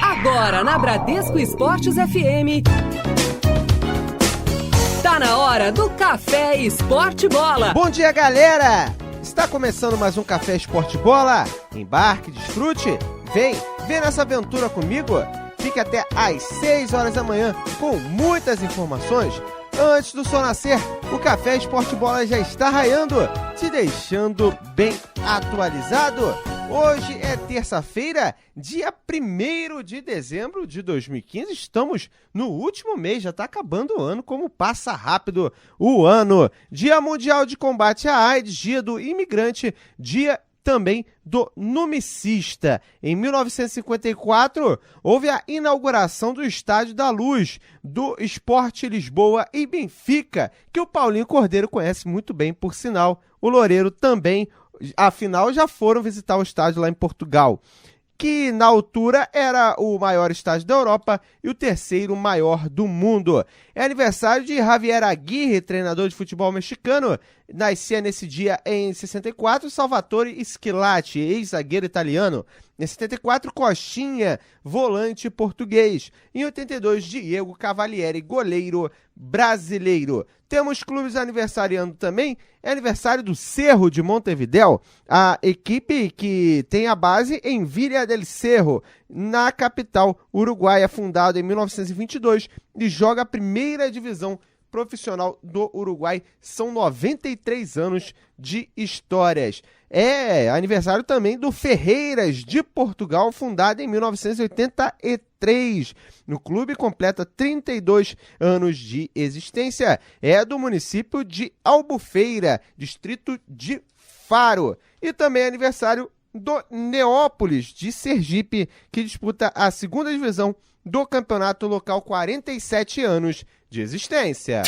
Agora na Bradesco Esportes FM, tá na hora do Café Esporte Bola. Bom dia, galera! Está começando mais um Café Esporte Bola. Embarque, desfrute, vem nessa aventura comigo. Fique até às 6 horas da manhã com muitas informações. Antes do sol nascer, o Café Esporte Bola já está raiando, te deixando bem atualizado. Hoje é terça-feira, dia 1º de dezembro de 2015. Estamos no último mês, já está acabando o ano, como passa rápido o ano. Dia Mundial de Combate à AIDS, dia do imigrante, dia também do numicista. Em 1954, houve a inauguração do Estádio da Luz, do Sport Lisboa e Benfica, que o Paulinho Cordeiro conhece muito bem, por sinal. O Loureiro também, afinal, já foram visitar o estádio lá em Portugal, que na altura era o maior estádio da Europa e o terceiro maior do mundo. É aniversário de Javier Aguirre, treinador de futebol mexicano. Nascia nesse dia em 64, Salvatore Schillaci, ex-zagueiro italiano. Em 74, Costinha, volante português. Em 82, Diego Cavalieri, goleiro brasileiro. Temos clubes aniversariando também. É aniversário do Cerro de Montevidéu, a equipe que tem a base em Villa del Cerro, na capital uruguaia, fundado em 1922 e joga a primeira divisão profissional do Uruguai. São 93 anos de histórias. É aniversário também do Ferreiras de Portugal, fundado em 1983. O clube completa 32 anos de existência. É do município de Albufeira, distrito de Faro. E também é aniversário do Neópolis de Sergipe, que disputa a segunda divisão do campeonato local, 47 anos de existência.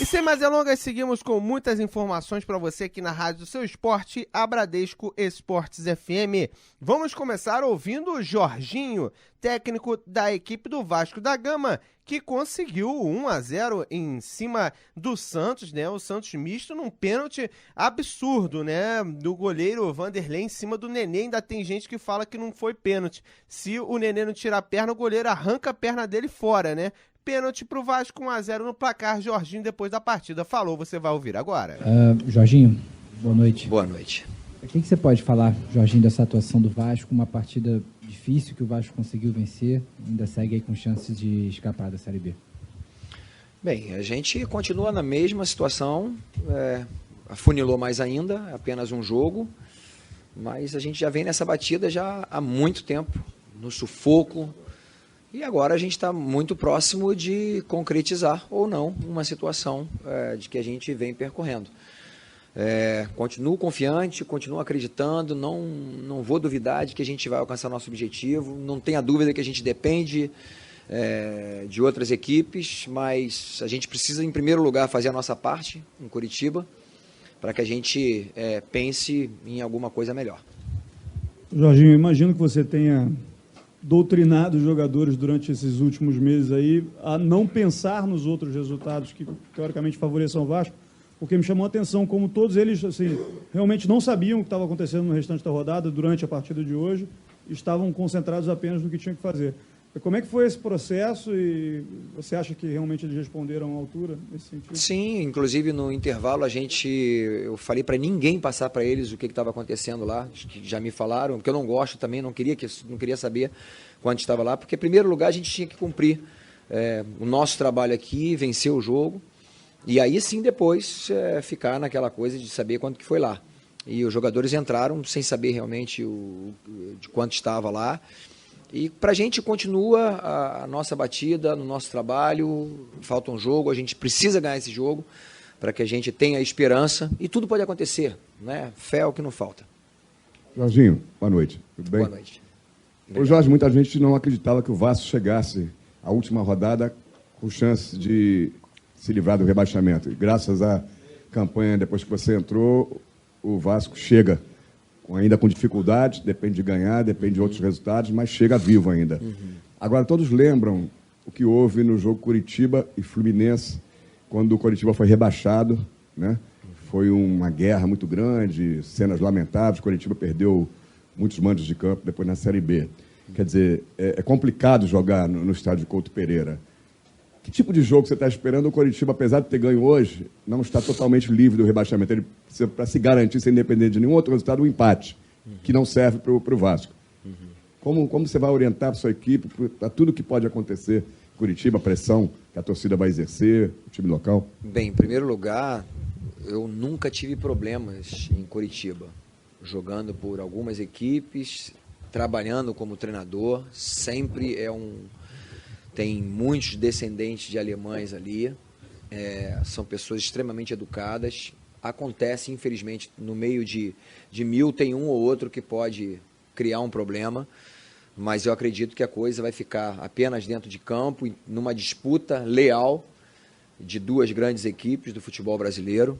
E sem mais delongas, seguimos com muitas informações para você aqui na Rádio do Seu Esporte, a Bradesco Esportes FM. Vamos começar ouvindo o Jorginho, técnico da equipe do Vasco da Gama, que conseguiu 1-0 em cima do Santos, né? O Santos misto num pênalti absurdo, né? Do goleiro Vanderlei em cima do Nenê. Ainda tem gente que fala que não foi pênalti. Se o Nenê não tirar a perna, o goleiro arranca a perna dele fora, né? Pênalti pro Vasco, 1-0 no placar. Jorginho, depois da partida, falou, você vai ouvir agora. Jorginho, boa noite. Boa noite. O que você pode falar, Jorginho, dessa atuação do Vasco? Uma partida difícil que o Vasco conseguiu vencer, ainda segue aí com chances de escapar da Série B. Bem, a gente continua na mesma situação, afunilou mais ainda, apenas um jogo, mas a gente já vem nessa batida já há muito tempo, no sufoco, e agora a gente está muito próximo de concretizar ou não uma situação de que a gente vem percorrendo. Continuo confiante, continuo acreditando, não vou duvidar de que a gente vai alcançar nosso objetivo, não tenha dúvida que a gente depende de outras equipes, mas a gente precisa, em primeiro lugar, fazer a nossa parte em Curitiba, para que a gente pense em alguma coisa melhor. Jorginho, imagino que você tenha doutrinado os jogadores durante esses últimos meses aí a não pensar nos outros resultados que, teoricamente, favoreçam o Vasco, porque me chamou a atenção como todos eles assim, realmente não sabiam o que estava acontecendo no restante da rodada durante a partida de hoje, estavam concentrados apenas no que tinham que fazer. Como é que foi esse processo e você acha que realmente eles responderam à altura nesse sentido? Sim, inclusive no intervalo eu falei para ninguém passar para eles o que estava acontecendo lá, que já me falaram, porque eu não gosto também, não queria saber quando estava lá, porque em primeiro lugar a gente tinha que cumprir o nosso trabalho aqui, vencer o jogo, e aí sim depois ficar naquela coisa de saber quanto que foi lá. E os jogadores entraram sem saber realmente de quanto estava lá. E para a gente continua a nossa batida, no nosso trabalho, falta um jogo, a gente precisa ganhar esse jogo para que a gente tenha esperança e tudo pode acontecer, né? Fé é o que não falta. Jorginho, boa noite. Tudo bem? Boa noite. Ô Jorge, muita gente não acreditava que o Vasco chegasse à última rodada com chance de se livrar do rebaixamento. E graças à campanha, depois que você entrou, o Vasco chega ainda com dificuldade, depende de ganhar, depende de outros resultados, mas chega vivo ainda. Agora, todos lembram o que houve no jogo Curitiba e Fluminense, quando o Curitiba foi rebaixado, né? foi uma guerra muito grande, cenas lamentáveis. Coritiba perdeu muitos mandos de campo depois na Série B. Quer dizer, é complicado jogar no estádio Couto Pereira. Que tipo de jogo você está esperando? O Coritiba, apesar de ter ganho hoje, não está totalmente livre do rebaixamento. Ele precisa, para se garantir, ser independente de nenhum outro resultado, um empate, que não serve para o Vasco. Como você vai orientar a sua equipe para tudo que pode acontecer em Coritiba, a pressão que a torcida vai exercer, o time local? Bem, em primeiro lugar, eu nunca tive problemas em Coritiba, jogando por algumas equipes, trabalhando como treinador, sempre tem muitos descendentes de alemães ali, são pessoas extremamente educadas. Acontece, infelizmente, no meio de 1000 tem um ou outro que pode criar um problema, mas eu acredito que a coisa vai ficar apenas dentro de campo, numa disputa leal de duas grandes equipes do futebol brasileiro.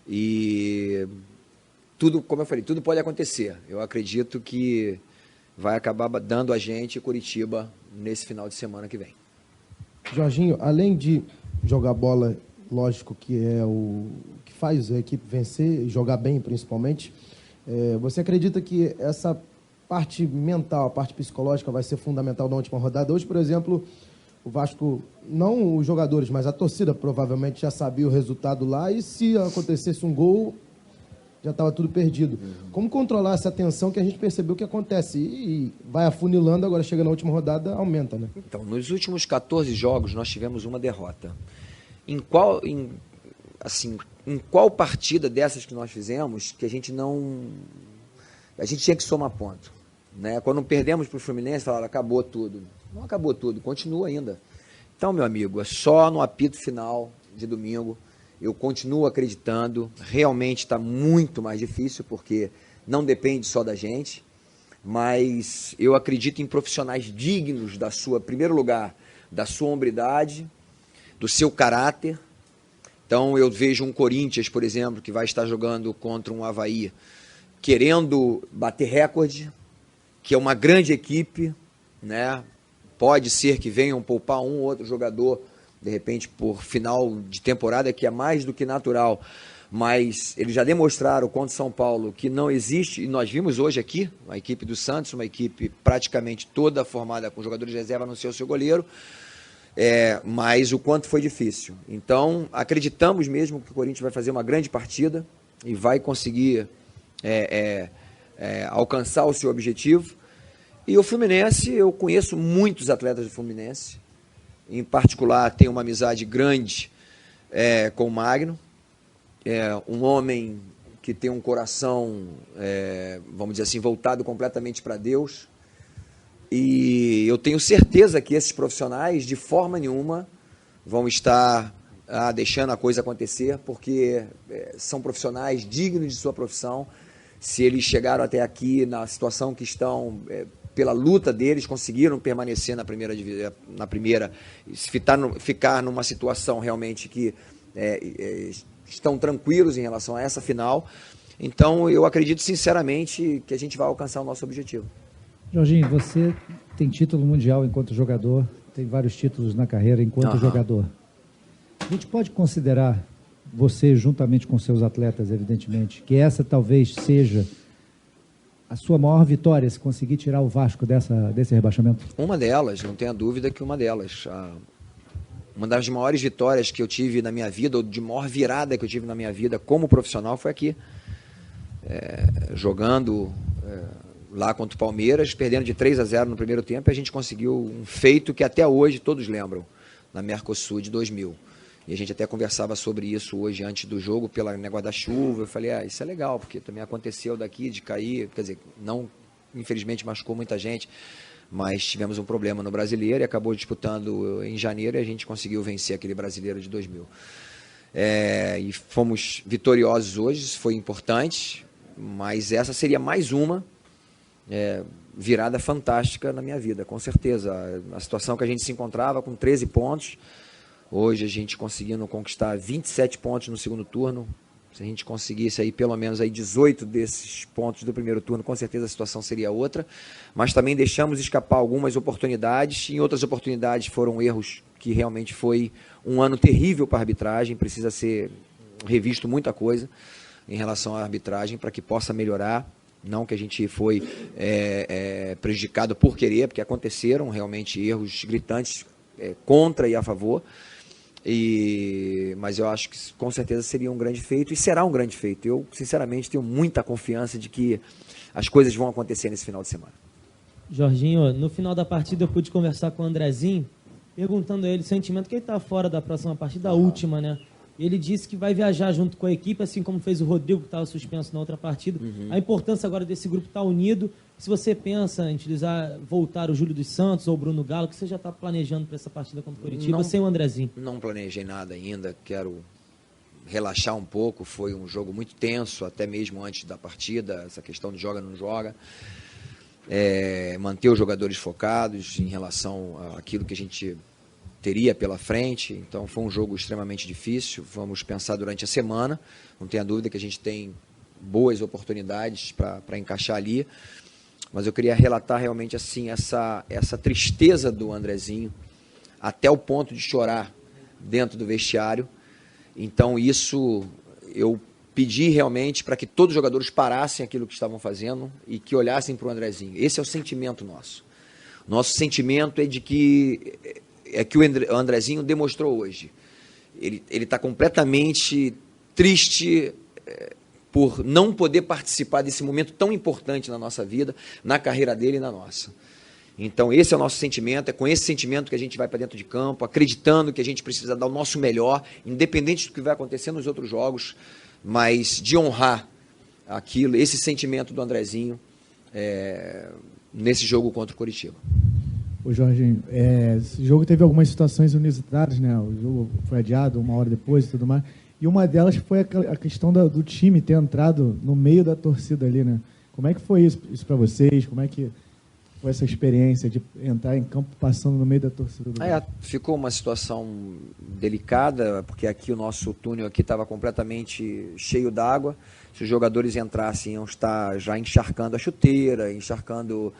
E tudo, como eu falei, tudo pode acontecer. Eu acredito que vai acabar dando a gente Coritiba nesse final de semana que vem. Jorginho, além de jogar bola, lógico que é o que faz a equipe vencer, jogar bem principalmente, você acredita que essa parte mental, a parte psicológica vai ser fundamental na última rodada? Hoje, por exemplo, o Vasco, não os jogadores, mas a torcida provavelmente já sabia o resultado lá, e se acontecesse um gol, já estava tudo perdido. Como controlar essa tensão que a gente percebeu que acontece? E vai afunilando, agora chega na última rodada, aumenta, né? Então, nos últimos 14 jogos, nós tivemos uma derrota. Em qual partida dessas que nós fizemos que a gente tinha que somar ponto? Né? Quando perdemos para o Fluminense, falaram, acabou tudo. Não acabou tudo, continua ainda. Então, meu amigo, é só no apito final de domingo. Eu continuo acreditando, realmente está muito mais difícil, porque não depende só da gente, mas eu acredito em profissionais dignos da sua, em primeiro lugar, da sua hombridade, do seu caráter. Então eu vejo um Corinthians, por exemplo, que vai estar jogando contra um Avaí, querendo bater recorde, que é uma grande equipe, né? Pode ser que venham poupar um ou outro jogador, de repente, por final de temporada, que é mais do que natural, mas eles já demonstraram contra o São Paulo que não existe, e nós vimos hoje aqui, a equipe do Santos, uma equipe praticamente toda formada com jogadores de reserva, a não ser o seu goleiro, mas o quanto foi difícil. Então, acreditamos mesmo que o Corinthians vai fazer uma grande partida e vai conseguir alcançar o seu objetivo. E o Fluminense, eu conheço muitos atletas do Fluminense, em particular tenho uma amizade grande com o Magno, um homem que tem um coração, vamos dizer assim, voltado completamente para Deus, e eu tenho certeza que esses profissionais, de forma nenhuma, vão estar deixando a coisa acontecer, porque são profissionais dignos de sua profissão. Se eles chegaram até aqui na situação que estão, pela luta deles, conseguiram permanecer na primeira, ficar numa situação realmente que estão tranquilos em relação a essa final. Então, eu acredito sinceramente que a gente vai alcançar o nosso objetivo. Jorginho, você tem título mundial enquanto jogador, tem vários títulos na carreira enquanto jogador. A gente pode considerar você, juntamente com seus atletas, evidentemente, que essa talvez seja a sua maior vitória, se conseguir tirar o Vasco desse rebaixamento? Uma delas, não tenha dúvida que uma delas. Uma das maiores vitórias que eu tive na minha vida, ou de maior virada que eu tive na minha vida como profissional, foi aqui. Jogando lá contra o Palmeiras, perdendo de 3-0 no primeiro tempo, e a gente conseguiu um feito que até hoje todos lembram, na Mercosul de 2000. E a gente até conversava sobre isso hoje, antes do jogo, pela negócio da chuva. Eu falei, isso é legal, porque também aconteceu daqui de cair, quer dizer, não, infelizmente machucou muita gente, mas tivemos um problema no Brasileiro e acabou disputando em janeiro, e a gente conseguiu vencer aquele Brasileiro de 2000. E fomos vitoriosos hoje, isso foi importante, mas essa seria mais uma virada fantástica na minha vida, com certeza. A situação que a gente se encontrava com 13 pontos, hoje a gente conseguindo conquistar 27 pontos no segundo turno. Se a gente conseguisse aí pelo menos aí 18 desses pontos do primeiro turno, com certeza a situação seria outra. Mas também deixamos escapar algumas oportunidades, e em outras oportunidades foram erros que realmente foi um ano terrível para a arbitragem, precisa ser revisto muita coisa em relação à arbitragem para que possa melhorar. Não que a gente foi prejudicado por querer, porque aconteceram realmente erros gritantes contra e a favor. Mas eu acho que com certeza seria um grande feito e será um grande feito. Eu, sinceramente, tenho muita confiança de que as coisas vão acontecer nesse final de semana. Jorginho, no final da partida eu pude conversar com o Andrezinho, perguntando a ele o sentimento que ele está fora da próxima partida, a última, né? Ele disse que vai viajar junto com a equipe, assim como fez o Rodrigo, que estava suspenso na outra partida. A importância agora desse grupo estar unido. Se você pensa em utilizar, voltar o Júlio dos Santos ou o Bruno Galo, que você já está planejando para essa partida contra o Coritiba, sem o Andrezinho? Não planejei nada ainda, quero relaxar um pouco. Foi um jogo muito tenso, até mesmo antes da partida, essa questão de joga ou não joga. Manter os jogadores focados em relação àquilo que a gente teria pela frente. Então foi um jogo extremamente difícil. Vamos pensar durante a semana, não tenha dúvida que a gente tem boas oportunidades para encaixar ali, mas eu queria relatar realmente assim essa tristeza do Andrezinho, até o ponto de chorar dentro do vestiário. Então isso eu pedi realmente para que todos os jogadores parassem aquilo que estavam fazendo e que olhassem para o Andrezinho. Esse é o sentimento nosso. Nosso sentimento é de que o Andrezinho demonstrou hoje. Ele está completamente triste por não poder participar desse momento tão importante na nossa vida, na carreira dele e na nossa. Então esse é o nosso sentimento, é com esse sentimento que a gente vai para dentro de campo, acreditando que a gente precisa dar o nosso melhor, independente do que vai acontecer nos outros jogos, mas de honrar esse sentimento do Andrezinho nesse jogo contra o Coritiba. Ô Jorginho, esse jogo teve algumas situações inusitadas, né? O jogo foi adiado 1 hora depois e tudo mais. E uma delas foi a questão do time ter entrado no meio da torcida ali, né? Como é que foi isso para vocês? Como é que foi essa experiência de entrar em campo passando no meio da torcida? Ficou uma situação delicada, porque aqui o nosso túnel aqui estava completamente cheio d'água. Se os jogadores entrassem, iam estar já encharcando a chuteira, encharcando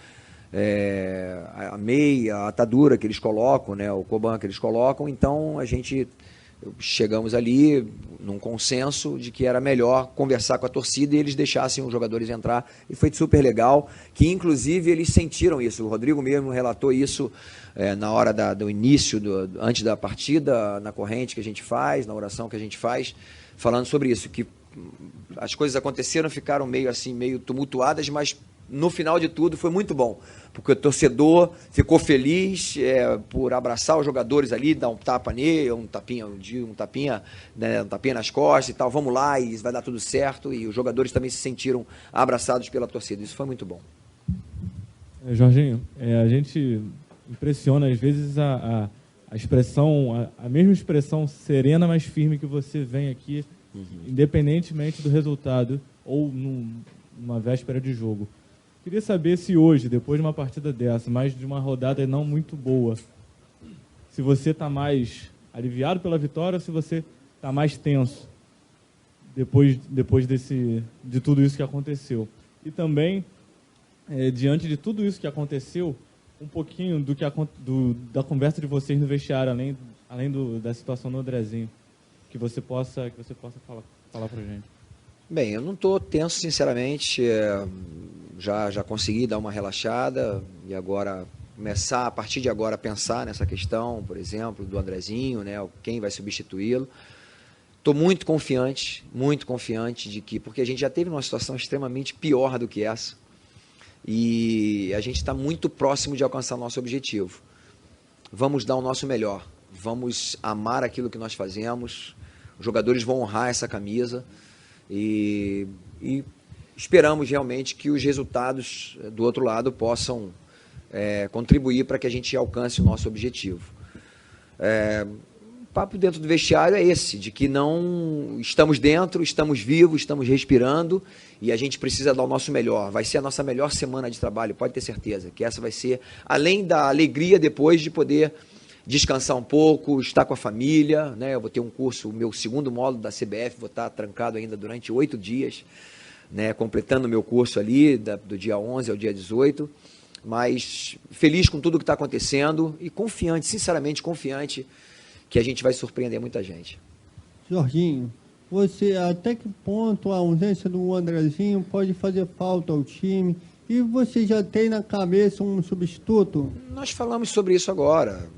a meia, a atadura que eles colocam, né, o coban que eles colocam. Então chegamos ali num consenso de que era melhor conversar com a torcida e eles deixassem os jogadores entrar, e foi super legal, que inclusive eles sentiram isso. O Rodrigo mesmo relatou isso na hora do início, antes da partida, na corrente que a gente faz, na oração que a gente faz, falando sobre isso, que as coisas aconteceram, ficaram meio tumultuadas, mas no final de tudo foi muito bom, porque o torcedor ficou feliz por abraçar os jogadores ali, dar um tapa nele, um tapinha, né, um tapinha nas costas e tal, vamos lá e vai dar tudo certo, e os jogadores também se sentiram abraçados pela torcida. Isso foi muito bom. Jorginho, a gente impressiona às vezes a expressão, a mesma expressão serena, mas firme que você vem aqui, independentemente do resultado ou numa véspera de jogo. Queria saber se hoje, depois de uma partida dessa, mais de uma rodada não muito boa, se você está mais aliviado pela vitória ou se você está mais tenso depois de tudo isso que aconteceu. E também, diante de tudo isso que aconteceu, um pouquinho da conversa de vocês no vestiário, além da situação do Andrezinho, que você possa falar para a gente. Bem, eu não estou tenso, sinceramente. Já consegui dar uma relaxada e agora começar, a partir de agora, a pensar nessa questão, por exemplo, do Andrezinho, né, quem vai substituí-lo. Estou muito confiante de que, porque a gente já teve uma situação extremamente pior do que essa, e a gente está muito próximo de alcançar nosso objetivo. Vamos dar o nosso melhor, vamos amar aquilo que nós fazemos, os jogadores vão honrar essa camisa, e esperamos realmente que os resultados do outro lado possam contribuir para que a gente alcance o nosso objetivo. O papo dentro do vestiário é esse, de que não estamos dentro, estamos vivos, estamos respirando e a gente precisa dar o nosso melhor. Vai ser a nossa melhor semana de trabalho, pode ter certeza, que essa vai ser, além da alegria depois de poder descansar um pouco, estar com a família, né? Eu vou ter um curso, o meu segundo módulo da CBF, vou estar trancado ainda durante 8 dias, né? Completando o meu curso ali, do dia 11 ao dia 18, mas feliz com tudo que está acontecendo e confiante, sinceramente confiante, que a gente vai surpreender muita gente. Jorginho, até que ponto a ausência do Andrezinho pode fazer falta ao time? E você já tem na cabeça um substituto? Nós falamos sobre isso agora.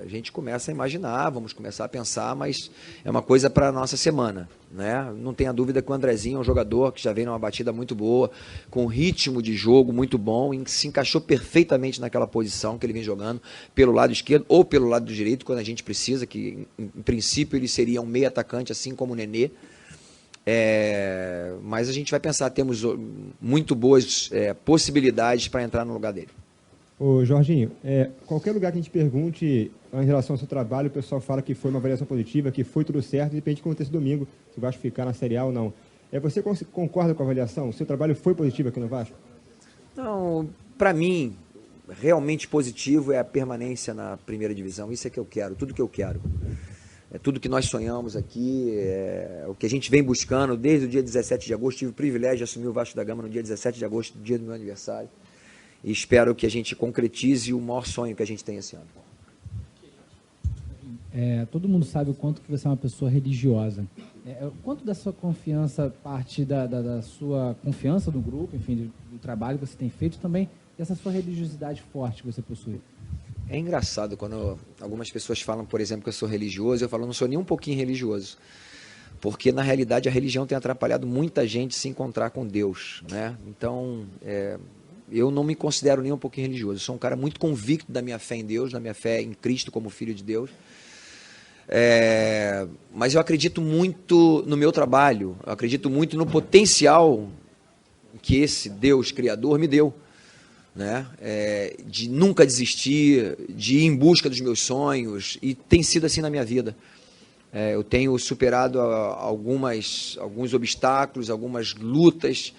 A gente começa a imaginar, vamos começar a pensar, mas é uma coisa para a nossa semana, né? Não tenha dúvida que o Andrezinho é um jogador que já vem numa batida muito boa, com ritmo de jogo muito bom, e se encaixou perfeitamente naquela posição que ele vem jogando, pelo lado esquerdo ou pelo lado direito, quando a gente precisa, que em princípio ele seria um meio atacante, assim como o Nenê. Mas a gente vai pensar, temos muito boas possibilidades para entrar no lugar dele. Ô Jorginho, qualquer lugar que a gente pergunte em relação ao seu trabalho, o pessoal fala que foi uma avaliação positiva, que foi tudo certo, de repente acontece domingo, se o Vasco ficar na Série A ou não. Você concorda com a avaliação? O seu trabalho foi positivo aqui no Vasco? Não, para mim, realmente positivo é a permanência na primeira divisão. Isso é que eu quero, tudo que eu quero. É tudo que nós sonhamos aqui, é o que a gente vem buscando desde o dia 17 de agosto. Tive o privilégio de assumir o Vasco da Gama no dia 17 de agosto, dia do meu aniversário. E espero que a gente concretize o maior sonho que a gente tem esse ano. Todo mundo sabe o quanto que você é uma pessoa religiosa. O quanto da sua confiança parte da sua confiança no grupo, enfim, do trabalho que você tem feito, também dessa sua religiosidade forte que você possui? É engraçado quando algumas pessoas falam, por exemplo, que eu sou religioso, eu falo, não sou nem um pouquinho religioso. Porque, na realidade, a religião tem atrapalhado muita gente se encontrar com Deus, né? Então, eu não me considero nem um pouquinho religioso. Eu sou um cara muito convicto da minha fé em Deus, da minha fé em Cristo como Filho de Deus. Mas eu acredito muito no meu trabalho, eu acredito muito no potencial que esse Deus Criador me deu, né? De nunca desistir, de ir em busca dos meus sonhos, e tem sido assim na minha vida. Eu tenho superado alguns obstáculos, algumas lutas,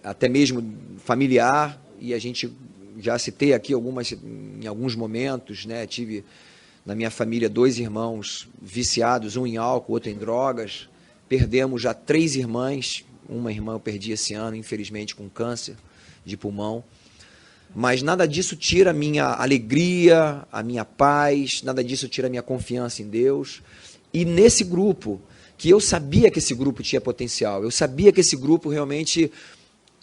até mesmo familiar, e a gente já citei aqui em alguns momentos, né? Tive na minha família 2 irmãos viciados, um em álcool, outro em drogas. Perdemos já 3 irmãs, uma irmã eu perdi esse ano, infelizmente, com câncer de pulmão. Mas nada disso tira a minha alegria, a minha paz, nada disso tira a minha confiança em Deus. E nesse grupo, que eu sabia que esse grupo tinha potencial, eu sabia que esse grupo realmente,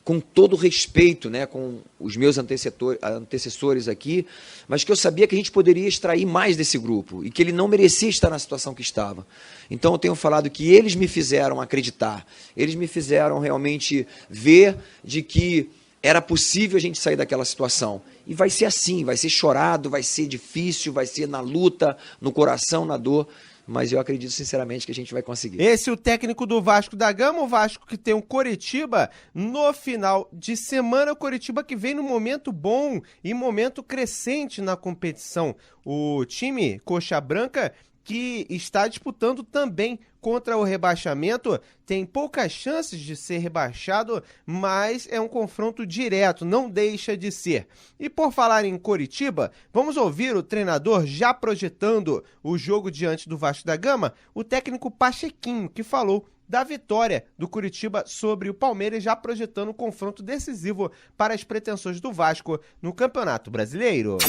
com todo respeito, né, com os meus antecessores aqui, mas que eu sabia que a gente poderia extrair mais desse grupo e que ele não merecia estar na situação que estava. Então eu tenho falado que eles me fizeram acreditar, eles me fizeram realmente ver de que era possível a gente sair daquela situação. E vai ser assim, vai ser chorado, vai ser difícil, vai ser na luta, no coração, na dor, mas eu acredito sinceramente que a gente vai conseguir. Esse é o técnico do Vasco da Gama, o Vasco que tem um Coritiba no final de semana, o Coritiba que vem num momento bom e momento crescente na competição. O time Coxa Branca, que está disputando também contra o rebaixamento, tem poucas chances de ser rebaixado, mas é um confronto direto, não deixa de ser. E por falar em Coritiba, vamos ouvir o treinador já projetando o jogo diante do Vasco da Gama, o técnico Pachequinho, que falou da vitória do Coritiba sobre o Palmeiras, já projetando um confronto decisivo para as pretensões do Vasco no Campeonato Brasileiro.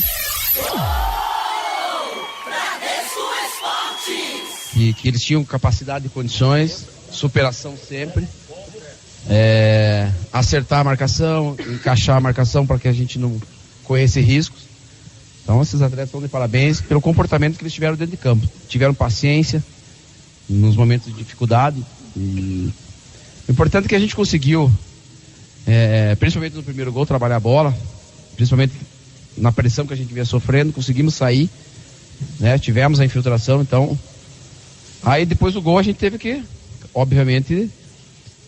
E que eles tinham capacidade e condições, superação sempre, acertar a marcação, encaixar a marcação para que a gente não corresse riscos. Então esses atletas estão de parabéns pelo comportamento que eles tiveram dentro de campo. Tiveram paciência nos momentos de dificuldade. E o importante é que a gente conseguiu, principalmente no primeiro gol, trabalhar a bola, principalmente na pressão que a gente vinha sofrendo, conseguimos sair, né? Tivemos a infiltração, então... Aí depois do gol a gente teve que, obviamente,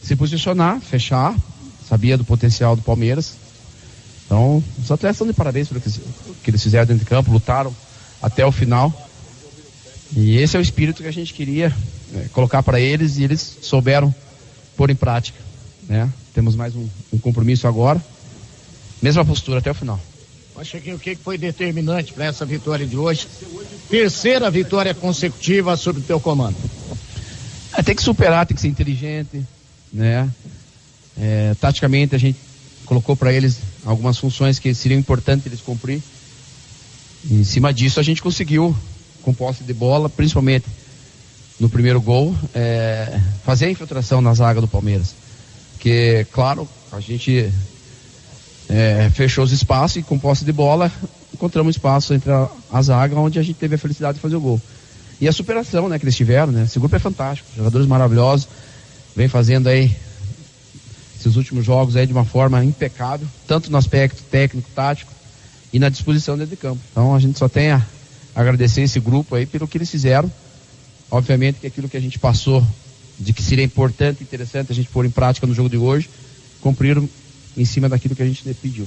se posicionar, fechar, sabia do potencial do Palmeiras. Então, os atletas estão de parabéns pelo que eles fizeram dentro de campo, lutaram até o final. E esse é o espírito que a gente queria colocar para eles e eles souberam pôr em prática, né? Temos mais um compromisso agora, mesma postura até o final. Pachequinho, o que foi determinante para essa vitória de hoje? Terceira vitória consecutiva sob o teu comando. Tem que superar, tem que ser inteligente, né? Taticamente a gente colocou para eles algumas funções que seriam importantes eles cumprir. E, em cima disso a gente conseguiu, com posse de bola, principalmente no primeiro gol, fazer a infiltração na zaga do Palmeiras. Porque, claro, a gente fechou os espaços e com posse de bola encontramos espaço entre a zaga, onde a gente teve a felicidade de fazer o gol. E a superação, né, que eles tiveram, né? Esse grupo é fantástico, jogadores maravilhosos, vem fazendo aí esses últimos jogos aí de uma forma impecável, tanto no aspecto técnico, tático e na disposição dentro de campo. Então a gente só tem a agradecer esse grupo aí pelo que eles fizeram. Obviamente que aquilo que a gente passou de que seria importante e interessante a gente pôr em prática no jogo de hoje, cumpriram em cima daquilo que a gente pediu.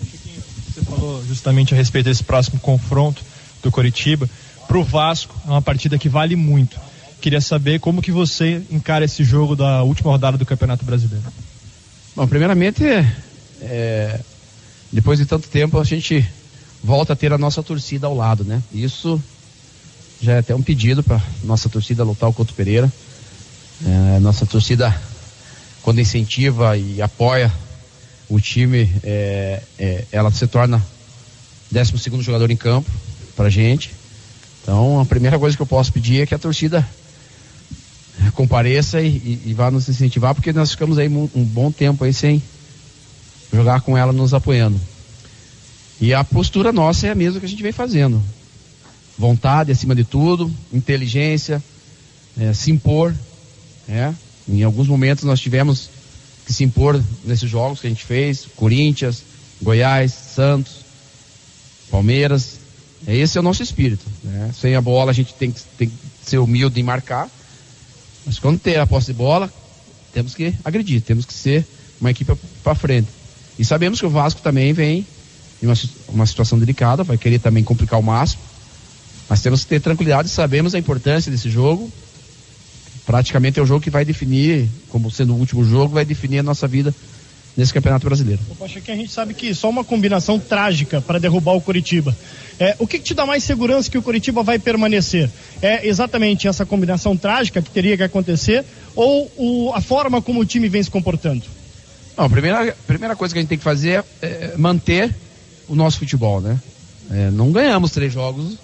Chiquinho, você falou justamente a respeito desse próximo confronto do Coritiba. Para o Vasco, é uma partida que vale muito. Queria saber como que você encara esse jogo da última rodada do Campeonato Brasileiro. Bom, primeiramente, depois de tanto tempo, a gente volta a ter a nossa torcida ao lado, né? Isso já é até um pedido para nossa torcida lotar o Couto Pereira. Nossa torcida, quando incentiva e apoia o time, ela se torna 12º jogador em campo pra gente. Então a primeira coisa que eu posso pedir é que a torcida compareça e vá nos incentivar, porque nós ficamos aí um bom tempo aí sem jogar com ela nos apoiando. E a postura nossa é a mesma que a gente vem fazendo. Vontade acima de tudo, inteligência, se impor. Em alguns momentos nós tivemos que se impor nesses jogos que a gente fez, Corinthians, Goiás, Santos, Palmeiras. Esse é o nosso espírito, né? Sem a bola a gente tem que ser humilde em marcar, mas quando ter a posse de bola temos que agredir, temos que ser uma equipe para frente. E sabemos que o Vasco também vem em uma situação delicada, vai querer também complicar o máximo, mas temos que ter tranquilidade, sabemos a importância desse jogo. Praticamente é o jogo que vai definir, como sendo o último jogo, vai definir a nossa vida nesse Campeonato Brasileiro. Poxa, que a gente sabe que só uma combinação trágica para derrubar o Coritiba. O que te dá mais segurança que o Coritiba vai permanecer? É exatamente essa combinação trágica que teria que acontecer ou a forma como o time vem se comportando? Não, a primeira coisa que a gente tem que fazer é manter o nosso futebol, né? Não ganhamos 3 jogos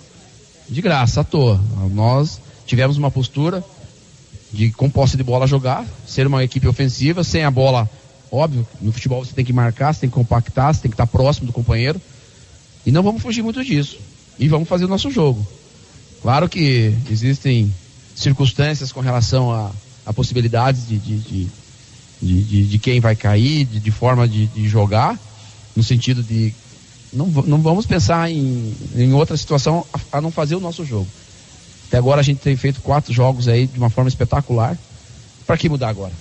de graça, à toa. Nós tivemos uma postura de com posse de bola jogar, ser uma equipe ofensiva, sem a bola, óbvio, no futebol você tem que marcar, você tem que compactar, você tem que estar próximo do companheiro, e não vamos fugir muito disso, e vamos fazer o nosso jogo. Claro que existem circunstâncias com relação a possibilidades de quem vai cair, de forma de jogar, no sentido de não vamos pensar em outra situação a não fazer o nosso jogo. Até agora a gente tem feito 4 jogos aí de uma forma espetacular. Para que mudar agora?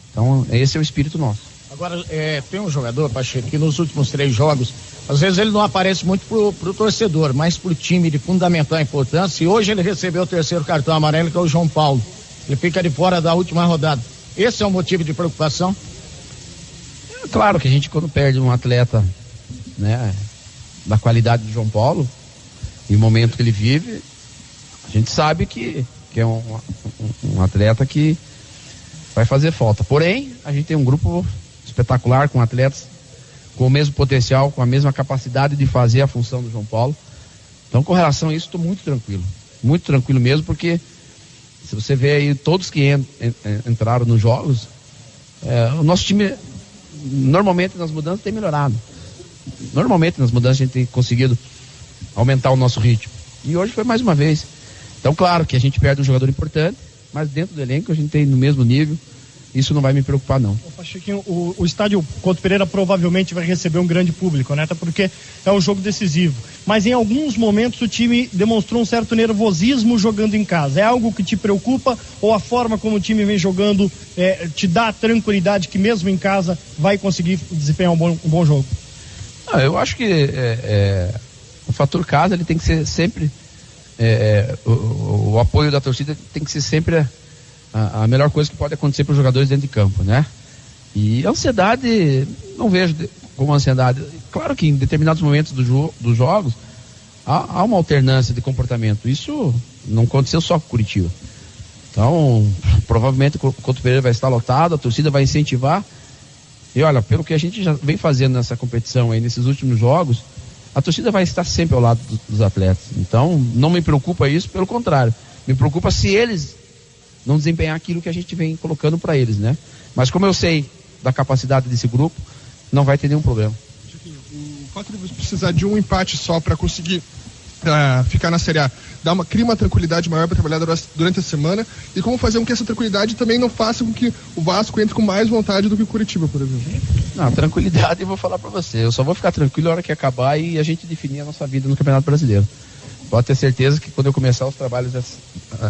Então esse é o espírito nosso. Agora, tem um jogador, Pacheco, que nos últimos 3 jogos, às vezes ele não aparece muito pro torcedor, mas pro time de fundamental importância. E hoje ele recebeu o 3º cartão amarelo, que é o João Paulo. Ele fica de fora da última rodada. Esse é um motivo de preocupação? Claro que a gente, quando perde um atleta, né, da qualidade do João Paulo, e o momento que ele vive, a gente sabe que é um atleta que vai fazer falta. Porém, a gente tem um grupo espetacular com atletas com o mesmo potencial, com a mesma capacidade de fazer a função do João Paulo. Então, com relação a isso, estou muito tranquilo mesmo, porque se você vê aí todos que entraram nos jogos, o nosso time normalmente nas mudanças tem melhorado. Normalmente nas mudanças a gente tem conseguido aumentar o nosso ritmo. E hoje foi mais uma vez. Então, claro que a gente perde um jogador importante, mas dentro do elenco a gente tem no mesmo nível. Isso não vai me preocupar, não. Pachequinho, o estádio Couto Pereira provavelmente vai receber um grande público, né? Até porque é um jogo decisivo. Mas em alguns momentos o time demonstrou um certo nervosismo jogando em casa. É algo que te preocupa ou a forma como o time vem jogando te dá a tranquilidade que mesmo em casa vai conseguir desempenhar um bom jogo? Eu acho que o fator casa ele tem que ser sempre... o apoio da torcida tem que ser sempre a melhor coisa que pode acontecer para os jogadores dentro de campo, né? E a ansiedade, não vejo como ansiedade. Claro que em determinados momentos dos jogos há uma alternância de comportamento. Isso não aconteceu só com o Curitiba. Então, provavelmente o Couto Pereira vai estar lotado, a torcida vai incentivar. E olha, pelo que a gente já vem fazendo nessa competição aí, nesses últimos jogos, a torcida vai estar sempre ao lado dos atletas. Então, não me preocupa isso, pelo contrário. Me preocupa se eles não desempenhar aquilo que a gente vem colocando para eles, né? Mas como eu sei da capacidade desse grupo, não vai ter nenhum problema. O fato de você precisar de um empate só para conseguir ficar na Série A, cria uma tranquilidade maior para trabalhar durante a semana, e como fazer com que essa tranquilidade também não faça com que o Vasco entre com mais vontade do que o Curitiba, por exemplo? Não, tranquilidade eu vou falar para você. Eu só vou ficar tranquilo na hora que acabar e a gente definir a nossa vida no Campeonato Brasileiro. Pode ter certeza que quando eu começar os trabalhos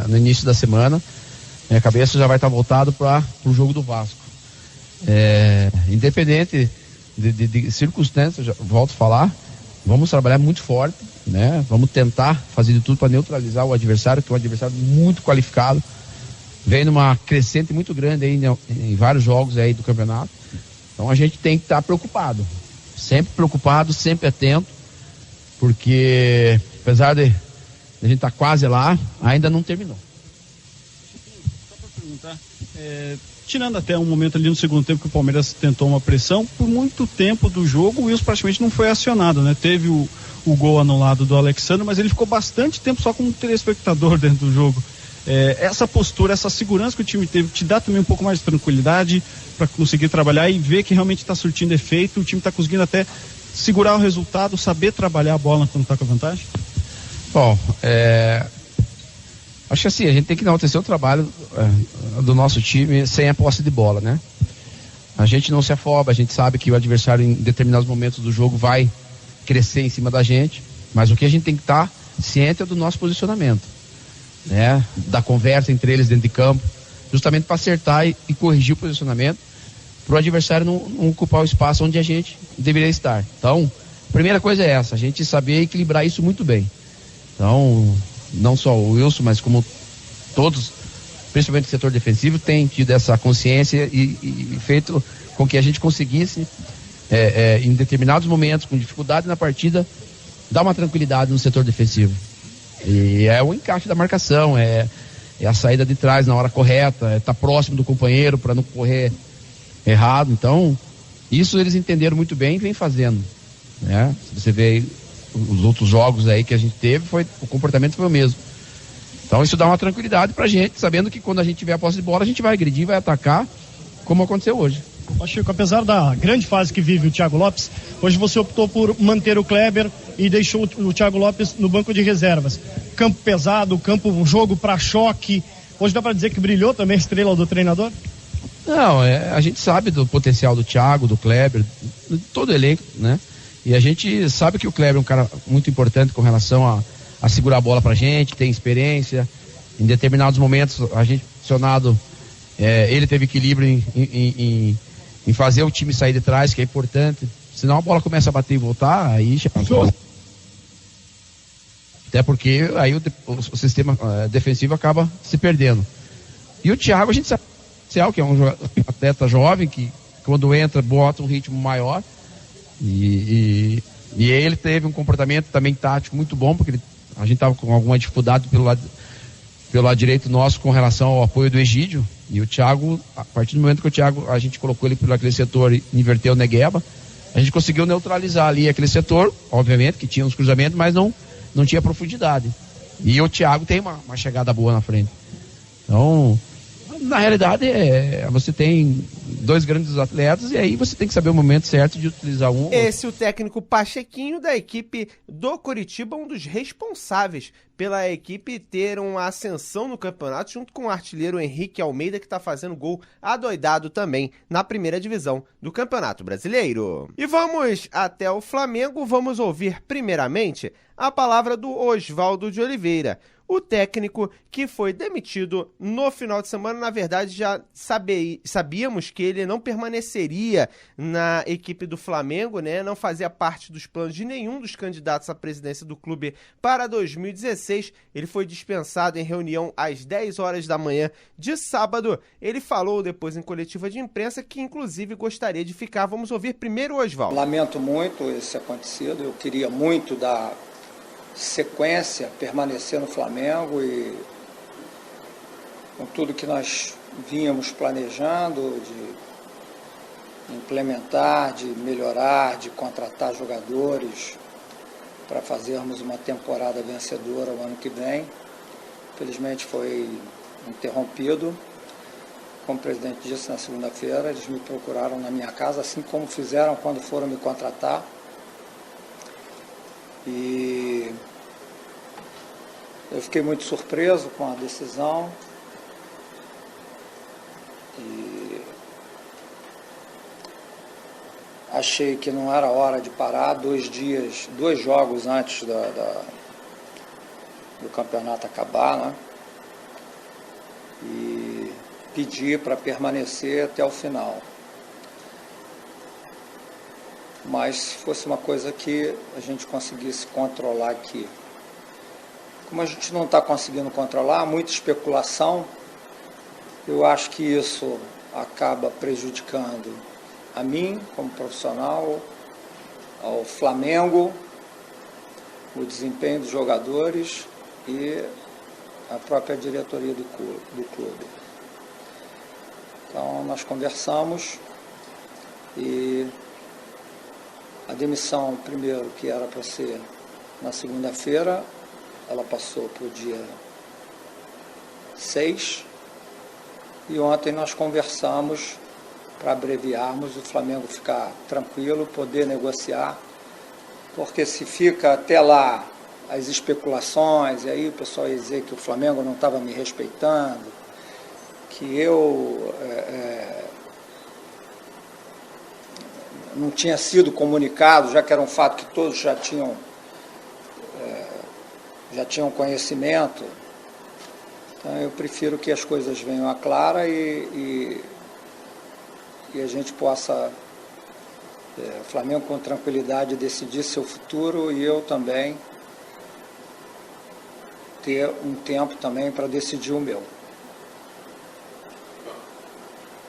no início da semana, minha cabeça já vai estar voltada para o jogo do Vasco. Independente de circunstâncias, já volto a falar, vamos trabalhar muito forte, né? Vamos tentar fazer de tudo para neutralizar o adversário, que é um adversário muito qualificado, vem numa crescente muito grande aí em vários jogos aí do campeonato. Então a gente tem que estar preocupado, sempre atento, porque apesar de a gente estar quase lá, ainda não terminou. Só para perguntar, tirando até um momento ali no segundo tempo que o Palmeiras tentou uma pressão, por muito tempo do jogo o Wilson praticamente não foi acionado, né? Teve o gol anulado do Alexandre, mas ele ficou bastante tempo só como telespectador dentro do jogo. Essa postura, essa segurança que o time teve, te dá também um pouco mais de tranquilidade para conseguir trabalhar e ver que realmente está surtindo efeito, o time está conseguindo até segurar o resultado, saber trabalhar a bola quando está com a vantagem? Bom, acho que assim, a gente tem que enaltecer o trabalho do nosso time sem a posse de bola, né? A gente não se afoba, a gente sabe que o adversário em determinados momentos do jogo vai crescer em cima da gente, mas o que a gente tem que estar ciente é do nosso posicionamento, né? Da conversa entre eles dentro de campo, justamente para acertar e corrigir o posicionamento, para o adversário não ocupar o espaço onde a gente deveria estar. Então, a primeira coisa é essa, a gente saber equilibrar isso muito bem. Então, não só o Wilson, mas como todos, principalmente o setor defensivo, tem tido essa consciência e feito com que a gente conseguisse, em determinados momentos, com dificuldade na partida, dar uma tranquilidade no setor defensivo. E é o encaixe da marcação, é a saída de trás na hora correta, é estar próximo do companheiro para não correr errado. Então, isso eles entenderam muito bem e vem fazendo, né? Se você vê os outros jogos aí que a gente teve, o comportamento foi o mesmo. Então isso dá uma tranquilidade pra gente, sabendo que quando a gente tiver a posse de bola, a gente vai agredir, vai atacar, como aconteceu hoje. Chico, apesar da grande fase que vive o Thiago Lopes, hoje você optou por manter o Kleber e deixou o Thiago Lopes no banco de reservas. Campo pesado, um jogo para choque. Hoje dá para dizer que brilhou também a estrela do treinador? Não, a gente sabe do potencial do Thiago, do Kleber, de todo o elenco, né? E a gente sabe que o Kleber é um cara muito importante com relação a segurar a bola pra gente, tem experiência. Em determinados momentos, a gente acionado, ele teve equilíbrio em fazer o time sair de trás, que é importante. Senão a bola começa a bater e voltar, aí já... Até porque aí o sistema defensivo acaba se perdendo. E o Thiago, a gente sabe que é um atleta jovem, que quando entra, bota um ritmo maior. E ele teve um comportamento também tático muito bom, porque a gente estava com alguma dificuldade pelo lado direito nosso com relação ao apoio do Egídio. E o Thiago, a partir do momento que a gente colocou ele por aquele setor e inverteu o Negueba, a gente conseguiu neutralizar ali aquele setor, obviamente, que tinha uns cruzamentos, mas não tinha profundidade. E o Thiago tem uma chegada boa na frente. Então, na realidade, você tem dois grandes atletas e aí você tem que saber o momento certo de utilizar um. Esse é o técnico Pachequinho da equipe do Curitiba, um dos responsáveis pela equipe ter uma ascensão no campeonato, junto com o artilheiro Henrique Almeida, que está fazendo gol adoidado também na primeira divisão do Campeonato Brasileiro. E vamos até o Flamengo, vamos ouvir primeiramente a palavra do Oswaldo de Oliveira, o técnico que foi demitido no final de semana. Na verdade, já sabíamos que ele não permaneceria na equipe do Flamengo, né? Não fazia parte dos planos de nenhum dos candidatos à presidência do clube para 2016. Ele foi dispensado em reunião às 10 horas da manhã de sábado. Ele falou depois em coletiva de imprensa que, inclusive, gostaria de ficar. Vamos ouvir primeiro o Oswaldo. Lamento muito esse acontecido. Eu queria muito dar sequência, permanecer no Flamengo e com tudo que nós vínhamos planejando, de implementar, de melhorar, de contratar jogadores para fazermos uma temporada vencedora o ano que vem. Infelizmente foi interrompido. Como o presidente disse na segunda-feira, eles me procuraram na minha casa, assim como fizeram quando foram me contratar. E eu fiquei muito surpreso com a decisão. E achei que não era hora de parar 2 jogos antes do campeonato acabar, né? E pedi para permanecer até o final. Mas se fosse uma coisa que a gente conseguisse controlar aqui. Como a gente não está conseguindo controlar, muita especulação, eu acho que isso acaba prejudicando a mim, como profissional, ao Flamengo, o desempenho dos jogadores e a própria diretoria do clube. Então, nós conversamos e a demissão, primeiro, que era para ser na segunda-feira, ela passou para o dia 6. E ontem nós conversamos para abreviarmos, o Flamengo ficar tranquilo, poder negociar, porque se fica até lá as especulações, e aí o pessoal ia dizer que o Flamengo não estava me respeitando, que eu não tinha sido comunicado, já que era um fato que todos já tinham conhecimento. Então eu prefiro que as coisas venham à clara e a gente possa, o Flamengo com tranquilidade, decidir seu futuro e eu também ter um tempo também para decidir o meu.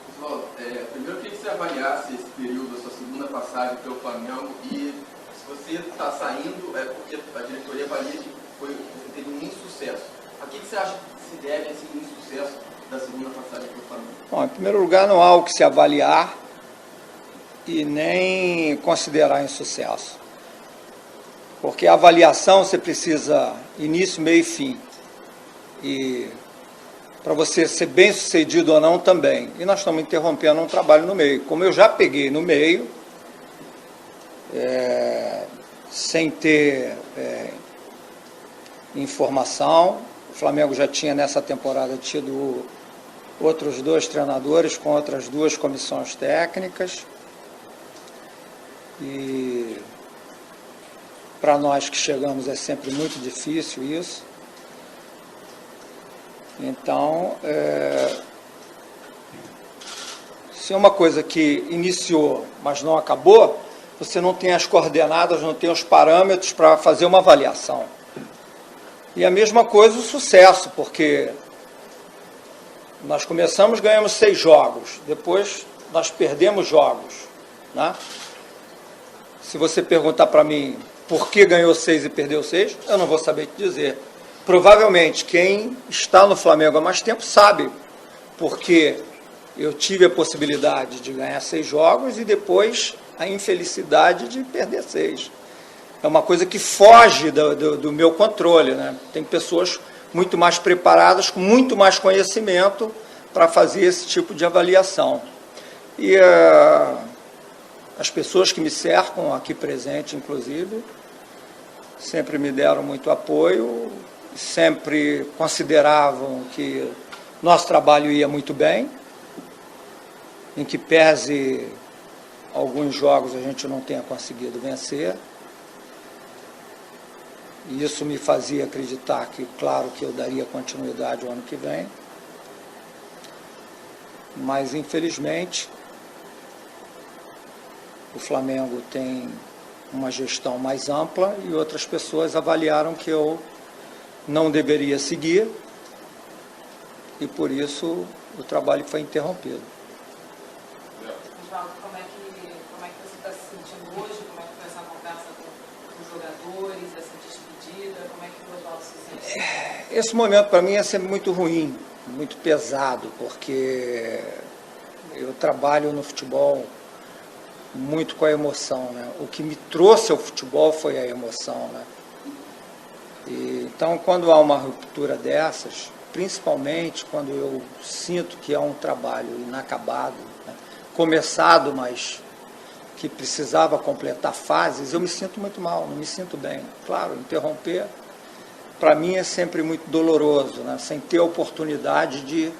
Pessoal, primeiro eu queria que você avaliasse esse período, a sua segunda passagem pelo Flamengo, e se você está saindo é porque a diretoria avalia que você teve um insucesso. A que você acha que se deve esse insucesso da segunda passagem pelo Flamengo? Bom, em primeiro lugar, não há o que se avaliar e nem considerar insucesso. Porque a avaliação você precisa início, meio e fim. E para você ser bem sucedido ou não também. E nós estamos interrompendo um trabalho no meio. Como eu já peguei no meio, sem ter informação, o Flamengo já tinha nessa temporada tido outros 2 treinadores com outras 2 comissões técnicas. E para nós que chegamos é sempre muito difícil isso. Então, se é uma coisa que iniciou, mas não acabou, você não tem as coordenadas, não tem os parâmetros para fazer uma avaliação. E a mesma coisa o sucesso, porque nós começamos, ganhamos 6 jogos, depois nós perdemos jogos, né? Se você perguntar para mim por que ganhou 6 e perdeu 6, eu não vou saber te dizer. Provavelmente quem está no Flamengo há mais tempo sabe, porque eu tive a possibilidade de ganhar 6 jogos e depois a infelicidade de perder 6. É uma coisa que foge do meu controle, né? Tem pessoas muito mais preparadas, com muito mais conhecimento para fazer esse tipo de avaliação. E as pessoas que me cercam aqui presente, inclusive, sempre me deram muito apoio, sempre consideravam que nosso trabalho ia muito bem, em que pese alguns jogos a gente não tenha conseguido vencer. E isso me fazia acreditar que, claro, que eu daria continuidade o ano que vem. Mas, infelizmente, o Flamengo tem uma gestão mais ampla e outras pessoas avaliaram que eu não deveria seguir e, por isso, o trabalho foi interrompido. Oswaldo, como é que você está se sentindo hoje? Como é que foi essa conversa com os jogadores, essa despedida? Como é que o Oswaldo se sente? Esse momento, para mim, é sempre muito ruim, muito pesado, porque eu trabalho no futebol muito com a emoção, né? O que me trouxe ao futebol foi a emoção, né? E, então, quando há uma ruptura dessas, principalmente quando eu sinto que é um trabalho inacabado, né, começado, mas que precisava completar fases, eu me sinto muito mal, não me sinto bem. Claro, interromper, para mim, é sempre muito doloroso, né, sem ter a oportunidade de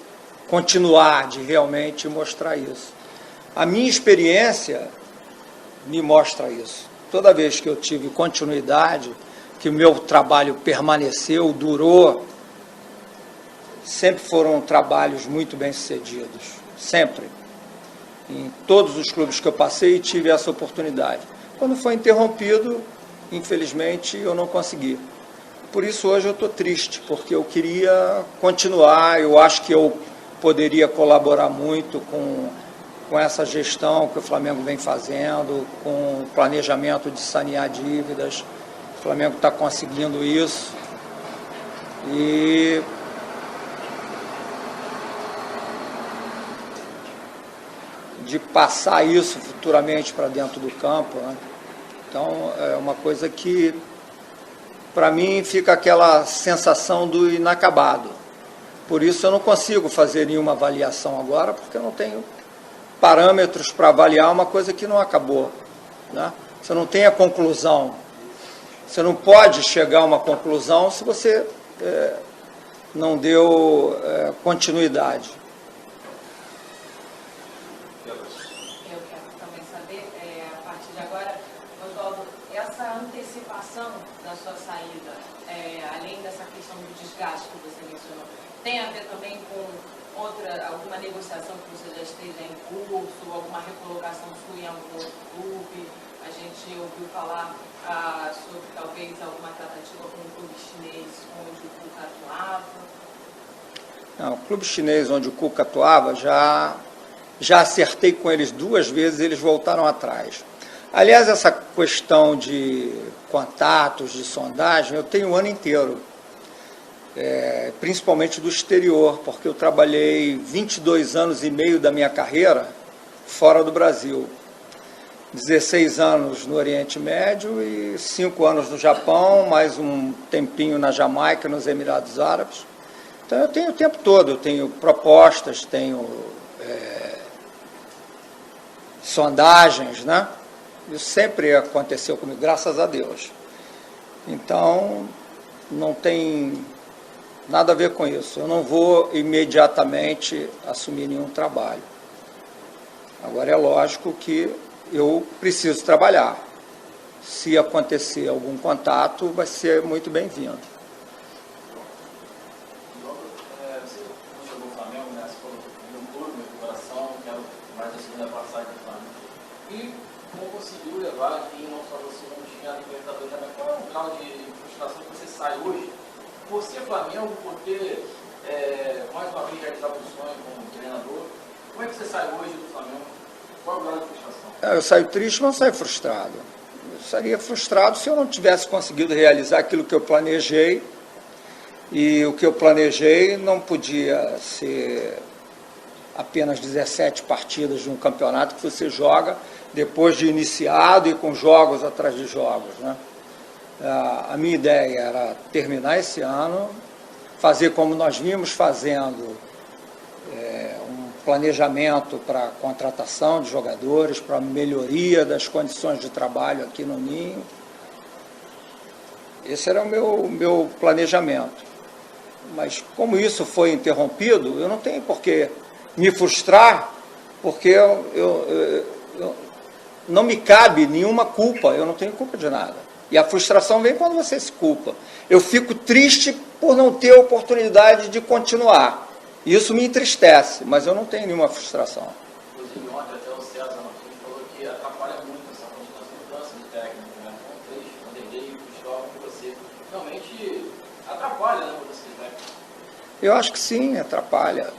continuar, de realmente mostrar isso. A minha experiência me mostra isso. Toda vez que eu tive continuidade, que o meu trabalho permaneceu, durou, sempre foram trabalhos muito bem-sucedidos, sempre. Em todos os clubes que eu passei, tive essa oportunidade. Quando foi interrompido, infelizmente, eu não consegui. Por isso, hoje eu estou triste, porque eu queria continuar, eu acho que eu poderia colaborar muito com essa gestão que o Flamengo vem fazendo, com o planejamento de sanear dívidas. O Flamengo está conseguindo isso. E de passar isso futuramente para dentro do campo, né? Então, é uma coisa que, para mim, fica aquela sensação do inacabado. Por isso, eu não consigo fazer nenhuma avaliação agora, porque eu não tenho parâmetros para avaliar uma coisa que não acabou, né? Você não tem a conclusão. Você não pode chegar a uma conclusão se você não deu continuidade. Eu quero também saber, a partir de agora, Oswaldo, essa antecipação da sua saída, além dessa questão do desgaste que você mencionou, tem a ver também com alguma negociação que você já esteja em curso, alguma recolocação sua em algum outro clube? A gente ouviu falar sobre talvez alguma tratativa com um clube chinês onde o Cuca atuava. Não, o clube chinês onde o Cuca atuava, já acertei com eles 2 vezes, eles voltaram atrás. Aliás, essa questão de contatos, de sondagem, eu tenho o ano inteiro. Principalmente do exterior, porque eu trabalhei 22 anos e meio da minha carreira fora do Brasil. 16 anos no Oriente Médio e 5 anos no Japão, mais um tempinho na Jamaica, nos Emirados Árabes. Então eu tenho o tempo todo, eu tenho propostas, tenho sondagens, né? Isso sempre aconteceu comigo, graças a Deus. Então, não tem nada a ver com isso. Eu não vou imediatamente assumir nenhum trabalho. Agora, é lógico que eu preciso trabalhar. Se acontecer algum contato, vai ser muito bem-vindo. Você chegou no Flamengo, né? Você falou que um clube, meu coração, quero mais a segunda passagem do Flamengo. E não conseguiu levar aqui, não só você, não tinha a Libertadores também. Qual é o grau de frustração que você sai hoje? Por ser Flamengo, por ter mais uma vez realizado um sonho como treinador, como é que você sai hoje do Flamengo? Qual é o grau de frustração? Eu saio triste, mas não saio frustrado. Eu sairia frustrado se eu não tivesse conseguido realizar aquilo que eu planejei. E o que eu planejei não podia ser apenas 17 partidas de um campeonato que você joga depois de iniciado e com jogos atrás de jogos, né? A minha ideia era terminar esse ano, fazer como nós vimos fazendo, um planejamento para contratação de jogadores, para melhoria das condições de trabalho aqui no Ninho. Esse era o meu planejamento. Mas como isso foi interrompido, eu não tenho por que me frustrar, porque não me cabe nenhuma culpa, eu não tenho culpa de nada. E a frustração vem quando você se culpa. Eu fico triste por não ter a oportunidade de continuar. Isso me entristece, mas eu não tenho nenhuma frustração. Inclusive, ontem até o César Martins falou que atrapalha muito essa mudança de técnico, né? Com 3, Vanderlei e Cristóvão, que você realmente atrapalha, né, você, né? Eu acho que sim, atrapalha.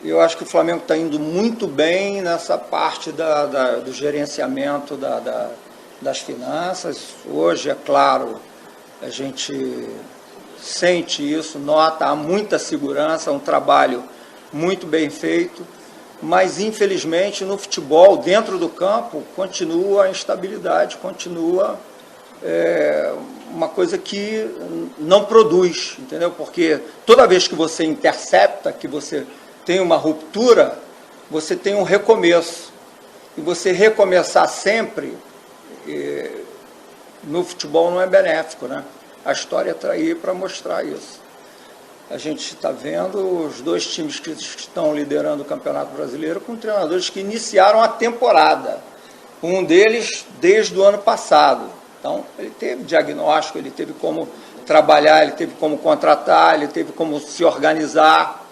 Eu acho que o Flamengo está indo muito bem nessa parte do gerenciamento das finanças. Hoje, é claro, a gente sente isso, nota, há muita segurança, um trabalho muito bem feito, mas infelizmente no futebol, dentro do campo, continua a instabilidade, continua uma coisa que não produz, entendeu? Porque toda vez que você intercepta, que você tem uma ruptura, você tem um recomeço. E você recomeçar sempre, no futebol não é benéfico, né? A história está aí para mostrar isso. A gente está vendo os dois times que estão liderando o Campeonato Brasileiro com treinadores que iniciaram a temporada. Um deles desde o ano passado. Então, ele teve diagnóstico, ele teve como trabalhar, ele teve como contratar, ele teve como se organizar.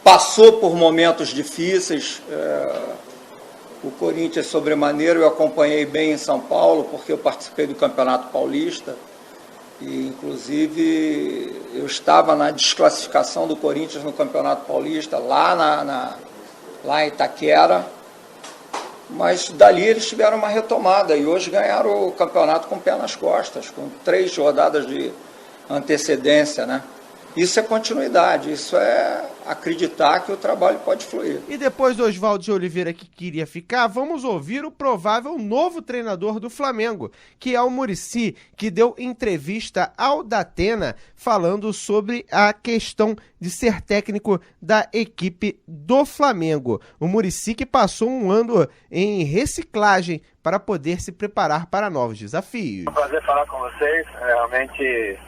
Passou por momentos difíceis. O Corinthians, sobremaneira, eu acompanhei bem em São Paulo, porque eu participei do Campeonato Paulista. E, inclusive, eu estava na desclassificação do Corinthians no Campeonato Paulista, lá em Itaquera. Mas dali eles tiveram uma retomada e hoje ganharam o campeonato com o pé nas costas, com 3 rodadas de antecedência, né? Isso é continuidade, isso é acreditar que o trabalho pode fluir. E depois do Oswaldo de Oliveira, que queria ficar, vamos ouvir o provável novo treinador do Flamengo, que é o Muricy, que deu entrevista ao Datena falando sobre a questão de ser técnico da equipe do Flamengo. O Muricy que passou um ano em reciclagem para poder se preparar para novos desafios. É um prazer falar com vocês, realmente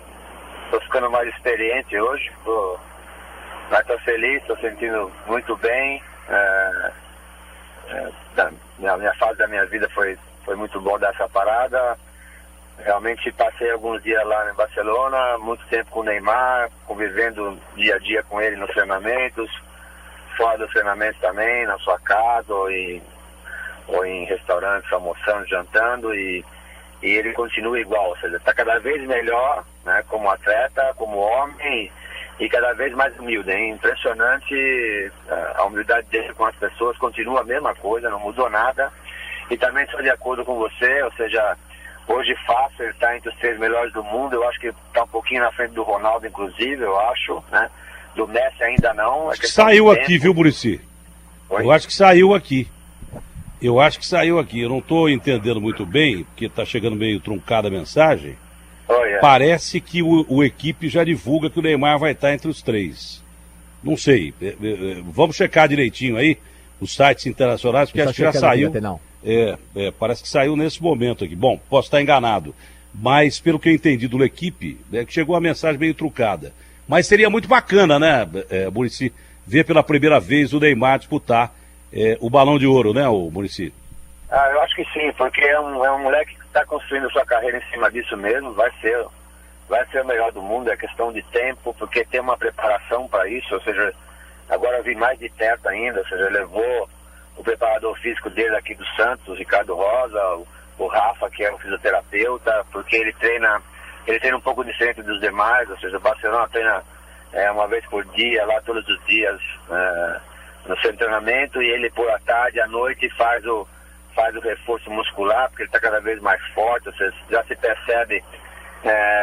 estou ficando mais experiente hoje, estou feliz, estou sentindo muito bem. Minha fase da minha vida foi muito bom dessa parada. Realmente passei alguns dias lá em Barcelona, muito tempo com o Neymar, convivendo dia a dia com ele nos treinamentos, fora dos treinamentos também, na sua casa ou em restaurantes, almoçando, jantando, e ele continua igual, ou seja, está cada vez melhor, né, como atleta, como homem, e cada vez mais humilde. É impressionante a humildade dele com as pessoas, continua a mesma coisa, não mudou nada. E também estou de acordo com você, ou seja, hoje fácil, ele está entre os 3 melhores do mundo, eu acho que está um pouquinho na frente do Ronaldo, inclusive, eu acho, né? Do Messi ainda não. Saiu aqui, viu, Muricy? Eu acho que saiu aqui. Eu não estou entendendo muito bem, porque está chegando meio truncada a mensagem. Parece que o equipe já divulga que o Neymar vai estar entre os 3. Não sei. Vamos checar direitinho aí os sites internacionais, porque acho que já saiu. Parece que saiu nesse momento aqui. Bom, posso estar enganado. Mas, pelo que eu entendi do equipe, que chegou a mensagem meio truncada. Mas seria muito bacana, né, Muricy, ver pela primeira vez o Neymar disputar o Balão de Ouro, né, o Muricy? Eu acho que sim, porque é um moleque que está construindo sua carreira em cima disso mesmo, vai ser o melhor do mundo, é questão de tempo, porque tem uma preparação para isso, ou seja, agora eu vi mais de perto ainda, ou seja, levou o preparador físico dele aqui do Santos, Ricardo Rosa, o Rafa, que é um fisioterapeuta, porque ele treina um pouco diferente dos demais, ou seja, o Barcelona treina uma vez por dia, lá todos os dias, no seu treinamento, e ele por à tarde, à noite faz o reforço muscular, porque ele está cada vez mais forte, ou seja, já se percebe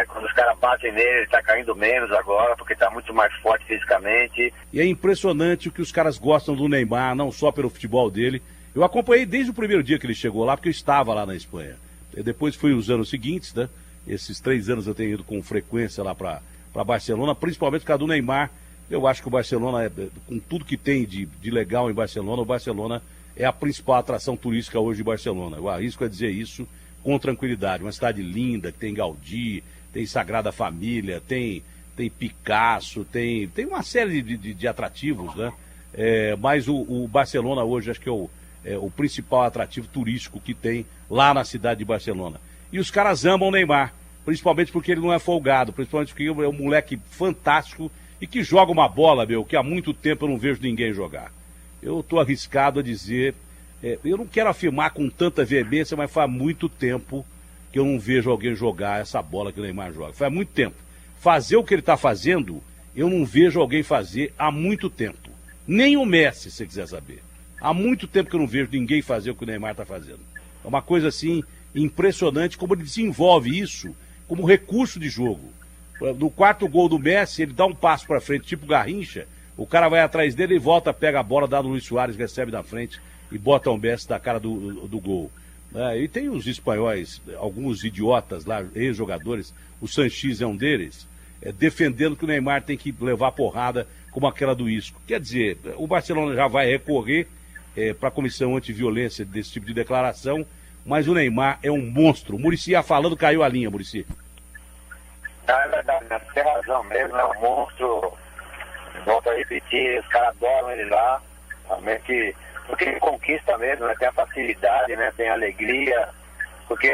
quando os caras batem nele, ele está caindo menos agora, porque está muito mais forte fisicamente. E é impressionante o que os caras gostam do Neymar, não só pelo futebol dele. Eu acompanhei desde o primeiro dia que ele chegou lá, porque eu estava lá na Espanha. E depois fui os anos seguintes, né? Esses 3 anos eu tenho ido com frequência lá para Barcelona, principalmente por causa do Neymar. Eu acho que o Barcelona, com tudo que tem de legal em Barcelona, o Barcelona é a principal atração turística hoje de Barcelona. Eu arrisco a dizer isso com tranquilidade. Uma cidade linda, que tem Gaudí, tem Sagrada Família, tem Picasso, tem uma série de atrativos, né? Mas o Barcelona hoje acho que é o principal atrativo turístico que tem lá na cidade de Barcelona. E os caras amam o Neymar, principalmente porque ele não é folgado, principalmente porque ele é um moleque fantástico e que joga uma bola, que há muito tempo eu não vejo ninguém jogar. Eu estou arriscado a dizer, eu não quero afirmar com tanta veemência, mas faz muito tempo que eu não vejo alguém jogar essa bola que o Neymar joga. Faz muito tempo. Fazer o que ele está fazendo, eu não vejo alguém fazer há muito tempo. Nem o Messi, se você quiser saber. Há muito tempo que eu não vejo ninguém fazer o que o Neymar está fazendo. É uma coisa assim impressionante como ele desenvolve isso como recurso de jogo. No 4º gol do Messi, ele dá um passo para frente, tipo Garrincha, o cara vai atrás dele e volta, pega a bola, dá no Luis Soares, recebe na frente e bota o Messi na cara do gol. E tem os espanhóis, alguns idiotas lá, ex-jogadores, o Sanches é um deles, defendendo que o Neymar tem que levar porrada como aquela do Isco. Quer dizer, o Barcelona já vai recorrer para a comissão antiviolência desse tipo de declaração, mas o Neymar é um monstro. O Muricy ia falando, caiu a linha, Muricy. É verdade, né? Tem razão mesmo, é um monstro. Volto a repetir, os caras adoram ele lá, realmente, porque ele conquista mesmo, né? Tem a facilidade, né? Tem a alegria, porque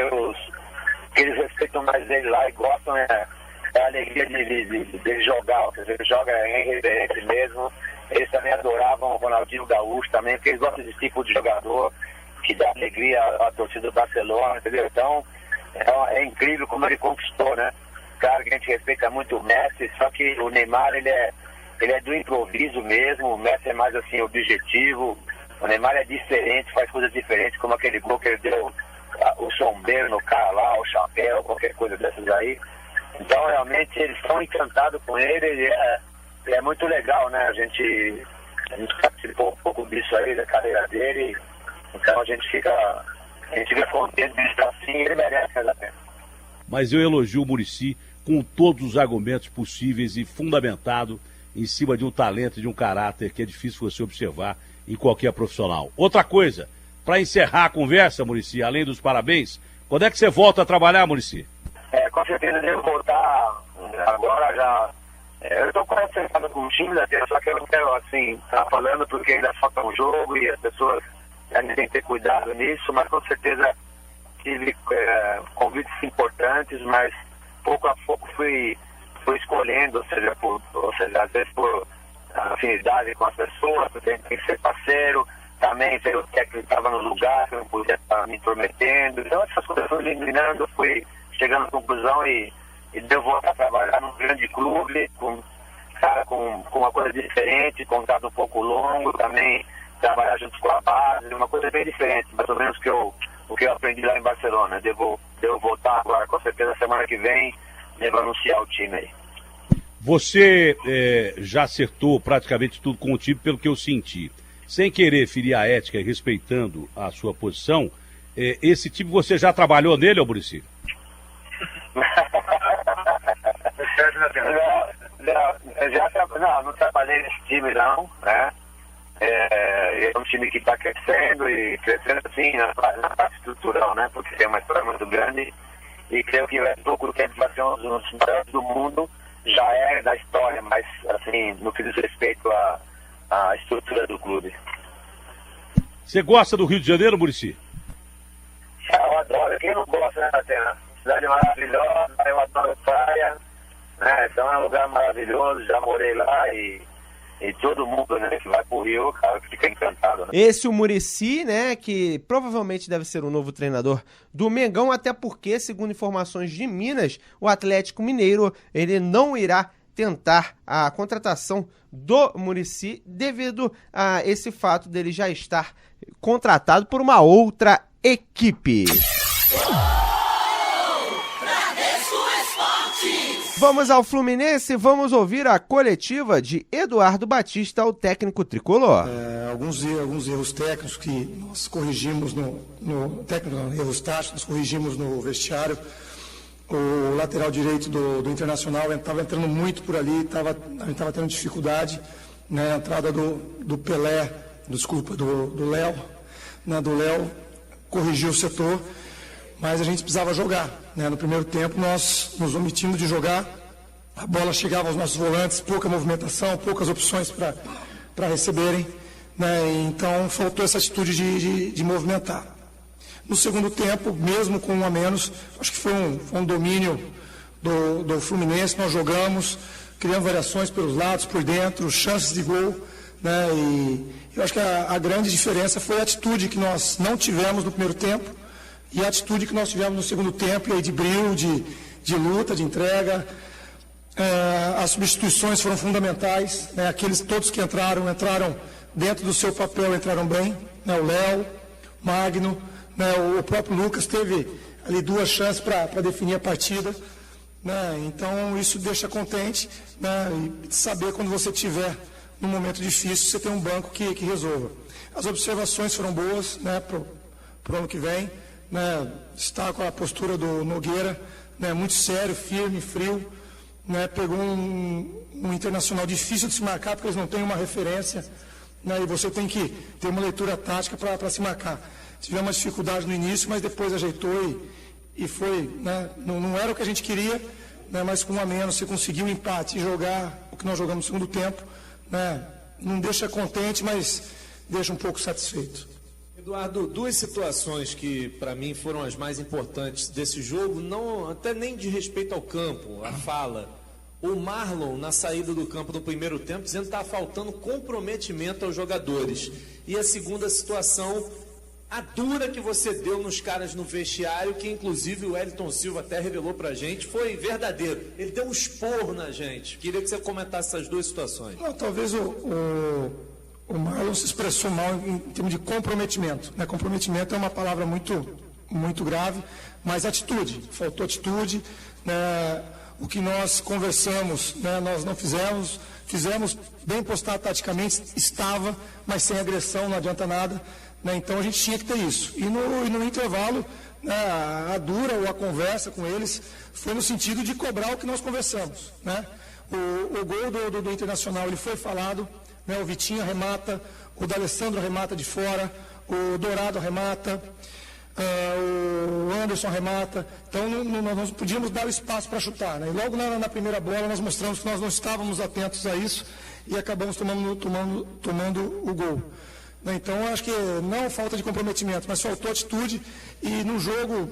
que eles respeitam mais ele lá e gostam é a alegria de jogar, ou seja, ele joga em irreverente mesmo. Eles também adoravam o Ronaldinho Gaúcho também, porque eles gostam desse tipo de jogador que dá alegria à torcida do Barcelona, entendeu? Então, é incrível como ele conquistou, né? Claro que a gente respeita muito o Messi, só que o Neymar, ele é do improviso mesmo, o Messi é mais assim, objetivo, o Neymar é diferente, faz coisas diferentes, como aquele gol que ele deu, o sombreiro no cara lá, o chapéu, qualquer coisa dessas aí. Então, realmente, eles estão encantados com ele, é muito legal, né? A gente participou um pouco disso aí, da carreira dele, então a gente fica contente de estar assim, ele merece cada pena. Mas eu elogio o Muricy com todos os argumentos possíveis e fundamentado em cima de um talento e de um caráter que é difícil você observar em qualquer profissional. Outra coisa, para encerrar a conversa, Muricy, além dos parabéns, quando é que você volta a trabalhar, Muricy? Com certeza eu devo voltar agora já. Eu estou quase sentado com o time da terça, só que eu não quero, assim, estar falando porque ainda falta um jogo e as pessoas ainda têm que ter cuidado nisso, mas com certeza tive convites importantes, mas pouco a pouco fui escolhendo, ou seja, às vezes por afinidade com as pessoas, tem que ser parceiro, também pelo técnico que estava no lugar, que eu não podia estar me intrometendo. Então essas coisas foram eliminando, fui chegando à conclusão e devo voltar a trabalhar num grande clube, com uma coisa diferente, contrato um pouco longo, também trabalhar junto com a base, uma coisa bem diferente, mais ou menos o que eu aprendi lá em Barcelona. Devo voltar agora, com certeza semana que vem, devo anunciar o time aí. Você já acertou praticamente tudo com o time, pelo que eu senti. Sem querer ferir a ética e respeitando a sua posição, esse time você já trabalhou nele, ô Muricy? Não trabalhei nesse time não, né? É um time que está crescendo e crescendo assim na parte estrutural, né? Porque tem uma história muito grande e creio que é pouco do tempo vai ser um dos maiores do mundo, já é da história, mas assim, no que diz respeito à estrutura do clube. Você gosta do Rio de Janeiro, Muricy? Eu adoro, quem não gosta, né, Atena? Cidade maravilhosa, eu adoro praia, né? Então é um lugar maravilhoso, já morei lá e todo mundo, né, que vai pro Rio, cara, fica encantado, né? Esse o Muricy, né, que provavelmente deve ser o novo treinador do Mengão, até porque, segundo informações de Minas, o Atlético Mineiro, ele não irá tentar a contratação do Muricy devido a esse fato dele já estar contratado por uma outra equipe. Vamos ao Fluminense, vamos ouvir a coletiva de Eduardo Batista, o técnico tricolor. Alguns erros técnicos que nós corrigimos erros táticos, nós corrigimos no vestiário. O lateral direito do Internacional estava entrando muito por ali, a gente estava tendo dificuldade, né? A entrada do Pelé, do Léo, né? Do Léo corrigiu o setor. Mas a gente precisava jogar, né? No primeiro tempo nós nos omitimos de jogar, a bola chegava aos nossos volantes, pouca movimentação, poucas opções para receberem, né? Então faltou essa atitude de movimentar. No segundo tempo, mesmo com um a menos, acho que foi um domínio do Fluminense, nós jogamos, criando variações pelos lados, por dentro, chances de gol, né? E eu acho que a grande diferença foi a atitude que nós não tivemos no primeiro tempo, e a atitude que nós tivemos no segundo tempo, e aí de brilho, de luta, de entrega. As substituições foram fundamentais, né? Aqueles todos que entraram dentro do seu papel, entraram bem, né? O Léo, Magno, né? O próprio Lucas teve ali 2 chances para definir a partida, né? Então isso deixa contente, né? E saber quando você tiver num momento difícil, você tem um banco que resolva. As observações foram boas, né? Pro ano que vem. né, destaco a postura do Nogueira, né, muito sério, firme, frio, né, pegou um Internacional difícil de se marcar, porque eles não têm uma referência, né, e você tem que ter uma leitura tática para se marcar. Tivemos uma dificuldade no início, mas depois ajeitou e foi, né, não era o que a gente queria, né, mas com um a menos, você conseguiu um empate e jogar o que nós jogamos no segundo tempo, né, não deixa contente, mas deixa um pouco satisfeito. Eduardo, duas situações que para mim foram as mais importantes desse jogo, não até nem de respeito ao campo, a fala. O Marlon, na saída do campo no primeiro tempo, dizendo que está faltando comprometimento aos jogadores. E a segunda situação, a dura que você deu nos caras no vestiário, que inclusive o Wellington Silva até revelou pra gente, foi verdadeiro. Ele deu um esporro na gente. Queria que você comentasse essas duas situações. Não, talvez o Marlon se expressou mal em termos de comprometimento, né? Comprometimento é uma palavra muito grave, mas atitude, faltou atitude, né? O que nós conversamos, né, nós não fizemos bem postado taticamente, estava, mas sem agressão, não adianta nada, né? Então a gente tinha que ter isso. E no intervalo, né, a dura ou a conversa com eles foi no sentido de cobrar o que nós conversamos, né? O gol do Internacional, ele foi falado, né, o Vitinho arremata, o D'Alessandro arremata de fora, o Dourado arremata, o Anderson arremata, então nós podíamos dar o espaço para chutar, né? E logo na primeira bola nós mostramos que nós não estávamos atentos a isso e acabamos tomando o gol. Então eu acho que não falta de comprometimento, mas faltou atitude e no jogo,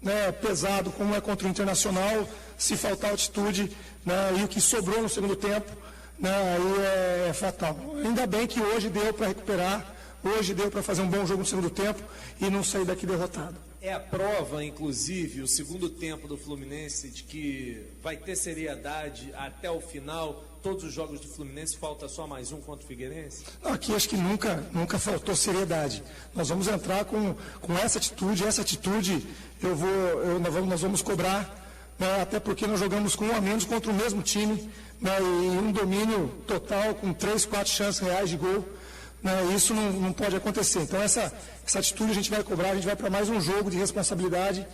né, pesado como é contra o Internacional, se faltar atitude, né, e o que sobrou no segundo tempo, né, aí é fatal. Ainda bem que hoje deu para recuperar, hoje deu para fazer um bom jogo no segundo tempo e não sair daqui derrotado. É a prova, inclusive, o segundo tempo do Fluminense, de que vai ter seriedade até o final. Todos os jogos do Fluminense, falta só mais um contra o Figueirense? Não, aqui acho que nunca faltou seriedade. Nós vamos entrar com essa atitude nós vamos cobrar, né, até porque nós jogamos com um a menos contra o mesmo time, né, e um domínio total com 3, 4 chances reais de gol. Né, isso não pode acontecer. Então essa atitude a gente vai cobrar, a gente vai para mais um jogo de responsabilidade.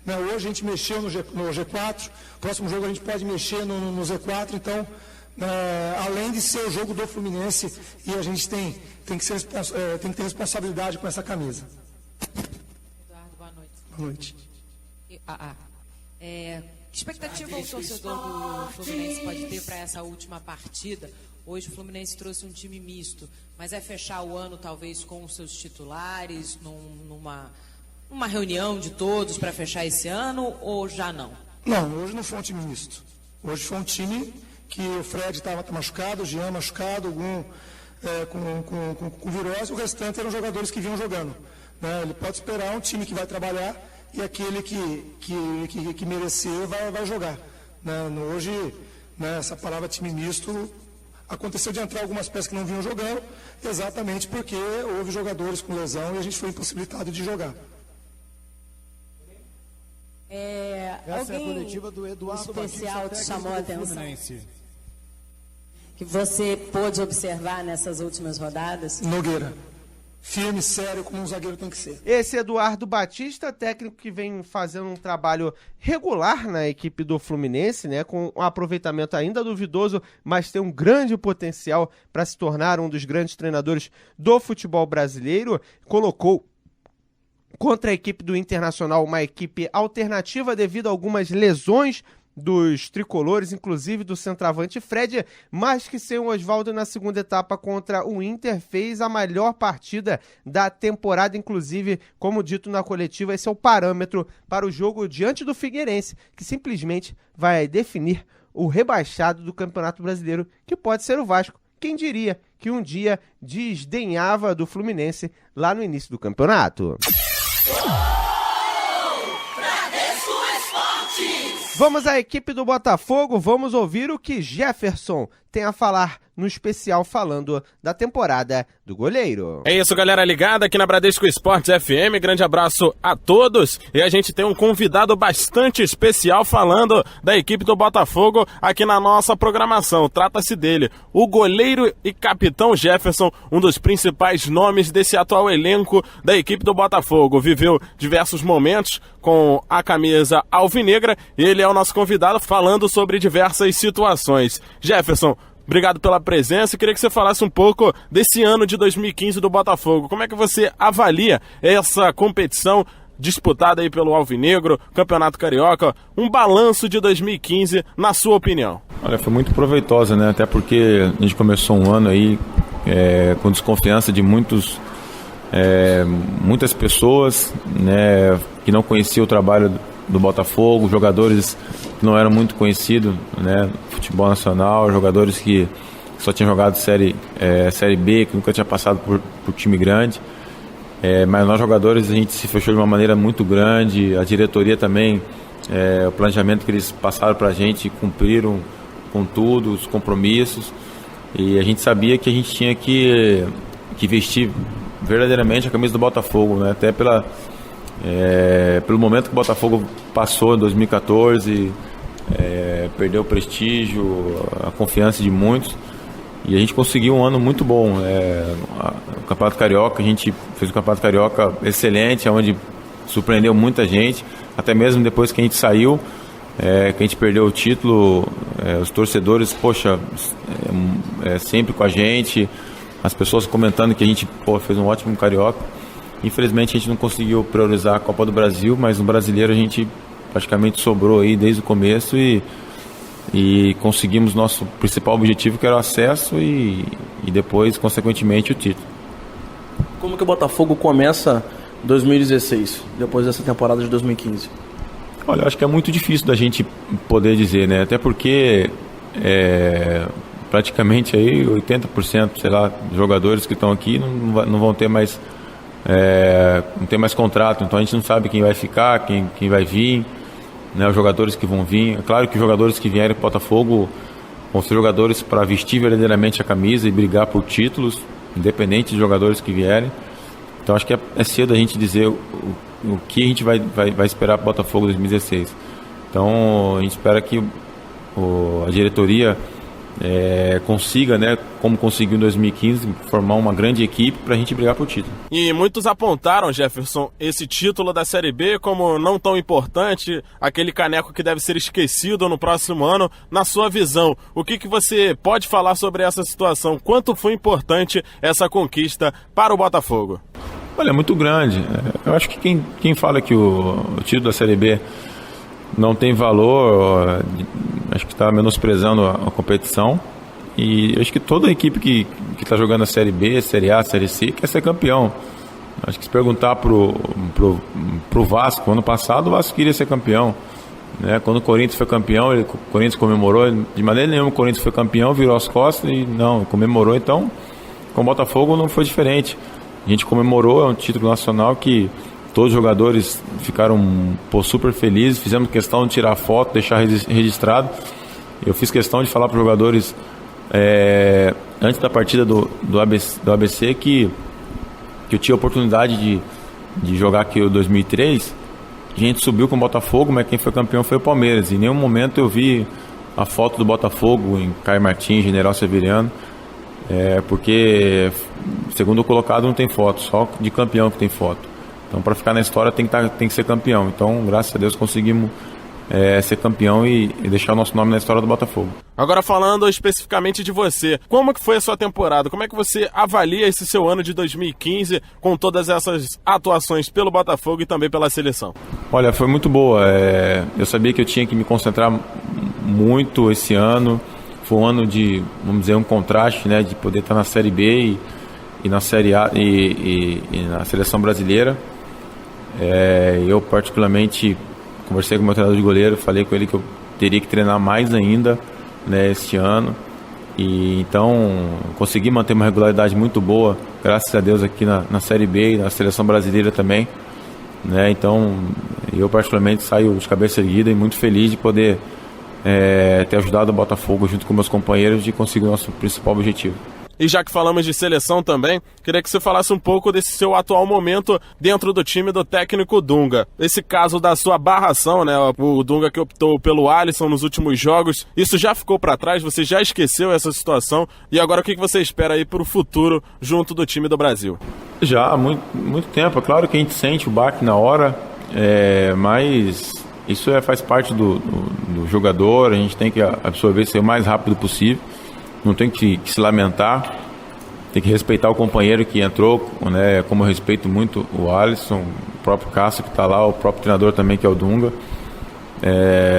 Né, hoje a gente mexeu no G4, próximo jogo a gente pode mexer no Z4, então além de ser o jogo do Fluminense, e a gente tem que ter responsabilidade com essa camisa. Eduardo, boa noite. Boa noite. Que expectativa o torcedor do Fluminense pode ter para essa última partida? Hoje o Fluminense trouxe um time misto, mas vai fechar o ano talvez com os seus titulares, numa reunião de todos para fechar esse ano, ou já não? Não, hoje não foi um time misto. Hoje foi um time que o Fred estava machucado, o Jean machucado, algum com virose, o restante eram jogadores que vinham jogando. Né? Ele pode esperar um time que vai trabalhar e aquele que merecer vai jogar. Né? Hoje, né, essa palavra time misto aconteceu de entrar algumas peças que não vinham jogando, exatamente porque houve jogadores com lesão e a gente foi impossibilitado de jogar. Essa é a coletiva do Eduardo especial Batista, te chamou a atenção? Fluminense. Que você pôde observar nessas últimas rodadas? Nogueira. Firme, sério, como um zagueiro tem que ser. Esse Eduardo Batista, técnico que vem fazendo um trabalho regular na equipe do Fluminense, né, com um aproveitamento ainda duvidoso, mas tem um grande potencial para se tornar um dos grandes treinadores do futebol brasileiro, colocou contra a equipe do Internacional uma equipe alternativa devido a algumas lesões dos tricolores, inclusive do centroavante Fred, mas que sem o Oswaldo na segunda etapa contra o Inter fez a melhor partida da temporada, inclusive, como dito na coletiva, esse é o parâmetro para o jogo diante do Figueirense, que simplesmente vai definir o rebaixado do Campeonato Brasileiro, que pode ser o Vasco. Quem diria que um dia desdenhava do Fluminense lá no início do campeonato? Vamos à equipe do Botafogo, vamos ouvir o que Jefferson tem a falar no especial falando da temporada do goleiro. É isso, galera ligada aqui na Bradesco Esportes FM. Grande abraço a todos. E a gente tem um convidado bastante especial falando da equipe do Botafogo aqui na nossa programação. Trata-se dele, o goleiro e capitão Jefferson, um dos principais nomes desse atual elenco da equipe do Botafogo. Viveu diversos momentos com a camisa alvinegra e ele é o nosso convidado falando sobre diversas situações. Jefferson, obrigado pela presença. Eu queria que você falasse um pouco desse ano de 2015 do Botafogo. Como é que você avalia essa competição disputada aí pelo Alvinegro, Campeonato Carioca, um balanço de 2015, na sua opinião? Olha, foi muito proveitosa, né? Até porque a gente começou um ano aí com desconfiança de muitas pessoas, né, que não conheciam o trabalho do Botafogo, jogadores que não eram muito conhecidos, né, no futebol nacional, jogadores que só tinham jogado série B, que nunca tinha passado por time grande. Mas nós jogadores, a gente se fechou de uma maneira muito grande, a diretoria também, o planejamento que eles passaram para a gente, cumpriram com tudo, os compromissos, e a gente sabia que a gente tinha que vestir verdadeiramente a camisa do Botafogo, né? Até pelo momento que o Botafogo passou em 2014, perdeu o prestígio, a confiança de muitos, e a gente conseguiu um ano muito bom. O Campeonato Carioca, a gente fez um Campeonato Carioca excelente, onde surpreendeu muita gente, até mesmo depois que a gente saiu, que a gente perdeu o título, os torcedores, poxa, sempre com a gente, as pessoas comentando que a gente fez um ótimo Carioca. Infelizmente a gente não conseguiu priorizar a Copa do Brasil, mas no Brasileiro a gente praticamente sobrou aí desde o começo e conseguimos nosso principal objetivo, que era o acesso e depois, consequentemente, o título. Como que o Botafogo começa 2016, depois dessa temporada de 2015? Olha, eu acho que é muito difícil da gente poder dizer, né? Até porque praticamente aí 80%, sei lá, dos jogadores que estão aqui não vão ter mais não tem mais contrato, então a gente não sabe quem vai ficar, quem vai vir, né, os jogadores que vão vir. É claro que os jogadores que vierem para o Botafogo vão ser jogadores para vestir verdadeiramente a camisa e brigar por títulos, independente dos jogadores que vierem. Então acho que é cedo a gente dizer o que a gente vai esperar para o Botafogo 2016. Então a gente espera que a diretoria consiga, né, como conseguiu em 2015, formar uma grande equipe para a gente brigar por título. E muitos apontaram, Jefferson, esse título da Série B como não tão importante, aquele caneco que deve ser esquecido no próximo ano. Na sua visão, o que você pode falar sobre essa situação? Quanto foi importante essa conquista para o Botafogo? Olha, é muito grande. Eu acho que quem fala que o título da Série B não tem valor, acho que está menosprezando a competição. E acho que toda a equipe que está jogando a Série B, Série A, Série C, quer ser campeão. Acho que se perguntar pro Vasco, ano passado o Vasco queria ser campeão, né? Quando o Corinthians foi campeão, o Corinthians comemorou, de maneira nenhuma o Corinthians foi campeão, virou as costas e não, comemorou. Então, com o Botafogo não foi diferente. A gente comemorou, é um título nacional que todos os jogadores ficaram super felizes, fizemos questão de tirar foto, deixar registrado. Eu fiz questão de falar para os jogadores antes da partida do ABC que eu tinha a oportunidade de jogar aqui em 2003. A gente subiu com o Botafogo, mas quem foi campeão foi o Palmeiras. Em nenhum momento eu vi a foto do Botafogo em Caio Martins, General Severiano, porque segundo colocado não tem foto, só de campeão que tem foto. Então, para ficar na história tem que ser campeão. Então, graças a Deus, conseguimos ser campeão e deixar o nosso nome na história do Botafogo. Agora, falando especificamente de você, como que foi a sua temporada? Como é que você avalia esse seu ano de 2015 com todas essas atuações pelo Botafogo e também pela seleção? Olha, foi muito boa. Eu sabia que eu tinha que me concentrar muito esse ano. Foi um ano de, vamos dizer, um contraste, né, de poder estar na Série B e na Série A e na seleção brasileira. Eu particularmente conversei com o meu treinador de goleiro, falei com ele que eu teria que treinar mais ainda, né, este ano, e então consegui manter uma regularidade muito boa, graças a Deus, aqui na Série B e na seleção brasileira também, né? Então eu particularmente saio de cabeça erguida e muito feliz de poder ter ajudado o Botafogo junto com meus companheiros de conseguir o nosso principal objetivo. E já que falamos de seleção também, queria que você falasse um pouco desse seu atual momento dentro do time do técnico Dunga. Esse caso da sua barração, né? O Dunga que optou pelo Alisson nos últimos jogos, isso já ficou para trás? Você já esqueceu essa situação? E agora o que você espera aí para o futuro junto do time do Brasil? Já há muito tempo. É claro que a gente sente o baque na hora, mas isso faz parte do jogador. A gente tem que absorver isso o mais rápido possível. Não tem que se lamentar, tem que respeitar o companheiro que entrou, né? Como eu respeito muito o Alisson, o próprio Cássio que está lá, o próprio treinador também que é o Dunga.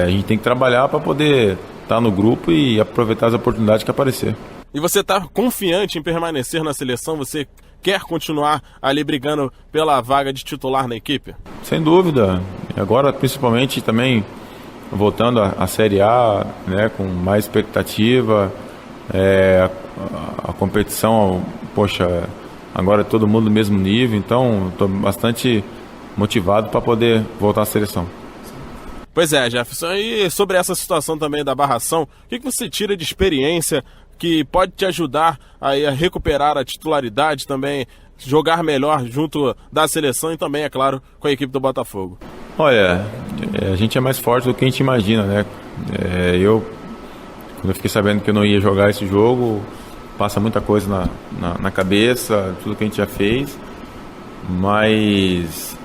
A gente tem que trabalhar para poder estar no grupo e aproveitar as oportunidades que aparecer. E você está confiante em permanecer na seleção? Você quer continuar ali brigando pela vaga de titular na equipe? Sem dúvida. Agora, principalmente também voltando à Série A, né? Com mais expectativa. A competição, poxa, agora é todo mundo no mesmo nível, então estou bastante motivado para poder voltar à seleção. Pois é, Jefferson, e sobre essa situação também da barração, o que você tira de experiência que pode te ajudar aí a recuperar a titularidade também, jogar melhor junto da seleção e também, é claro, com a equipe do Botafogo? Olha, a gente é mais forte do que a gente imagina, né? Quando eu fiquei sabendo que eu não ia jogar esse jogo, passa muita coisa na cabeça, tudo que a gente já fez, mas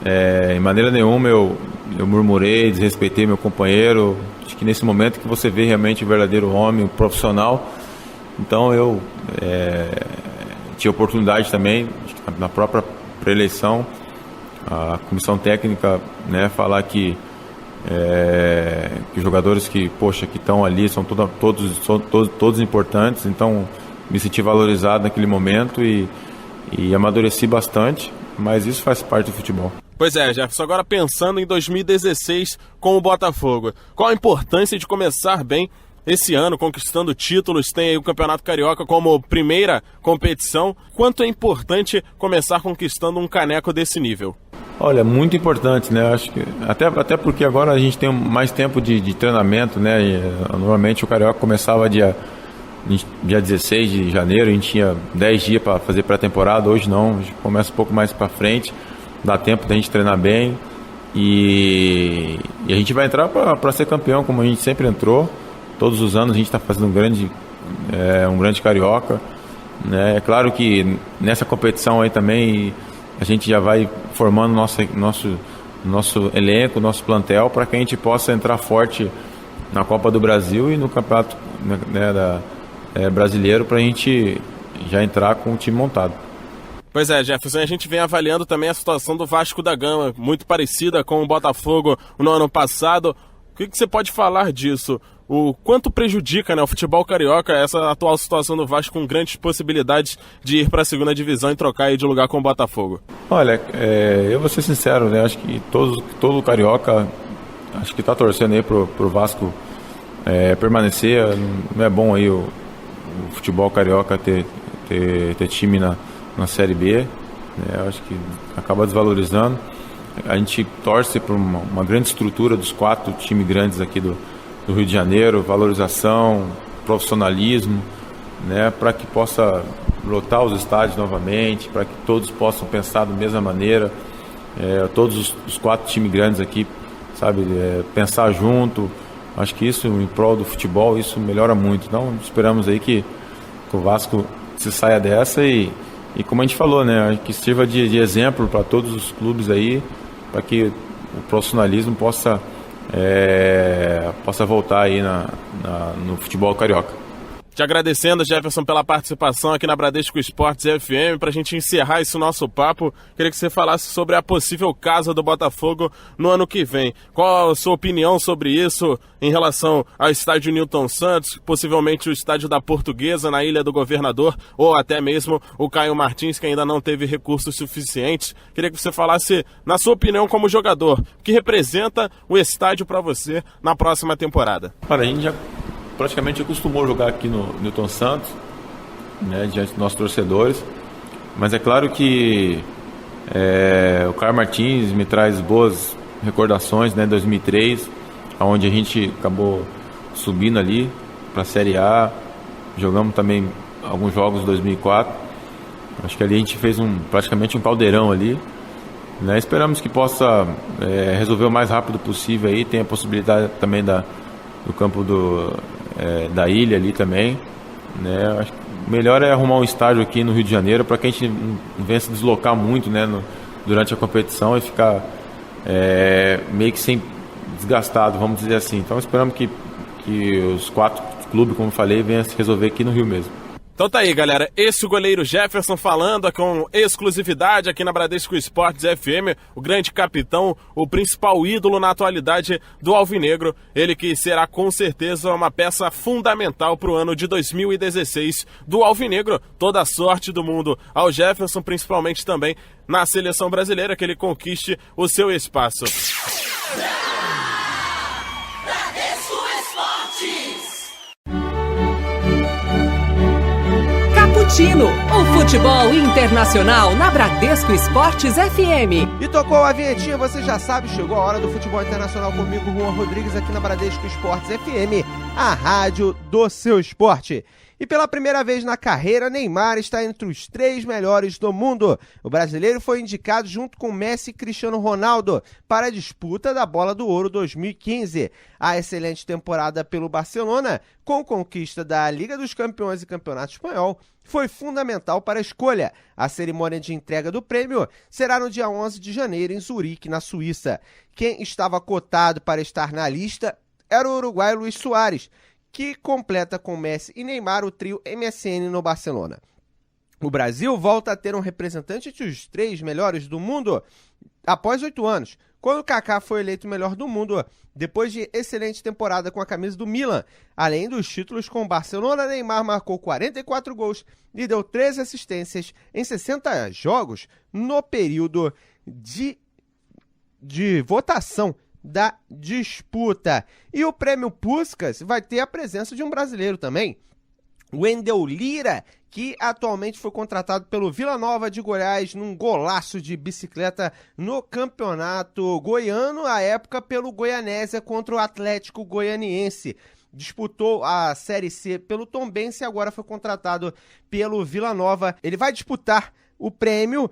em maneira nenhuma eu murmurei, desrespeitei meu companheiro. Acho que nesse momento que você vê realmente o verdadeiro homem, o profissional. Então eu tinha oportunidade também, na própria pré-eleição, a comissão técnica, né, falar que os jogadores que estão ali são todos importantes, então me senti valorizado naquele momento e amadureci bastante, mas isso faz parte do futebol. Pois é, Jefferson, agora pensando em 2016 com o Botafogo, qual a importância de começar bem esse ano, conquistando títulos? Tem aí o Campeonato Carioca como primeira competição. Quanto é importante começar conquistando um caneco desse nível? Olha, muito importante, né? Acho que até porque agora a gente tem mais tempo de treinamento, né? Normalmente o Carioca começava dia 16 de janeiro, a gente tinha 10 dias para fazer pré-temporada. Hoje não, a gente começa um pouco mais para frente, dá tempo da gente treinar bem e a gente vai entrar para ser campeão, como a gente sempre entrou. Todos os anos a gente está fazendo um grande Carioca, né? É claro que nessa competição aí também a gente já vai formando nosso elenco, nosso plantel, para que a gente possa entrar forte na Copa do Brasil e no Campeonato, né, brasileiro, para a gente já entrar com o time montado. Pois é, Jefferson, a gente vem avaliando também a situação do Vasco da Gama, muito parecida com o Botafogo no ano passado. O que você pode falar disso? O quanto prejudica, né, o futebol carioca essa atual situação do Vasco, com grandes possibilidades de ir para a segunda divisão e trocar aí de lugar com o Botafogo? Olha, eu vou ser sincero, né? Acho que todo carioca acho que está torcendo aí pro Vasco permanecer. Não é bom aí o futebol carioca ter time na Série B, né? Acho que acaba desvalorizando. A gente torce por uma grande estrutura dos 4 times grandes aqui do Rio de Janeiro, valorização, profissionalismo, né, para que possa lotar os estádios novamente, para que todos possam pensar da mesma maneira, todos os 4 times grandes aqui, sabe, pensar junto. Acho que isso, em prol do futebol, isso melhora muito. Então esperamos aí que o Vasco se saia dessa e como a gente falou, né, que sirva de exemplo para todos os clubes aí, para que o profissionalismo possa voltar aí no futebol carioca. Te agradecendo, Jefferson, pela participação aqui na Bradesco Esportes FM. Para a gente encerrar esse nosso papo, queria que você falasse sobre a possível casa do Botafogo no ano que vem. Qual a sua opinião sobre isso em relação ao estádio Newton Santos, possivelmente o estádio da Portuguesa na Ilha do Governador, ou até mesmo o Caio Martins, que ainda não teve recursos suficientes? Queria que você falasse, na sua opinião como jogador, o que representa o estádio para você na próxima temporada. Olha, a gente já praticamente acostumou jogar aqui no Newton Santos, né, diante dos nossos torcedores, mas é claro que o Caio Martins me traz boas recordações, né, 2003, onde a gente acabou subindo ali para a Série A. Jogamos também alguns jogos em 2004. Acho que ali a gente fez praticamente um caldeirão ali, né? Esperamos que possa resolver o mais rápido possível aí. Tem a possibilidade também do campo da ilha ali também, né? Acho que o melhor é arrumar um estádio aqui no Rio de Janeiro para que a gente não venha se deslocar muito, né, durante a competição e ficar meio que sem desgastado, vamos dizer assim. Então esperamos que os 4 clubes, como eu falei, venham se resolver aqui no Rio mesmo. Então tá aí, galera, esse o goleiro Jefferson falando com exclusividade aqui na Bradesco Esportes FM, o grande capitão, o principal ídolo na atualidade do Alvinegro, ele que será com certeza uma peça fundamental para o ano de 2016 do Alvinegro. Toda a sorte do mundo ao Jefferson, principalmente também na seleção brasileira, que ele conquiste o seu espaço. O futebol internacional na Bradesco Esportes FM. E tocou a vinhetinha, você já sabe, chegou a hora do futebol internacional comigo, Juan Rodrigues, aqui na Bradesco Esportes FM, a rádio do seu esporte. E pela primeira vez na carreira, Neymar está entre os 3 melhores do mundo. O brasileiro foi indicado junto com Messi e Cristiano Ronaldo para a disputa da Bola do Ouro 2015. A excelente temporada pelo Barcelona, com conquista da Liga dos Campeões e Campeonato Espanhol, foi fundamental para a escolha. A cerimônia de entrega do prêmio será no dia 11 de janeiro em Zurique, na Suíça. Quem estava cotado para estar na lista era o uruguaio Luis Suárez, que completa com Messi e Neymar o trio MSN no Barcelona. O Brasil volta a ter um representante entre os 3 melhores do mundo após 8 anos, quando Kaká foi eleito o melhor do mundo, depois de excelente temporada com a camisa do Milan. Além dos títulos com o Barcelona, Neymar marcou 44 gols e deu 13 assistências em 60 jogos no período de votação da disputa. E o prêmio Puskás vai ter a presença de um brasileiro também, Wendel Lira, que atualmente foi contratado pelo Vila Nova de Goiás num golaço de bicicleta no campeonato goiano, à época pelo Goianésia contra o Atlético Goianiense. Disputou a Série C pelo Tombense e agora foi contratado pelo Vila Nova. Ele vai disputar o prêmio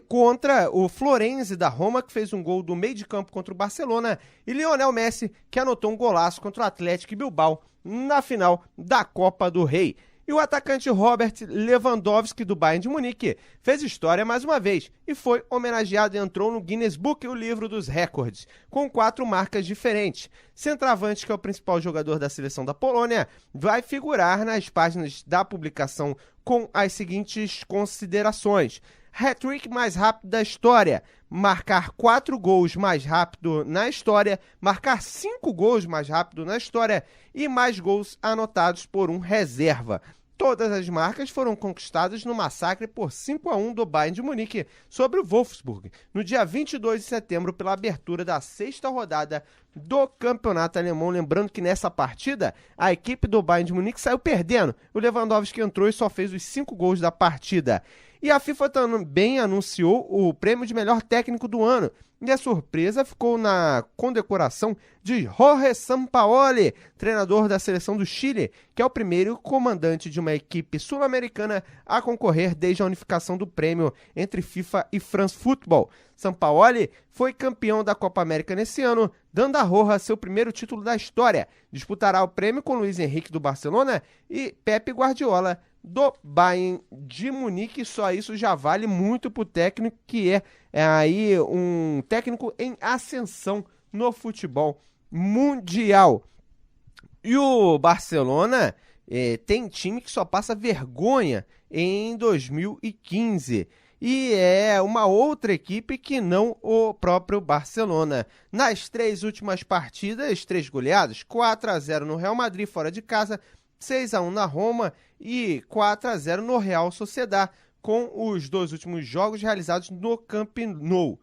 contra o Florenzi da Roma, que fez um gol do meio de campo contra o Barcelona, e Lionel Messi, que anotou um golaço contra o Atlético Bilbao na final da Copa do Rei. E o atacante Robert Lewandowski, do Bayern de Munique, fez história mais uma vez e foi homenageado e entrou no Guinness Book, o livro dos recordes, com 4 marcas diferentes. Centroavante, que é o principal jogador da seleção da Polônia, vai figurar nas páginas da publicação com as seguintes considerações: hat-trick mais rápido da história, marcar 4 gols mais rápido na história, marcar 5 gols mais rápido na história e mais gols anotados por um reserva. Todas as marcas foram conquistadas no massacre por 5-1 do Bayern de Munique sobre o Wolfsburg, no dia 22 de setembro, pela abertura da 6ª rodada do campeonato alemão. Lembrando que nessa partida, a equipe do Bayern de Munique saiu perdendo. O Lewandowski entrou e só fez os 5 gols da partida. E a FIFA também anunciou o prêmio de melhor técnico do ano. E a surpresa ficou na condecoração de Jorge Sampaoli, treinador da seleção do Chile, que é o primeiro comandante de uma equipe sul-americana a concorrer desde a unificação do prêmio entre FIFA e France Football. Sampaoli foi campeão da Copa América nesse ano, dando a Roja seu primeiro título da história. Disputará o prêmio com Luiz Henrique do Barcelona e Pepe Guardiola do Bayern de Munique. Só isso já vale muito para o técnico, que é aí um técnico em ascensão no futebol mundial. E o Barcelona tem time que só passa vergonha em 2015. E é uma outra equipe que não o próprio Barcelona. Nas 3 últimas partidas, 3 goleadas: 4-0 no Real Madrid fora de casa, 6-1 na Roma e 4-0 no Real Sociedad, com os 2 últimos jogos realizados no Camp Nou.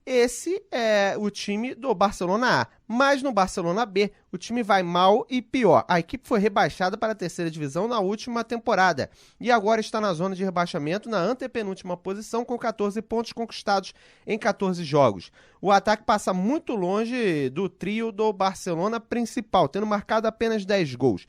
Esse é o time do Barcelona A. Mas no Barcelona B, o time vai mal e pior. A equipe foi rebaixada para a terceira divisão na última temporada e agora está na zona de rebaixamento na antepenúltima posição com 14 pontos conquistados em 14 jogos. O ataque passa muito longe do trio do Barcelona principal, tendo marcado apenas 10 gols.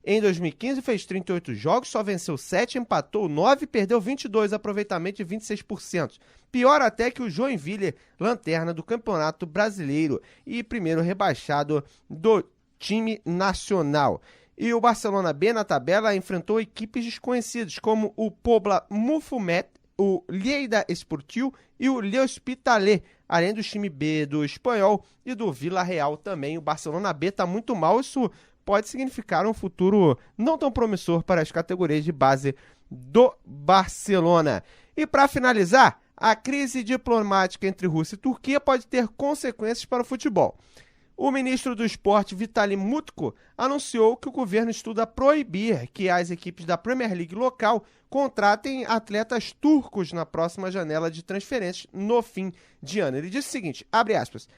Em 2015 fez 38 jogos, só venceu 7, empatou 9 e perdeu 22, aproveitamento de 26%. Pior até que o Joinville, lanterna do Campeonato Brasileiro e primeiro rebaixado do time nacional. E o Barcelona B na tabela enfrentou equipes desconhecidas como o Pobla Mufumet, o Lleida Esportiu e o L'Hospitalet, além do time B do Espanhol e do Vila Real também. O Barcelona B está muito mal, isso pode significar um futuro não tão promissor para as categorias de base do Barcelona. E para finalizar, a crise diplomática entre Rússia e Turquia pode ter consequências para o futebol. O ministro do Esporte, Vitaly Mutko, anunciou que o governo estuda proibir que as equipes da Premier League local contratem atletas turcos na próxima janela de transferências no fim de ano. Ele disse o seguinte, abre aspas,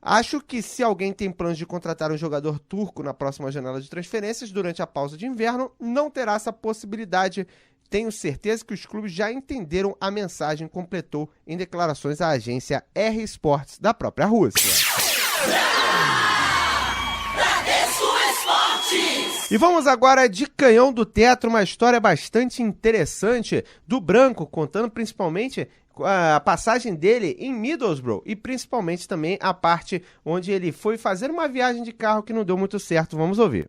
acho que se alguém tem planos de contratar um jogador turco na próxima janela de transferências durante a pausa de inverno, não terá essa possibilidade. Tenho certeza que os clubes já entenderam a mensagem, completou em declarações à agência R Sports da própria Rússia. E vamos agora de Canhão do Teatro, uma história bastante interessante do Branco, contando principalmente a passagem dele em Middlesbrough e principalmente também a parte onde ele foi fazer uma viagem de carro que não deu muito certo. Vamos ouvir.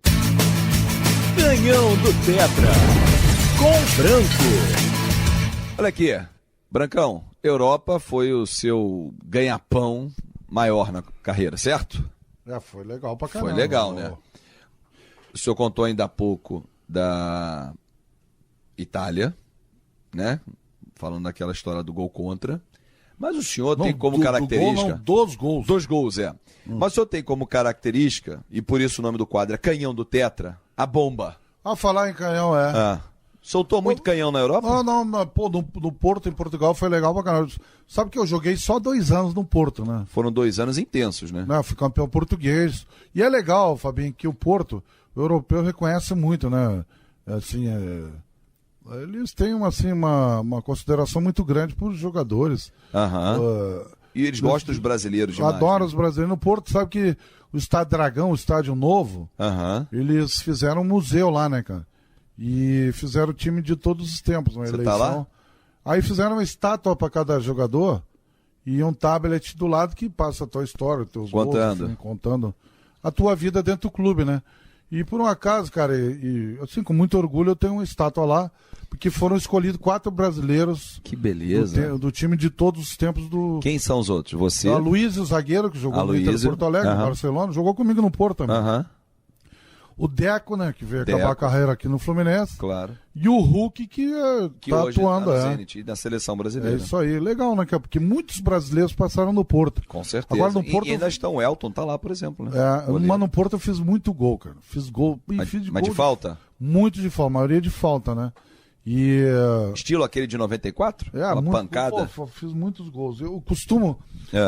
Canhão do Tetra, com Branco. Olha aqui, Brancão, Europa foi o seu ganha-pão maior na carreira, certo? Foi legal pra caramba. Foi legal, né? O senhor contou ainda há pouco da Itália, né? Falando daquela história do gol contra. Mas o senhor tem como característica... Dos gols. Dos gols, é. Mas o senhor tem como característica, e por isso o nome do quadro é Canhão do Tetra, a bomba. Falar em canhão, Soltou muito canhão na Europa? Não, pô, no Porto, em Portugal, foi legal pra caramba. Sabe que eu joguei só 2 anos no Porto, né? Foram 2 anos intensos, né? Fui campeão português. E é legal, Fabinho, que o Porto, o europeu reconhece muito, né? Assim, eles têm uma consideração muito grande por jogadores. E eles gostam dos brasileiros demais. Adoram os brasileiros. No Porto, sabe que o Estádio Dragão, o Estádio Novo, eles fizeram um museu lá, né, cara? E fizeram o time de todos os tempos, uma eleição. Tá lá? Aí fizeram uma estátua para cada jogador e um tablet do lado que passa a tua história, teus gols, enfim, contando a tua vida dentro do clube, né? E por um acaso, cara, assim, com muito orgulho, eu tenho uma estátua lá, porque foram escolhidos 4 brasileiros. Que beleza. Do time de todos os tempos do... Quem são os outros? Você? A Luiz, o zagueiro, que jogou no Inter Porto Alegre, no Barcelona, jogou comigo no Porto também. O Deco, né, que veio acabar a carreira aqui no Fluminense. Claro. E o Hulk, que tá hoje atuando. Tá no Zenit, da seleção brasileira. É isso aí. Legal, né, porque muitos brasileiros passaram no Porto. Com certeza. Agora, no Porto, e ainda estão, o Elton tá lá, por exemplo, né? Mas no Porto eu fiz muito gol, cara. Fiz gol. Mas de falta? Muito de falta, a maioria de falta, né? E... Estilo aquele de 94? Aquela muito, pancada? Fiz muitos gols. Eu costumo...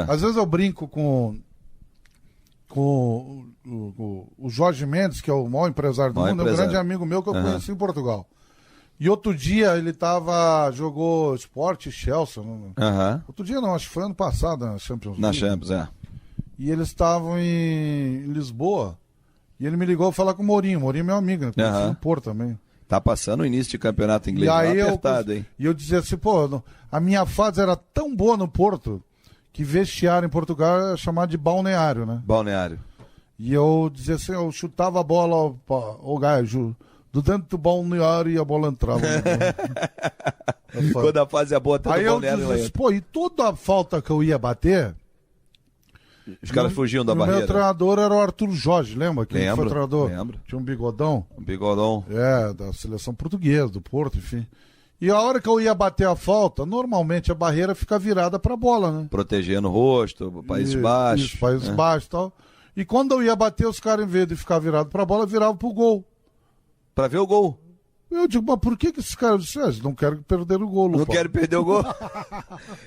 Às vezes eu brinco com o Jorge Mendes, que é o maior empresário do mundo, é um grande amigo meu que eu conheci em Portugal. E outro dia ele jogou Sport Chelsea. Outro dia não, acho que foi ano passado na Champions League. Na Champions, E eles estavam em Lisboa. E ele me ligou falar com o Mourinho. O Mourinho é meu amigo, né? Conheci no Porto também. Tá passando o início de campeonato inglês lá apertado, hein? E eu dizia assim, a minha fase era tão boa no Porto que vestiário em Portugal é chamado de balneário, né? Balneário. E eu dizia assim, eu chutava a bola, o gajo, do dentro do balneário e a bola entrava. Quando a fase é boa, aí eu dizia assim, e toda a falta que eu ia bater... Os caras fugiam da barreira. O meu treinador era o Arthur Jorge, lembra? Lembro, foi treinador? Lembro. Tinha um bigodão. Um bigodão. Da seleção portuguesa, do Porto, enfim. E a hora que eu ia bater a falta, normalmente a barreira fica virada pra bola, né? Protegendo o rosto, Países Baixos. Isso, Países Baixos e tal. E quando eu ia bater, os caras, em vez de ficar virado pra bola, viravam pro gol. Pra ver o gol? Eu digo, mas por que esses caras não querem perder o gol? Não querem perder o gol?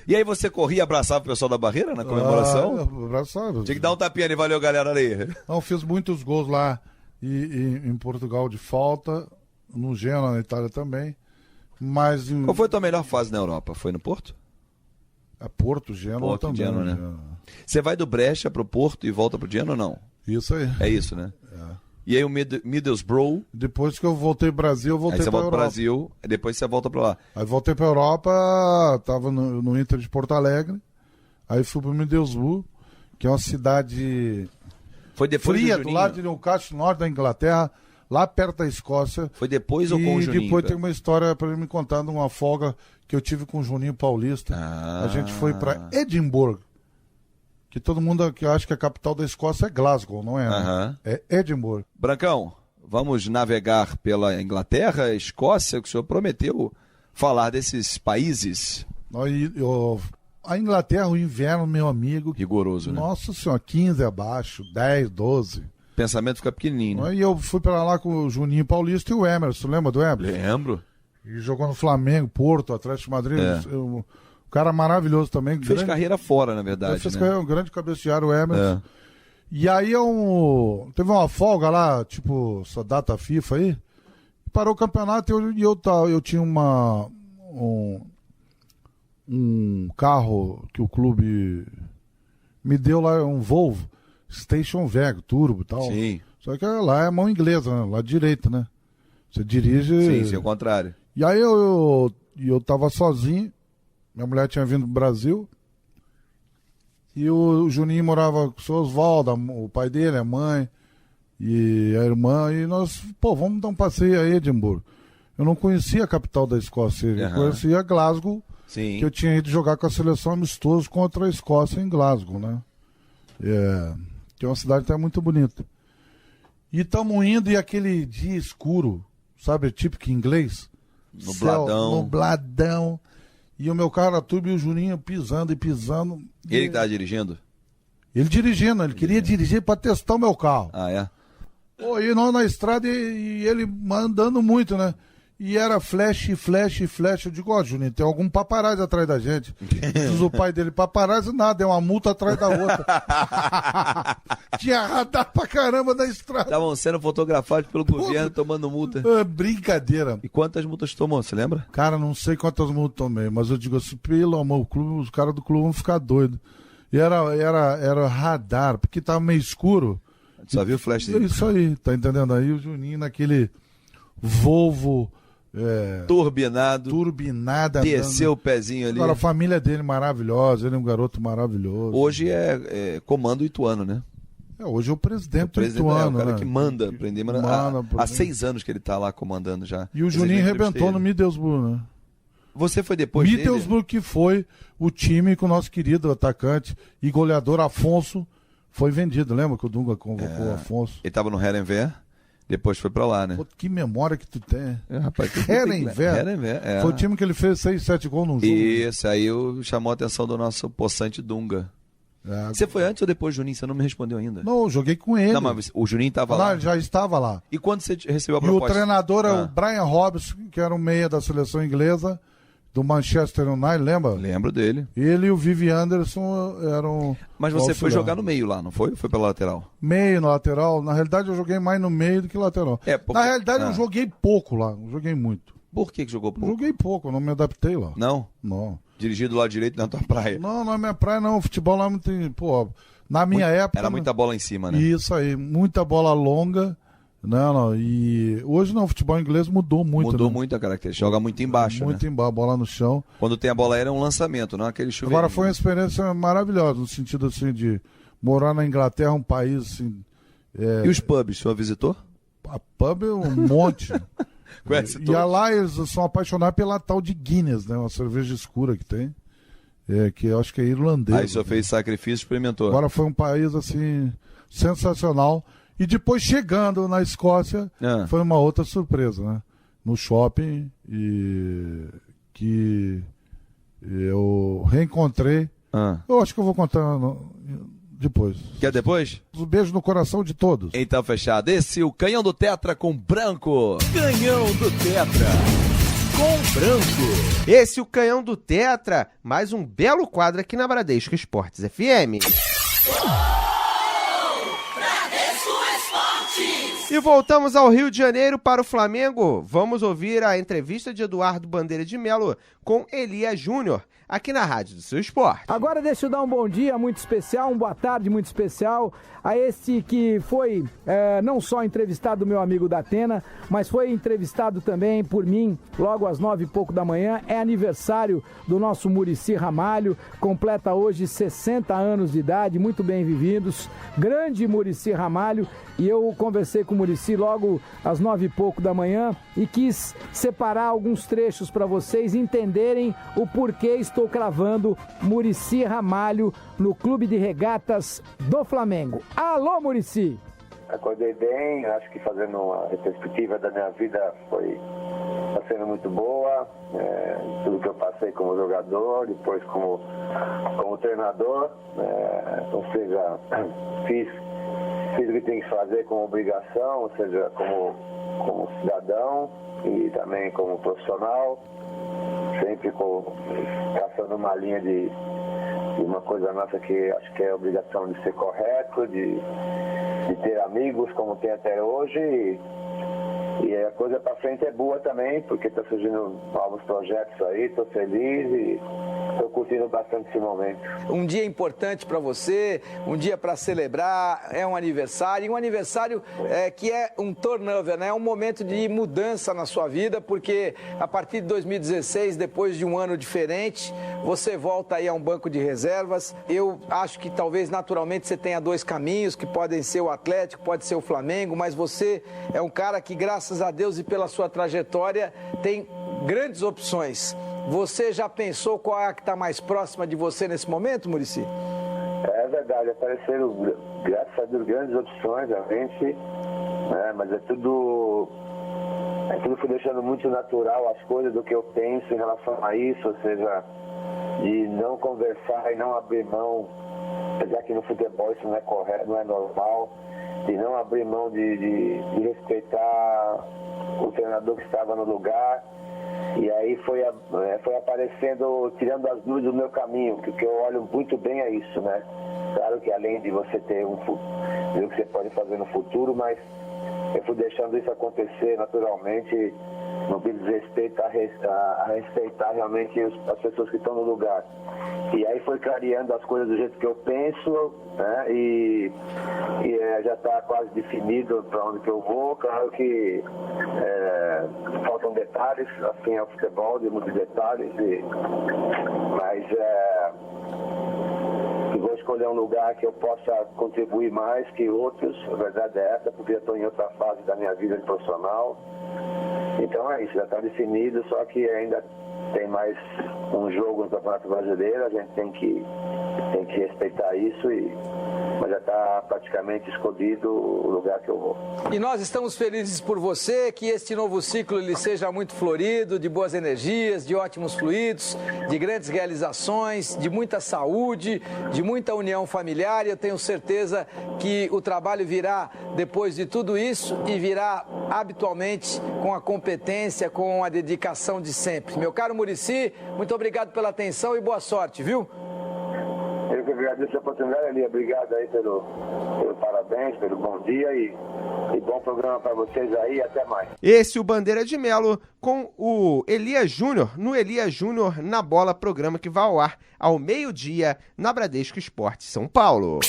E aí você corria e abraçava o pessoal da barreira na comemoração? Abraçava. Tinha que dar um tapinha ali, valeu galera ali. Não, fiz muitos gols lá em Portugal de falta, no Genoa, na Itália também. Mas Qual foi a tua melhor fase na Europa? Foi no Porto? Porto, Genoa também. Genoa, né? Você vai do Brecha pro Porto e volta pro Genoa ou não? Isso aí. É isso, né? E aí o Middlesbrough... Depois que eu voltei pro Brasil, eu voltei pra Europa. Aí você volta pro Brasil, e depois você volta pra lá. Aí voltei pra Europa, tava no Inter de Porto Alegre, aí fui pro Middlesbrough, que é uma cidade Foi depois fria, do do lado de Newcastle, norte da Inglaterra, lá perto da Escócia. Foi depois ou com o Juninho? E depois tem uma história pra ele me contar de uma folga que eu tive com o Juninho Paulista. A gente foi pra Edimburgo. Que todo mundo que acha que a capital da Escócia é Glasgow, não é? Né? É Edimburgo. Brancão, vamos navegar pela Inglaterra, Escócia, que o senhor prometeu falar desses países. A Inglaterra, o inverno, meu amigo... Rigoroso, né? Nossa senhora, 15 abaixo, 10, 12. O pensamento fica pequenininho. Aí eu fui pra lá com o Juninho Paulista e o Emerson, lembra do Emerson? Lembro. E jogou no Flamengo, Porto, Atlético de Madrid... O cara maravilhoso também. Fez carreira fora, na verdade. Fez carreira, um grande cabeçado, o Emerson. E aí teve uma folga lá, tipo, essa data FIFA aí. Parou o campeonato e eu tinha um carro que o clube me deu lá, um Volvo Station Wagon, turbo e tal. Sim. Só que lá é mão inglesa, né? Lá direita, né? Você dirige... Sim, é o contrário. E aí eu tava sozinho. Minha mulher tinha vindo do Brasil e o Juninho morava com o seu Oswaldo, o pai dele, a mãe e a irmã, e nós, vamos dar um passeio a Edimburgo. Eu não conhecia a capital da Escócia, eu conhecia Glasgow, Sim. Que eu tinha ido jogar com a seleção amistoso contra a Escócia em Glasgow, né? Que é uma cidade até muito bonita. E estamos indo e aquele dia escuro, sabe, típico inglês? Nubladão. E o meu carro era turbo e o Juninho pisando e pisando. Ele que tava dirigindo? Ele dirigindo, ele queria dirigir para testar o meu carro. Ah, é? E nós na estrada e ele mandando muito, né? E era flash. Eu digo, Juninho, tem algum paparazzi atrás da gente. Diz o pai dele, paparazzi nada, é uma multa atrás da outra. Tinha radar pra caramba na estrada. Estavam sendo fotografados pelo governo, tomando multa. Brincadeira. E quantas multas tomou, você lembra? Cara, não sei quantas multas tomei, mas eu digo assim, pelo amor, os caras do clube vão ficar doidos. E era radar, porque tava meio escuro. Só viu o flash dele. Isso aí, tá entendendo? Aí o Juninho naquele Volvo... turbinada, desceu o pezinho ali. Agora a família dele maravilhosa, ele é um garoto maravilhoso. Hoje é comando Ituano, né? Hoje é o presidente do Ituano, o cara né? que manda aprender. Há 6 anos que ele tá lá comandando já. E o Juninho arrebentou no Middlesbrough, né? Você foi depois dele? Middlesbrough, que foi o time com o nosso querido atacante e goleador Afonso foi vendido. Lembra que o Dunga convocou o Afonso? Ele tava no Herenveen. Depois foi pra lá, né? Pô, que memória que tu tem. Rapaz, Herenveen. Foi o time que ele fez 6, 7 gols num jogo. Isso, aí chamou a atenção do nosso possante Dunga. Você foi antes ou depois, Juninho? Você não me respondeu ainda. Não, eu joguei com ele. Não, mas o Juninho estava lá? Já estava lá. E quando você recebeu a proposta? E o treinador é o Brian Robson, que era o meia da seleção inglesa, do Manchester United, lembra? Lembro dele. Ele e o Vivi Anderson eram... Mas você foi jogar no meio lá, não foi? Ou foi pela lateral? Meio, na lateral. Na realidade, eu joguei mais no meio do que lateral. Na realidade, eu joguei pouco lá. Não joguei muito. Por que jogou pouco? Joguei pouco, eu não me adaptei lá. Não? Não. Dirigir do lado direito na tua praia? Não é minha praia, não. O futebol lá não tem... na minha época... Era muita bola em cima, né? Isso aí. Muita bola longa. Não, e hoje não, o futebol inglês mudou muito. Mudou muito a característica, joga muito embaixo. Muito embaixo, bola no chão. Quando tem a bola aérea é um lançamento, não é aquele chuveiro. Agora foi uma experiência maravilhosa, no sentido assim de morar na Inglaterra, um país assim... E os pubs, o senhor visitou? A pub é um monte. Conhece todos? E lá eles são apaixonados pela tal de Guinness, né? Uma cerveja escura que tem. Que eu acho que é irlandês. Aí o senhor fez sacrifício, experimentou. Agora foi um país assim, sensacional. E depois, chegando na Escócia, foi uma outra surpresa, né? No shopping, que eu reencontrei. Eu acho que eu vou contar Depois. Quer depois? Um beijo no coração de todos. Então, fechado. Esse é o Canhão do Tetra com Branco. Canhão do Tetra com Branco. Esse é o Canhão do Tetra, mais um belo quadro aqui na Bradesco Esportes FM. E voltamos ao Rio de Janeiro para o Flamengo. Vamos ouvir a entrevista de Eduardo Bandeira de Melo com Elias Júnior, aqui na Rádio do Seu Esporte. Agora deixa eu dar um bom dia muito especial, uma boa tarde muito especial a esse que foi não só entrevistado meu amigo da Atena, mas foi entrevistado também por mim logo às 9h pouco da manhã. É aniversário do nosso Muricy Ramalho, completa hoje 60 anos de idade, muito bem-vindos. Grande Muricy Ramalho, e eu conversei com o Muricy logo às 9h pouco da manhã e quis separar alguns trechos para vocês entenderem o porquê estou cravando Muricy Ramalho no Clube de Regatas do Flamengo. Alô, Muricy! Acordei bem, acho que fazendo uma retrospectiva da minha vida está sendo muito boa. Tudo que eu passei como jogador, depois como treinador, ou seja, fiz o que tem que fazer como obrigação, ou seja, como cidadão e também como profissional, sempre caçando uma linha de uma coisa nossa que acho que é a obrigação de ser correto, de ter amigos como tem até hoje, e a coisa para frente é boa também, porque está surgindo novos projetos aí, estou feliz e estou curtindo bastante esse momento. Um dia importante para você, um dia para celebrar, é um aniversário, e um aniversário que é um turnover, né? É um momento de mudança na sua vida, porque a partir de 2016, depois de um ano diferente, você volta aí a um banco de reservas. Eu acho que talvez naturalmente você tenha dois caminhos, que podem ser o Atlético, pode ser o Flamengo, mas você é um cara que, graças a Deus e pela sua trajetória, tem grandes opções. Você já pensou qual é a que está mais próxima de você nesse momento, Muricy? É verdade, apareceram, graças a Deus, grandes opções, realmente, né? Mas é tudo foi deixando muito natural as coisas do que eu penso em relação a isso, ou seja, de não conversar e não abrir mão, apesar que no futebol isso não é correto, não é normal, de não abrir mão de respeitar o treinador que estava no lugar. E aí foi aparecendo, tirando as dúvidas do meu caminho, que o que eu olho muito bem é isso, né? Claro que além de você ter ver o que você pode fazer no futuro, mas eu fui deixando isso acontecer naturalmente, no que diz respeito a respeitar realmente as pessoas que estão no lugar. E aí foi clareando as coisas do jeito que eu penso, né? E já está quase definido para onde que eu vou. Claro que faltam detalhes, assim é o futebol, de muitos detalhes, mas vou escolher um lugar que eu possa contribuir mais que outros, a verdade é essa, porque eu estou em outra fase da minha vida profissional. Então é isso, já está definido, só que ainda tem mais um jogo no Campeonato Brasileiro, a gente tem que respeitar isso, mas já está praticamente escolhido o lugar que eu vou. E nós estamos felizes por você, que este novo ciclo ele seja muito florido, de boas energias, de ótimos fluidos, de grandes realizações, de muita saúde, de muita união familiar, e eu tenho certeza que o trabalho virá depois de tudo isso e virá habitualmente com a competência, com a dedicação de sempre. Meu caro Muricy, muito obrigado pela atenção e boa sorte, viu? Eu que agradeço a oportunidade, Eli. Obrigado aí pelo parabéns, pelo bom dia e bom programa para vocês aí. Até mais. Esse é o Bandeira de Melo com o Elias Júnior, no Elias Júnior na Bola, programa que vai ao ar ao meio-dia na Bradesco Esporte São Paulo.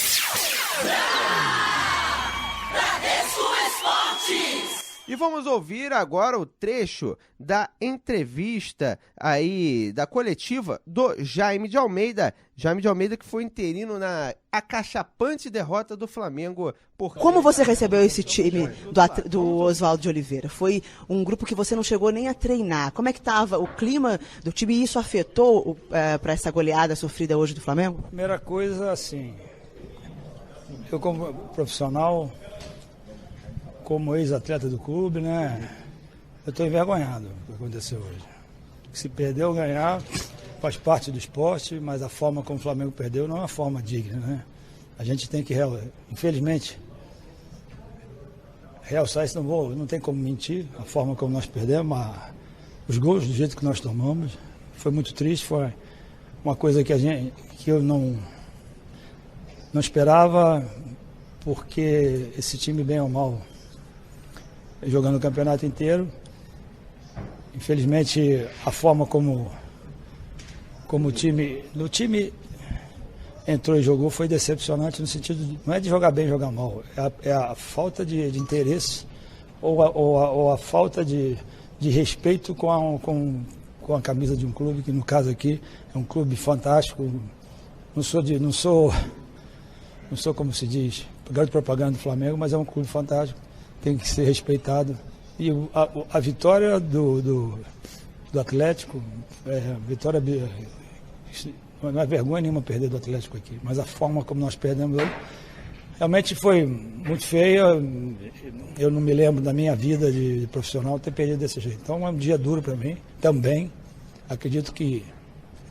E vamos ouvir agora o trecho da entrevista aí, da coletiva do Jaime de Almeida. Jaime de Almeida, que foi interino na acachapante derrota do Flamengo. Como você recebeu esse time do Oswaldo de Oliveira? Foi um grupo que você não chegou nem a treinar. Como é que estava o clima do time e isso afetou para essa goleada sofrida hoje do Flamengo? Primeira coisa, assim, eu como profissional, como ex-atleta do clube, né, eu estou envergonhado do que aconteceu hoje. Se perder ou ganhar, faz parte do esporte, mas a forma como o Flamengo perdeu não é uma forma digna, né? A gente tem que, infelizmente, realçar isso, não tem como mentir, a forma como nós perdemos, os gols do jeito que nós tomamos. Foi muito triste, foi uma coisa que eu não esperava, porque esse time, bem ou mal, jogando o campeonato inteiro, infelizmente a forma como o time entrou e jogou foi decepcionante, no sentido não é de jogar bem, jogar mal, é a falta de interesse ou a falta de respeito com a camisa de um clube, que no caso aqui é um clube fantástico. Não sou como se diz, garoto propaganda do Flamengo, mas é um clube fantástico, tem que ser respeitado. E a vitória do Atlético, vitória, não é vergonha nenhuma perder do Atlético aqui, mas a forma como nós perdemos hoje realmente foi muito feia. Eu não me lembro da minha vida de profissional ter perdido desse jeito. Então é um dia duro para mim também. Acredito que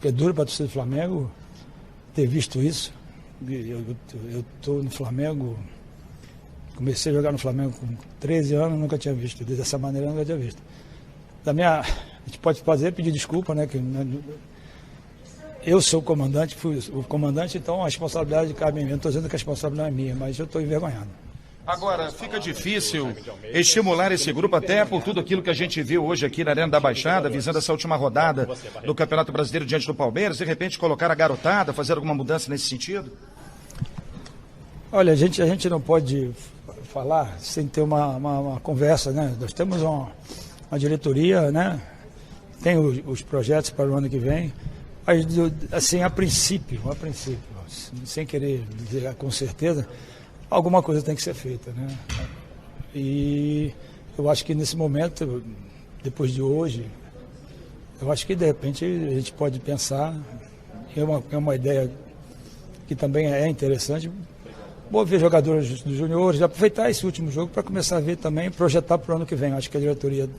é duro para a torcida do Flamengo ter visto isso. Eu estou no Flamengo, comecei a jogar no Flamengo com 13 anos, nunca tinha visto. Dessa maneira eu nunca tinha visto. A gente pode pedir desculpa, né? Que eu sou o comandante, fui o comandante, então a responsabilidade cabe em mim. Eu não estou dizendo que a responsabilidade é minha, mas eu estou envergonhado. Agora, fica difícil estimular esse grupo, até por tudo aquilo que a gente viu hoje aqui na Arena da Baixada, visando essa última rodada do Campeonato Brasileiro diante do Palmeiras, de repente colocar a garotada, fazer alguma mudança nesse sentido? Olha, a gente não pode falar sem ter uma conversa, né? Nós temos uma diretoria, né? Tem os projetos para o ano que vem. Assim, a princípio, sem querer dizer com certeza, alguma coisa tem que ser feita, né? E eu acho que nesse momento, depois de hoje, eu acho que de repente a gente pode pensar, é uma ideia que também é interessante, vou ver jogadores dos juniores, aproveitar esse último jogo para começar a ver também, projetar para o ano que vem. Eu acho que a diretoria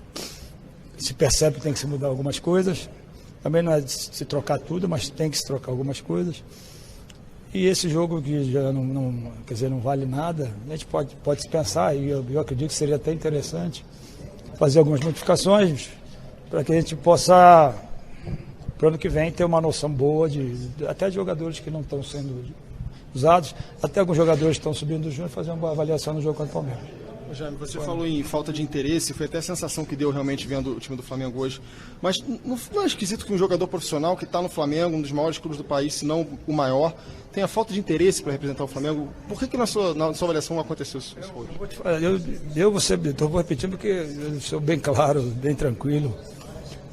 se percebe que tem que se mudar algumas coisas. Também não é de se trocar tudo, mas tem que se trocar algumas coisas. E esse jogo que já não vale nada, a gente pode se pensar, e eu acredito que seria até interessante fazer algumas modificações para que a gente possa, para o ano que vem, ter uma noção boa até de jogadores que não estão sendo usados, até alguns jogadores que estão subindo do Júnior, fazer uma avaliação no jogo contra o Palmeiras. Jaime, você falou em falta de interesse, foi até a sensação que deu realmente vendo o time do Flamengo hoje. Mas não é esquisito que um jogador profissional que está no Flamengo, um dos maiores clubes do país, se não o maior, tenha falta de interesse para representar o Flamengo? Por que na sua avaliação não aconteceu isso hoje? Eu vou repetindo porque eu sou bem claro, bem tranquilo.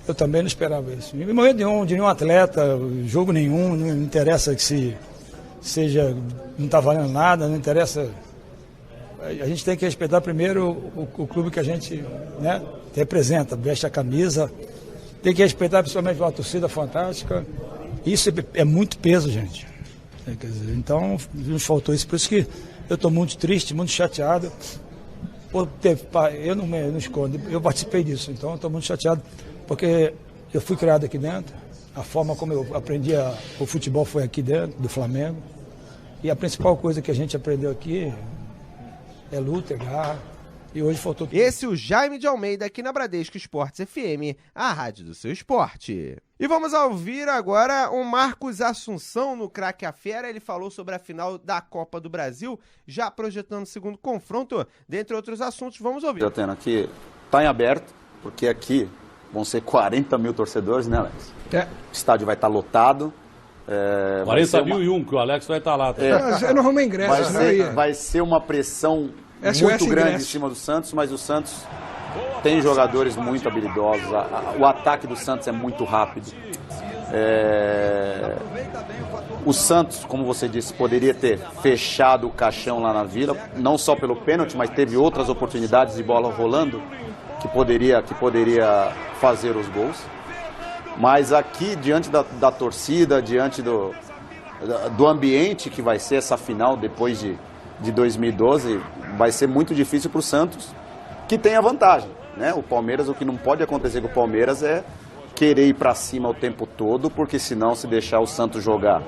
Eu também não esperava isso. Em momento de nenhum atleta, jogo nenhum, não interessa que seja, não está valendo nada, não interessa. A gente tem que respeitar primeiro o clube que a gente, né, representa, veste a camisa. Tem que respeitar principalmente uma torcida fantástica. Isso é muito peso, gente. Quer dizer, então, nos faltou isso. Por isso que eu estou muito triste, muito chateado. Eu não escondo, eu participei disso. Então, eu estou muito chateado porque eu fui criado aqui dentro. A forma como eu aprendi o futebol foi aqui dentro do Flamengo. E a principal coisa que a gente aprendeu aqui é luta, é garra, e hoje faltou... Esse é o Jaime de Almeida, aqui na Bradesco Esportes FM, a rádio do seu esporte. E vamos ouvir agora o Marcos Assunção no Craque a Fera. Ele falou sobre a final da Copa do Brasil, já projetando o segundo confronto, dentre outros assuntos. Vamos ouvir. Atena, aqui está em aberto, porque aqui vão ser 40 mil torcedores, né, Alex? O estádio vai estar lotado. 40.001, que o Alex vai estar lá. Eu não arrumei ingresso, vai ser uma pressão muito grande em cima do Santos, mas o Santos tem jogadores muito habilidosos. O ataque do Santos é muito rápido. O Santos, como você disse, poderia ter fechado o caixão lá na Vila, não só pelo pênalti, mas teve outras oportunidades de bola rolando que poderia fazer os gols. Mas aqui, diante da torcida, diante do ambiente que vai ser essa final depois de 2012, vai ser muito difícil para o Santos, que tem a vantagem, né? O Palmeiras, o que não pode acontecer com o Palmeiras é querer ir para cima o tempo todo, porque senão, se deixar o Santos jogar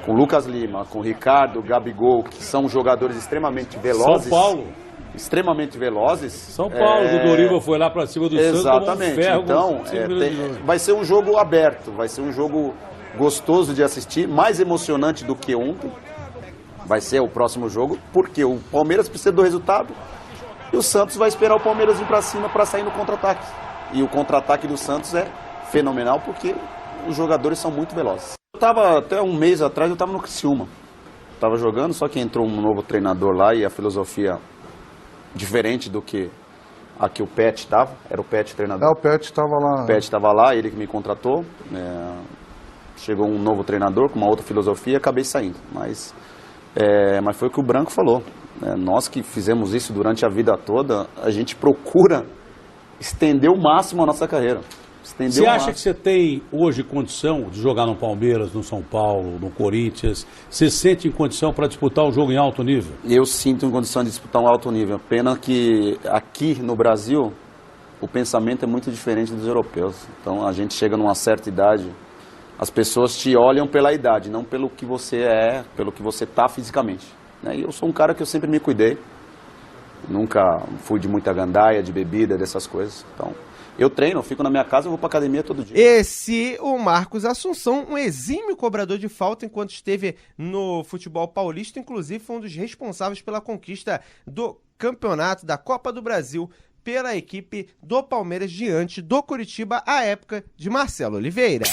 com Lucas Lima, com Ricardo, Gabigol, que são jogadores extremamente velozes. São Paulo. Extremamente velozes. São Paulo, do Dorival foi lá para cima do Santos. Exatamente. Então, vai ser um jogo aberto, vai ser um jogo gostoso de assistir, mais emocionante do que ontem. Vai ser o próximo jogo, porque o Palmeiras precisa do resultado e o Santos vai esperar o Palmeiras ir para cima para sair no contra-ataque. E o contra-ataque do Santos é fenomenal porque os jogadores são muito velozes. Eu estava até um mês atrás, eu estava no Criciúma. Estava jogando, só que entrou um novo treinador lá e a filosofia diferente do que a que o Pet estava. Era o Pet treinador. O Pet estava lá. O Pet estava lá, ele que me contratou. Chegou um novo treinador com uma outra filosofia e acabei saindo. Mas foi o que o Branco falou. Nós que fizemos isso durante a vida toda, a gente procura estender o máximo a nossa carreira. Você acha que você tem hoje condição de jogar no Palmeiras, no São Paulo, no Corinthians? Você sente em condição para disputar um jogo em alto nível? Eu sinto em condição de disputar um alto nível. Pena que aqui no Brasil o pensamento é muito diferente dos europeus. Então a gente chega numa certa idade, as pessoas te olham pela idade, não pelo que você é, pelo que você está fisicamente. E eu sou um cara que eu sempre me cuidei. Nunca fui de muita gandaia, de bebida, dessas coisas. Então, eu treino, eu fico na minha casa, eu vou pra academia todo dia. Esse, o Marcos Assunção, um exímio cobrador de falta enquanto esteve no futebol paulista, inclusive foi um dos responsáveis pela conquista do campeonato da Copa do Brasil pela equipe do Palmeiras diante do Coritiba, à época de Marcelo Oliveira.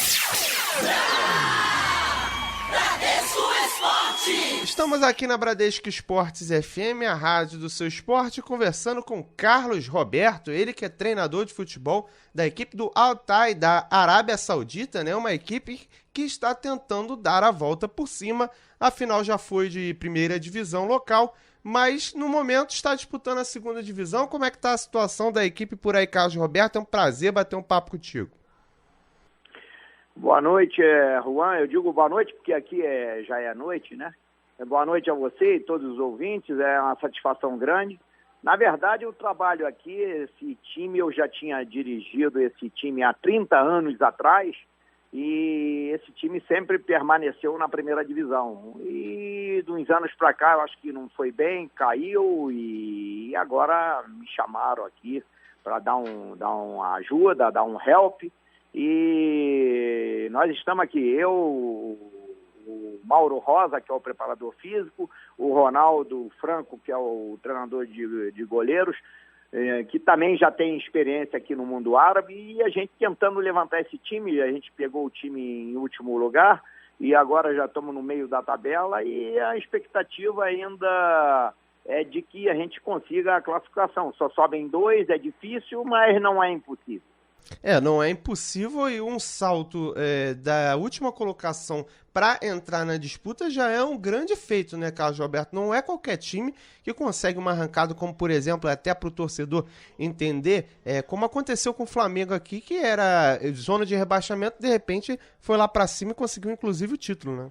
Estamos aqui na Bradesco Esportes FM, a rádio do seu esporte, conversando com Carlos Roberto, ele que é treinador de futebol da equipe do Al-Tay da Arábia Saudita, né? Uma equipe que está tentando dar a volta por cima, afinal já foi de primeira divisão local, mas no momento está disputando a segunda divisão. Como é que está a situação da equipe por aí, Carlos Roberto? É um prazer bater um papo contigo. Boa noite, Juan. Eu digo boa noite porque aqui já é noite, né? Boa noite a você e todos os ouvintes, é uma satisfação grande. Na verdade, eu trabalho aqui, esse time, eu já tinha dirigido esse time há 30 anos atrás, e esse time sempre permaneceu na primeira divisão. E de uns anos para cá, eu acho que não foi bem, caiu, e agora me chamaram aqui para dar uma ajuda, dar um help, e nós estamos aqui, o Mauro Rosa, que é o preparador físico, o Ronaldo Franco, que é o treinador de goleiros, que também já tem experiência aqui no mundo árabe, e a gente tentando levantar esse time. A gente pegou o time em último lugar e agora já estamos no meio da tabela, e a expectativa ainda é de que a gente consiga a classificação. Só sobem 2, é difícil, mas não é impossível. Não é impossível, e um salto da última colocação para entrar na disputa já é um grande feito, né, Carlos Roberto? Não é qualquer time que consegue uma arrancada, como por exemplo, até para o torcedor entender, como aconteceu com o Flamengo aqui, que era zona de rebaixamento, de repente foi lá para cima e conseguiu inclusive o título, né?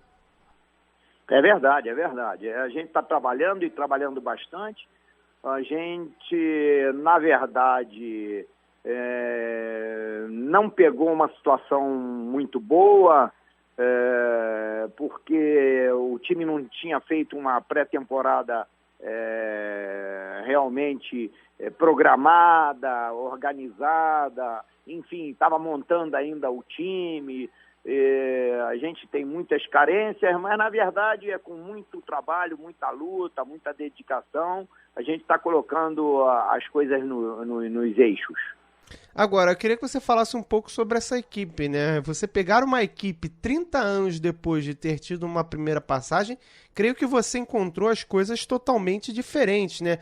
É verdade, é verdade. A gente está trabalhando e trabalhando bastante. A gente, na verdade, não pegou uma situação muito boa, porque o time não tinha feito uma pré-temporada realmente programada, organizada, enfim, estava montando ainda o time. A gente tem muitas carências, mas na verdade é com muito trabalho, muita luta, muita dedicação, a gente está colocando as coisas nos eixos. Agora, eu queria que você falasse um pouco sobre essa equipe, né? Você pegar uma equipe 30 anos depois de ter tido uma primeira passagem, creio que você encontrou as coisas totalmente diferentes, né?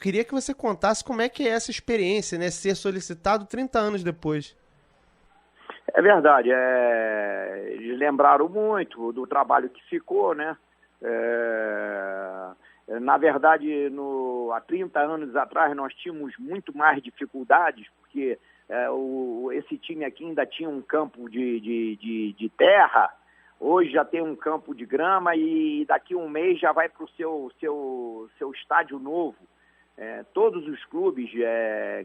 Queria que você contasse como é que é essa experiência, né? Ser solicitado 30 anos depois. É verdade, eles lembraram muito do trabalho que ficou, né? Na verdade, há 30 anos atrás nós tínhamos muito mais dificuldades, porque esse time aqui ainda tinha um campo de terra, hoje já tem um campo de grama e daqui a um mês já vai para o seu estádio novo. Todos os clubes,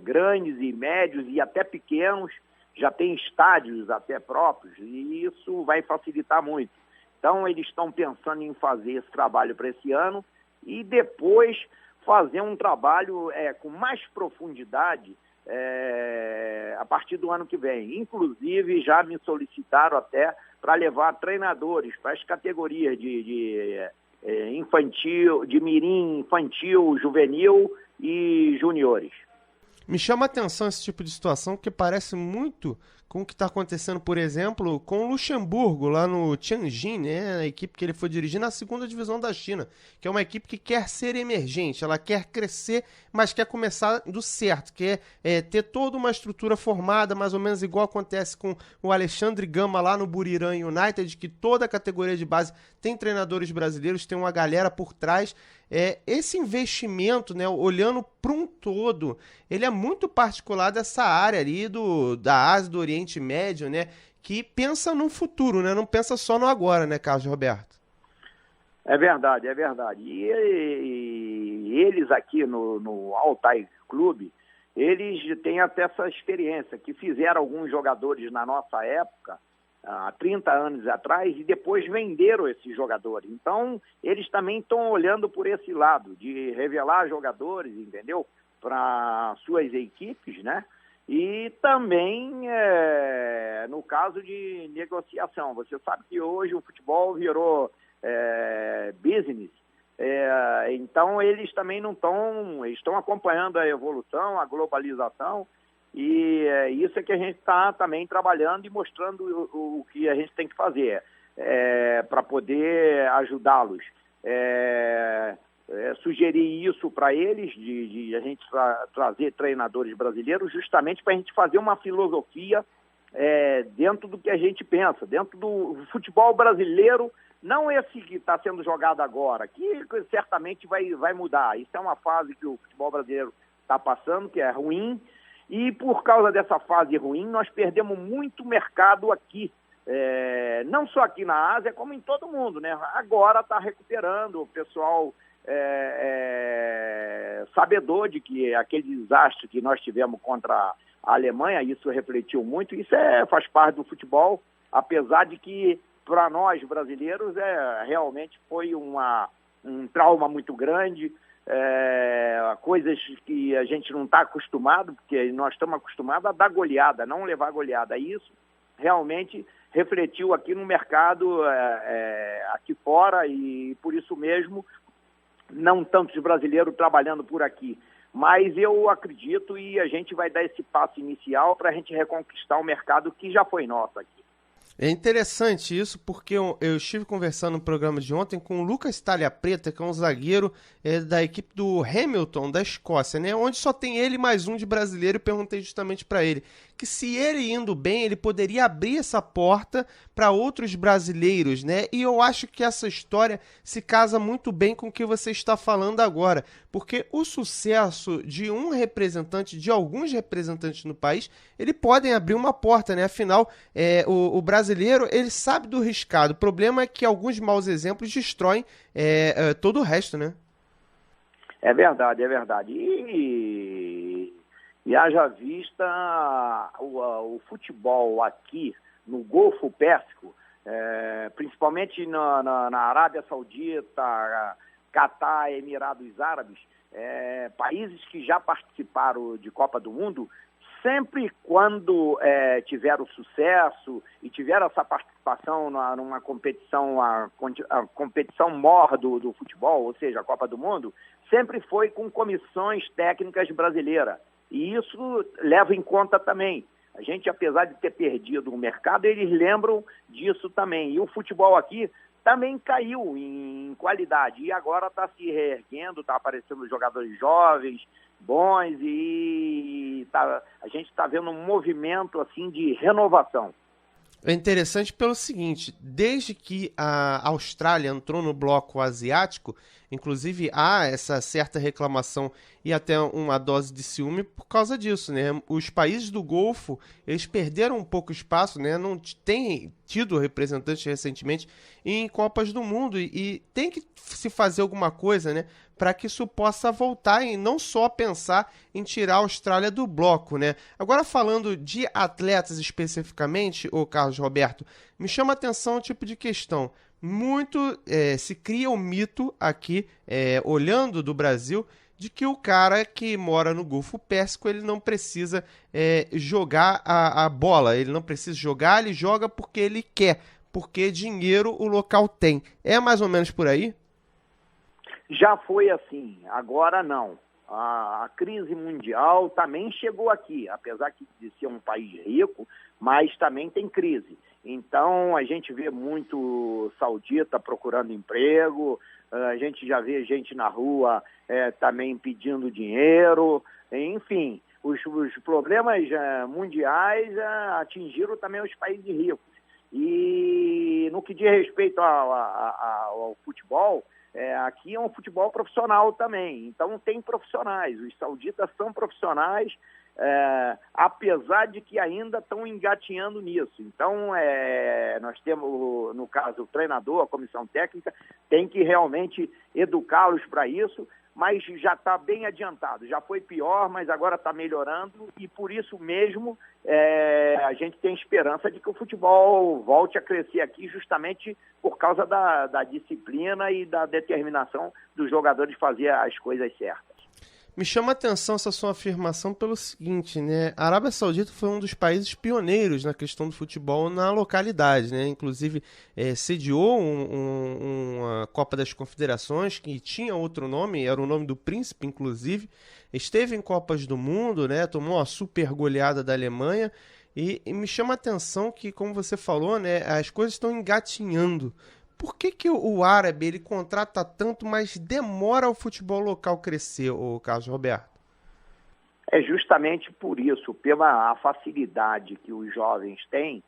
grandes e médios e até pequenos, já tem estádios até próprios, e isso vai facilitar muito. Então, eles estão pensando em fazer esse trabalho para esse ano e depois fazer um trabalho com mais profundidade a partir do ano que vem. Inclusive, já me solicitaram até para levar treinadores para as categorias de infantil, de mirim, infantil, juvenil e juniores. Me chama a atenção esse tipo de situação, porque parece muito com o que está acontecendo, por exemplo, com o Luxemburgo, lá no Tianjin, né? A equipe que ele foi dirigir na 2ª divisão da China, que é uma equipe que quer ser emergente, ela quer crescer, mas quer começar do certo, quer ter toda uma estrutura formada, mais ou menos igual acontece com o Alexandre Gama lá no Buriram United, que toda a categoria de base tem treinadores brasileiros, tem uma galera por trás. Esse investimento, né, olhando para um todo, ele é muito particular dessa área ali da Ásia, do Oriente Médio, né, que pensa no futuro, né, não pensa só no agora, né, Carlos Roberto? É verdade, é verdade. E eles aqui no Altai Clube, eles têm até essa experiência, que fizeram alguns jogadores na nossa época, há 30 anos atrás, e depois venderam esses jogadores. Então, eles também estão olhando por esse lado, de revelar jogadores, entendeu? Para suas equipes, né? E também, no caso de negociação, você sabe que hoje o futebol virou business, então eles também não estão acompanhando a evolução, a globalização, e isso é que a gente está também trabalhando e mostrando o que a gente tem que fazer para poder ajudá-los. Sugerir isso para eles, de a gente trazer treinadores brasileiros, justamente para a gente fazer uma filosofia dentro do que a gente pensa, dentro do futebol brasileiro, não esse que está sendo jogado agora, que certamente vai mudar. Isso é uma fase que o futebol brasileiro está passando, que é ruim, e por causa dessa fase ruim, nós perdemos muito mercado aqui, não só aqui na Ásia, como em todo mundo, né? Agora está recuperando, o pessoal sabedor de que aquele desastre que nós tivemos contra a Alemanha, isso refletiu muito, isso faz parte do futebol, apesar de que para nós brasileiros realmente foi um trauma muito grande, coisas que a gente não está acostumado, porque nós estamos acostumados a dar goleada, não levar goleada. Isso realmente refletiu aqui no mercado, aqui fora, e por isso mesmo não tantos brasileiros trabalhando por aqui. Mas eu acredito e a gente vai dar esse passo inicial para a gente reconquistar o mercado que já foi nosso aqui. É interessante isso, porque eu estive conversando no programa de ontem com o Lucas Talha Preta, que é um zagueiro da equipe do Hamilton, da Escócia, né? Onde só tem ele mais um de brasileiro, e perguntei justamente para ele que se ele indo bem, ele poderia abrir essa porta para outros brasileiros, né? E eu acho que essa história se casa muito bem com o que você está falando agora, porque o sucesso de um representante, de alguns representantes no país, ele podem abrir uma porta, né? Afinal, o brasileiro, ele sabe do riscado. O problema é que alguns maus exemplos destroem todo o resto, né? É verdade, é verdade. E haja vista o futebol aqui no Golfo Pérsico, principalmente na Arábia Saudita, Catar, Emirados Árabes, países que já participaram de Copa do Mundo, sempre quando tiveram sucesso e tiveram essa participação numa competição, a competição maior do futebol, ou seja, a Copa do Mundo, sempre foi com comissões técnicas brasileiras. E isso leva em conta também. A gente, apesar de ter perdido o mercado, eles lembram disso também. E o futebol aqui também caiu em qualidade. E agora está se reerguendo, está aparecendo jogadores jovens, bons, e a gente está vendo um movimento assim de renovação. É interessante pelo seguinte, desde que a Austrália entrou no bloco asiático, inclusive há essa certa reclamação e até uma dose de ciúme por causa disso, né? Os países do Golfo, eles perderam um pouco espaço, né? Não tem tido representantes recentemente em Copas do Mundo e tem que se fazer alguma coisa, né? Para que isso possa voltar e não só pensar em tirar a Austrália do bloco, né? Agora, falando de atletas especificamente, ô Carlos Roberto, me chama a atenção um tipo de questão. se cria um mito aqui, olhando do Brasil, de que o cara que mora no Golfo Pérsico, ele não precisa jogar a bola, ele não precisa jogar, ele joga porque ele quer, porque dinheiro o local tem. É mais ou menos por aí? Já foi assim, agora não. A crise mundial também chegou aqui, apesar de ser um país rico, mas também tem crise. Então, a gente vê muito saudita procurando emprego, a gente já vê gente na rua também pedindo dinheiro, enfim, os problemas mundiais atingiram também os países ricos. E no que diz respeito ao futebol, aqui é um futebol profissional também, então tem profissionais, os sauditas são profissionais, apesar de que ainda estão engatinhando nisso. Então, nós temos, no caso, o treinador, a comissão técnica, tem que realmente educá-los para isso, mas já está bem adiantado. Já foi pior, mas agora está melhorando e por isso mesmo a gente tem esperança de que o futebol volte a crescer aqui justamente por causa da disciplina e da determinação dos jogadores de fazer as coisas certas. Me chama a atenção essa sua afirmação pelo seguinte, né? A Arábia Saudita foi um dos países pioneiros na questão do futebol na localidade, né? Inclusive, sediou uma Copa das Confederações, que tinha outro nome, era o nome do príncipe, inclusive. Esteve em Copas do Mundo, né? Tomou uma super goleada da Alemanha. E me chama a atenção que, como você falou, né? As coisas estão engatinhando. Por que o árabe ele contrata tanto, mas demora o futebol local crescer, o Carlos Roberto? É justamente por isso, pela facilidade que os jovens têm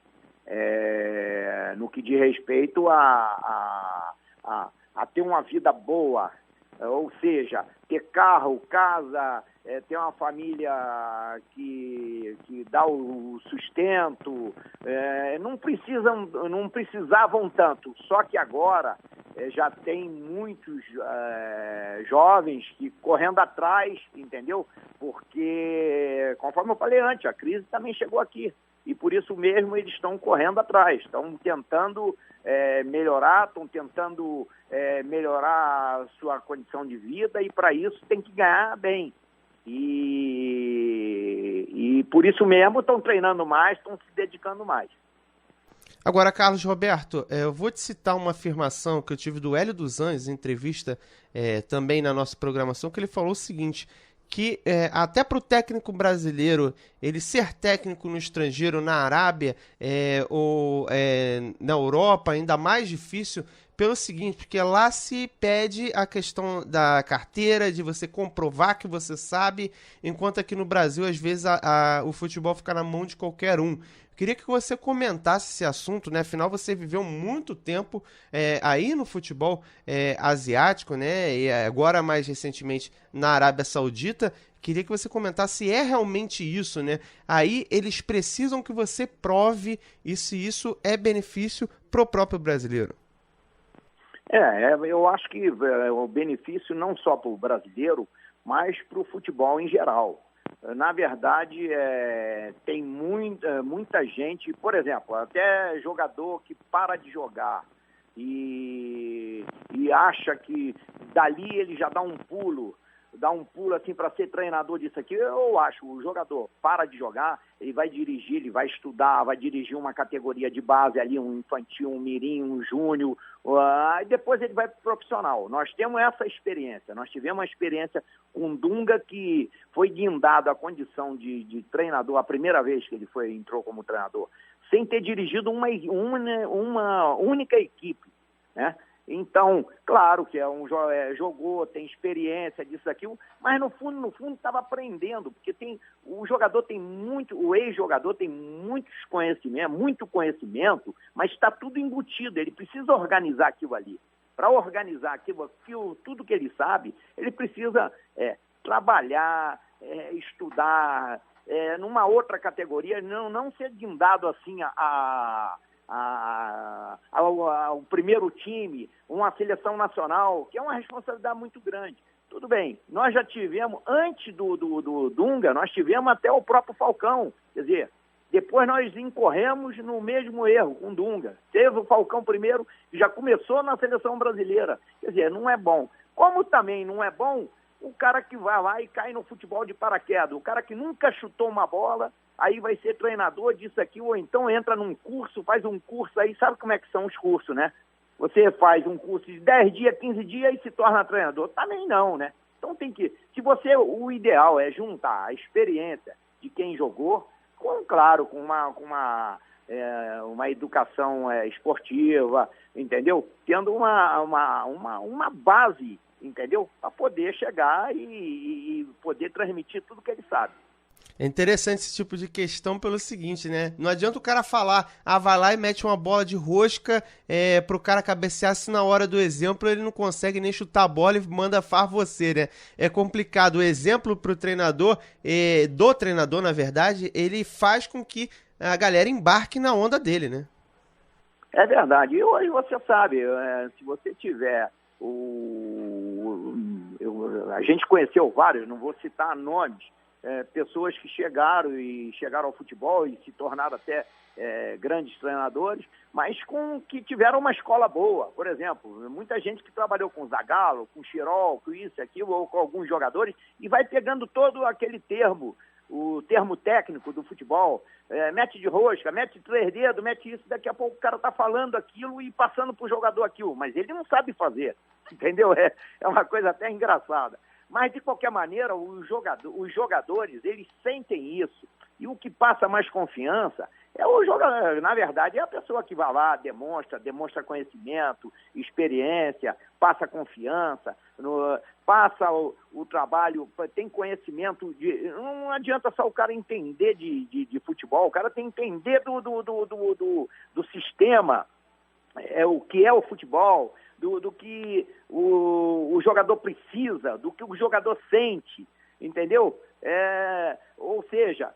no que diz respeito a ter uma vida boa, ou seja, ter carro, casa, ter uma família que dá o sustento, não precisavam tanto, só que agora já tem muitos jovens que correndo atrás, entendeu? Porque, conforme eu falei antes, a crise também chegou aqui. E por isso mesmo eles estão correndo atrás, estão tentando melhorar, estão tentando melhorar a sua condição de vida e para isso tem que ganhar bem. E por isso mesmo estão treinando mais, estão se dedicando mais. Agora, Carlos Roberto, eu vou te citar uma afirmação que eu tive do Hélio dos Anjos, em entrevista também na nossa programação, que ele falou o seguinte, que até para o técnico brasileiro, ele ser técnico no estrangeiro, na Arábia ou na Europa, ainda mais difícil, pelo seguinte, porque lá se pede a questão da carteira, de você comprovar que você sabe, enquanto aqui no Brasil, às vezes, o futebol fica na mão de qualquer um. Queria que você comentasse esse assunto, né? Afinal, você viveu muito tempo aí no futebol asiático, né? E agora, mais recentemente, na Arábia Saudita. Queria que você comentasse se é realmente isso, né? Aí eles precisam que você prove e se isso é benefício pro próprio brasileiro. Eu acho que o benefício não só para o brasileiro, mas para o futebol em geral. Na verdade, tem muita gente, por exemplo, até jogador que para de jogar e acha que dali ele já dá um pulo assim para ser treinador disso aqui. Eu acho, o jogador para de jogar, ele vai dirigir, ele vai estudar, vai dirigir uma categoria de base ali, um infantil, um mirim, um júnior, e depois ele vai para o profissional. Nós temos essa experiência, nós tivemos uma experiência com Dunga, que foi guindado à condição de treinador a primeira vez que ele entrou como treinador, sem ter dirigido uma única equipe, né? Então, claro que jogou, tem experiência disso, daquilo, mas no fundo estava aprendendo, porque o ex-jogador tem muito conhecimento, mas está tudo embutido, ele precisa organizar aquilo ali. Para organizar aquilo, tudo que ele sabe, ele precisa trabalhar, estudar, numa outra categoria, não ser guindado assim ao primeiro time, uma seleção nacional, que é uma responsabilidade muito grande. Tudo bem, nós já tivemos, antes do Dunga, nós tivemos até o próprio Falcão, quer dizer, Depois nós incorremos no mesmo erro com o Dunga. Teve o Falcão primeiro, já começou na seleção brasileira. Quer dizer, não é bom. Como também não é bom o cara que vai lá e cai no futebol de paraquedas, o cara que nunca chutou uma bola, aí vai ser treinador disso aqui, ou então entra num curso, faz um curso aí, sabe como é que são os cursos, né? Você faz um curso de 10 dias, 15 dias e se torna treinador. Também não, né? Então tem que... o ideal é juntar a experiência de quem jogou, claro, com uma educação esportiva, entendeu? Tendo uma base, entendeu? Para poder chegar e poder transmitir tudo que ele sabe. É interessante esse tipo de questão pelo seguinte, né? Não adianta o cara falar, vai lá e mete uma bola de rosca pro cara cabecear, se na hora do exemplo ele não consegue nem chutar a bola e manda far você, né? É complicado. O exemplo pro treinador, do treinador, na verdade, ele faz com que a galera embarque na onda dele, né? É verdade. E hoje você sabe, se você tiver a gente conheceu vários, não vou citar nomes, pessoas que chegaram ao futebol e se tornaram até grandes treinadores, mas que tiveram uma escola boa. Por exemplo, muita gente que trabalhou com Zagallo, com Chirol, com isso, aquilo, ou com alguns jogadores, e vai pegando todo aquele termo, o termo técnico do futebol, mete de rosca, mete 3 dedos, mete isso, daqui a pouco o cara tá falando aquilo e passando pro jogador aquilo, mas ele não sabe fazer, entendeu? É uma coisa até engraçada. Mas, de qualquer maneira, os jogadores, eles sentem isso. E o que passa mais confiança é o jogador. Na verdade, é a pessoa que vai lá, demonstra conhecimento, experiência, passa confiança, passa o trabalho, tem conhecimento. Não adianta só o cara entender de futebol, o cara tem que entender do sistema, o que é o futebol, do que o jogador precisa, do que o jogador sente, entendeu? Ou seja,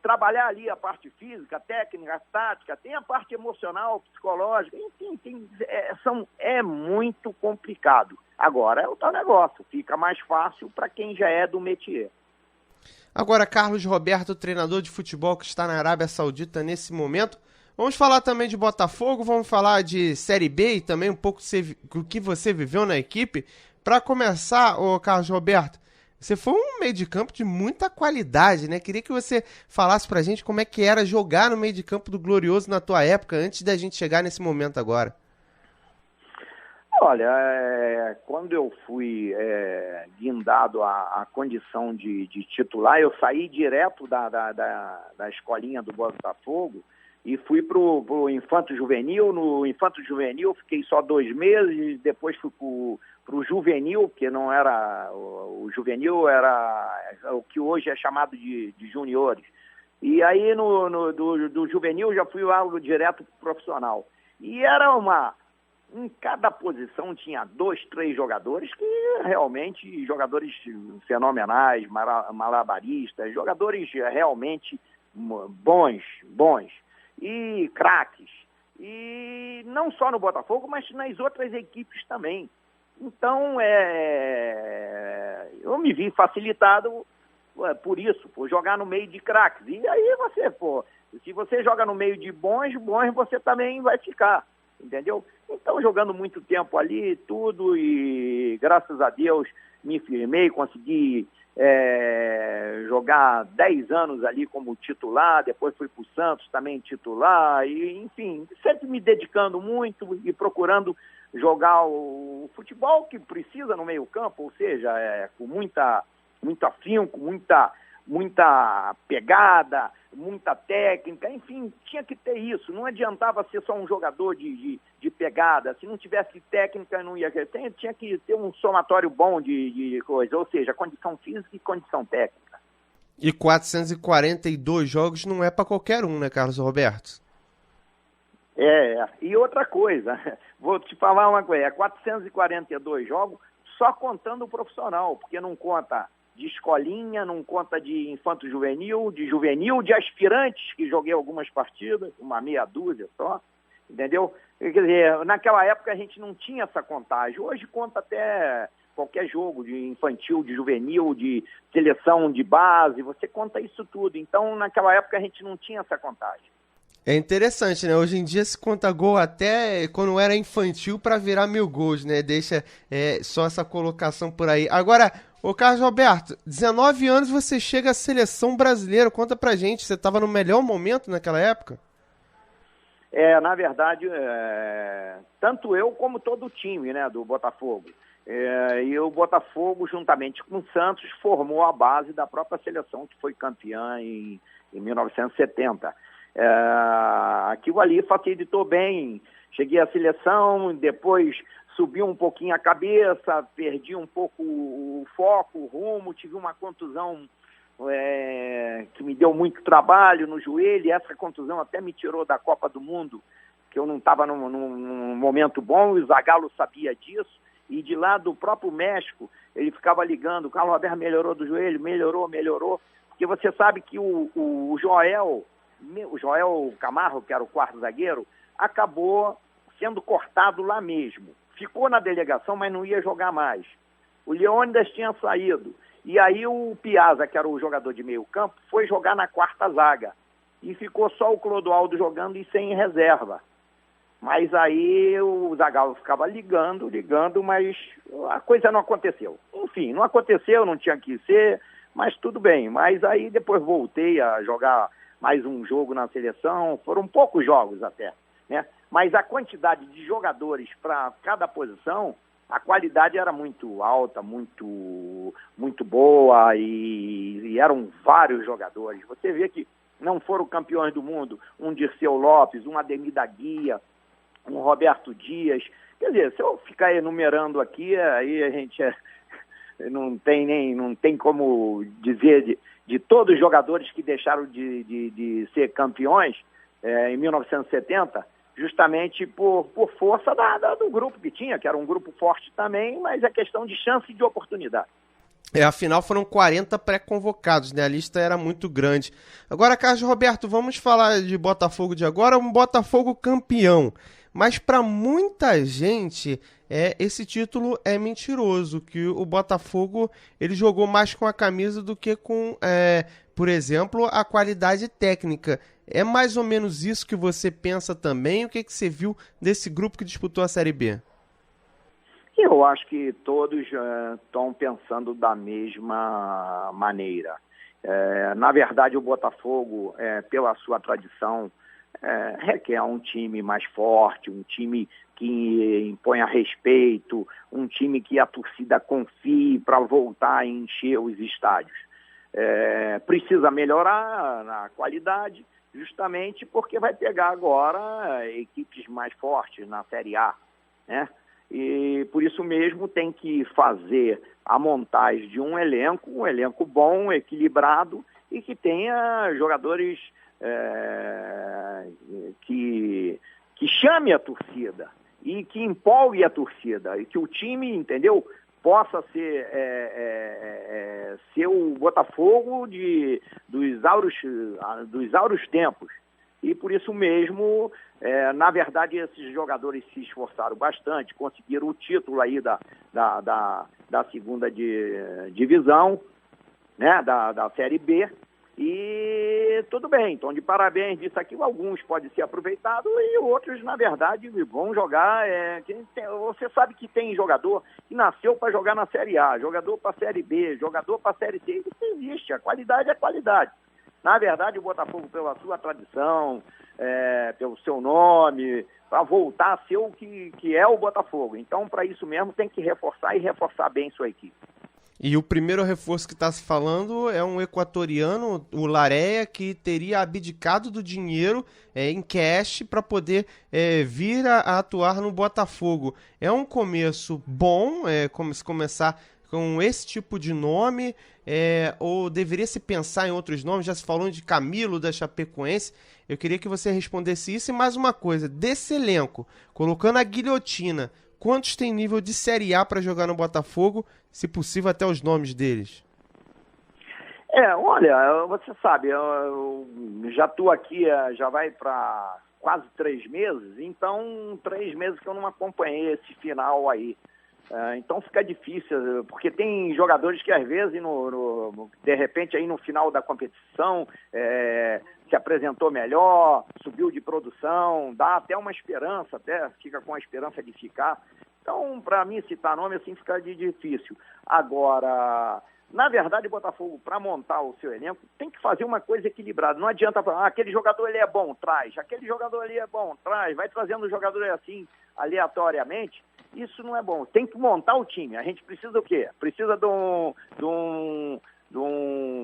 trabalhar ali a parte física, a técnica, a tática, tem a parte emocional, psicológica, enfim, é muito complicado. Agora é o tal negócio, fica mais fácil para quem já é do métier. Agora, Carlos Roberto, treinador de futebol que está na Arábia Saudita nesse momento. Vamos falar também de Botafogo, vamos falar de Série B e também um pouco do que você viveu na equipe. Para começar, Carlos Roberto, você foi um meio de campo de muita qualidade, né? Queria que você falasse pra gente como é que era jogar no meio de campo do Glorioso na tua época, antes da gente chegar nesse momento agora. Olha, quando eu fui guindado à condição de titular, eu saí direto da escolinha do Botafogo e fui pro Infanto Juvenil. No Infanto Juvenil fiquei só 2 meses, depois fui pro Juvenil, que não era... O Juvenil era o que hoje é chamado de juniores. E aí do Juvenil já fui lá direto pro profissional. E era em cada posição tinha 2, 3 jogadores que realmente, jogadores fenomenais, malabaristas, jogadores realmente bons. E craques, e não só no Botafogo, mas nas outras equipes também. Então, eu me vi facilitado por isso, por jogar no meio de craques. E aí se você joga no meio de bons você também vai ficar, entendeu? Então, jogando muito tempo ali, tudo, e graças a Deus me firmei, consegui jogar 10 anos ali como titular, depois fui para o Santos também titular, e enfim, sempre me dedicando muito e procurando jogar o futebol que precisa no meio campo, ou seja, com muito afinco, muita pegada, muita técnica, enfim, tinha que ter isso, não adiantava ser só um jogador de pegada, se não tivesse técnica não ia ter, tinha que ter um somatório bom de coisa, ou seja, condição física e condição técnica. E 442 jogos não é para qualquer um, né, Carlos Roberto? E outra coisa, vou te falar uma coisa, 442 jogos só contando o profissional, porque não conta de escolinha, não conta de infanto juvenil, de aspirantes, que joguei algumas partidas, uma meia dúzia só, entendeu? Quer dizer, naquela época a gente não tinha essa contagem, hoje conta até qualquer jogo, de infantil, de juvenil, de seleção de base, você conta isso tudo. Então, naquela época, a gente não tinha essa contagem. É interessante, né? Hoje em dia se conta gol até quando era infantil para virar 1000 gols, né? Deixa só essa colocação por aí. Agora, ô Carlos Roberto, 19 anos você chega à seleção brasileira. Conta pra gente, você estava no melhor momento naquela época? Na verdade, tanto eu como todo o time, né, do Botafogo. E o Botafogo, juntamente com o Santos, formou a base da própria seleção que foi campeã em 1970. Aquilo ali facilitou bem. Cheguei à seleção, depois subi um pouquinho a cabeça, perdi um pouco o foco, o rumo, tive uma contusão que me deu muito trabalho no joelho, e essa contusão até me tirou da Copa do Mundo, que eu não estava num momento bom, e o Zagallo sabia disso, e de lá do próprio México, ele ficava ligando, o Carlos Roberto melhorou do joelho, melhorou, porque você sabe que o Joel Camargo, que era o quarto zagueiro, acabou sendo cortado lá mesmo. Ficou na delegação, mas não ia jogar mais. O Leônidas tinha saído. E aí o Piazza, que era o jogador de meio campo, foi jogar na quarta zaga. E ficou só o Clodoaldo jogando e sem reserva. Mas aí o Zagallo ficava ligando, mas a coisa não aconteceu. Enfim, não aconteceu, não tinha que ser, mas tudo bem. Mas aí depois voltei a jogar mais um jogo na seleção, foram poucos jogos até, né? Mas a quantidade de jogadores para cada posição, a qualidade era muito alta, muito boa, e eram vários jogadores. Você vê que não foram campeões do mundo, um Dirceu Lopes, um Ademir da Guia, um Roberto Dias. Quer dizer, se eu ficar enumerando aqui, aí a gente não tem como dizer de todos os jogadores que deixaram de ser campeões em 1970, justamente por força do grupo que tinha, que era um grupo forte também, mas é questão de chance e de oportunidade. Afinal foram 40 pré-convocados, né? A lista era muito grande. Agora, Carlos Roberto, vamos falar de Botafogo de agora, um Botafogo campeão. Mas para muita gente, esse título é mentiroso, que o Botafogo ele jogou mais com a camisa do que com, por exemplo, a qualidade técnica. É mais ou menos isso que você pensa também? O que você viu desse grupo que disputou a Série B? Eu acho que todos estão pensando da mesma maneira. Na verdade, o Botafogo, pela sua tradição, requer um time mais forte, um time que imponha respeito, um time que a torcida confie para voltar a encher os estádios. Precisa melhorar na qualidade, justamente porque vai pegar agora equipes mais fortes na Série A, né? E por isso mesmo tem que fazer a montagem de um elenco bom, equilibrado e que tenha jogadores que chame a torcida e que empolgue a torcida e que o time, entendeu, possa ser o Botafogo dos áureos tempos. E por isso mesmo, na verdade, esses jogadores se esforçaram bastante, conseguiram o título aí da segunda divisão, né, da Série B, e tudo bem, então de parabéns disso aqui, alguns podem ser aproveitados e outros, na verdade, vão jogar. Você sabe que tem jogador que nasceu para jogar na Série A, jogador para a Série B, jogador para a Série C, isso existe, a qualidade é qualidade. Na verdade, o Botafogo, pela sua tradição, pelo seu nome, para voltar a ser o que é o Botafogo. Então, para isso mesmo, tem que reforçar e reforçar bem sua equipe. E o primeiro reforço que está se falando é um equatoriano, o Lareia, que teria abdicado do dinheiro em cash para poder vir a atuar no Botafogo. É um começo bom, como se começar com esse tipo de nome, ou deveria se pensar em outros nomes? Já se falou de Camilo, da Chapecoense. Eu queria que você respondesse isso. E mais uma coisa, desse elenco, colocando a guilhotina, quantos tem nível de Série A para jogar no Botafogo, se possível até os nomes deles? Olha, você sabe, eu já estou aqui, já vai para quase 3 meses, então 3 meses que eu não acompanhei esse final aí. Então fica difícil, porque tem jogadores que às vezes, de repente, aí no final da competição, se apresentou melhor, subiu de produção, dá até uma esperança, até fica com a esperança de ficar. Então, para mim, citar nome assim fica difícil. Agora, na verdade, o Botafogo, para montar o seu elenco, tem que fazer uma coisa equilibrada. Não adianta falar, aquele jogador ele é bom, traz. Aquele jogador ali é bom, traz. Vai trazendo o jogador assim, aleatoriamente. Isso não é bom. Tem que montar o time. A gente precisa do quê? Precisa de um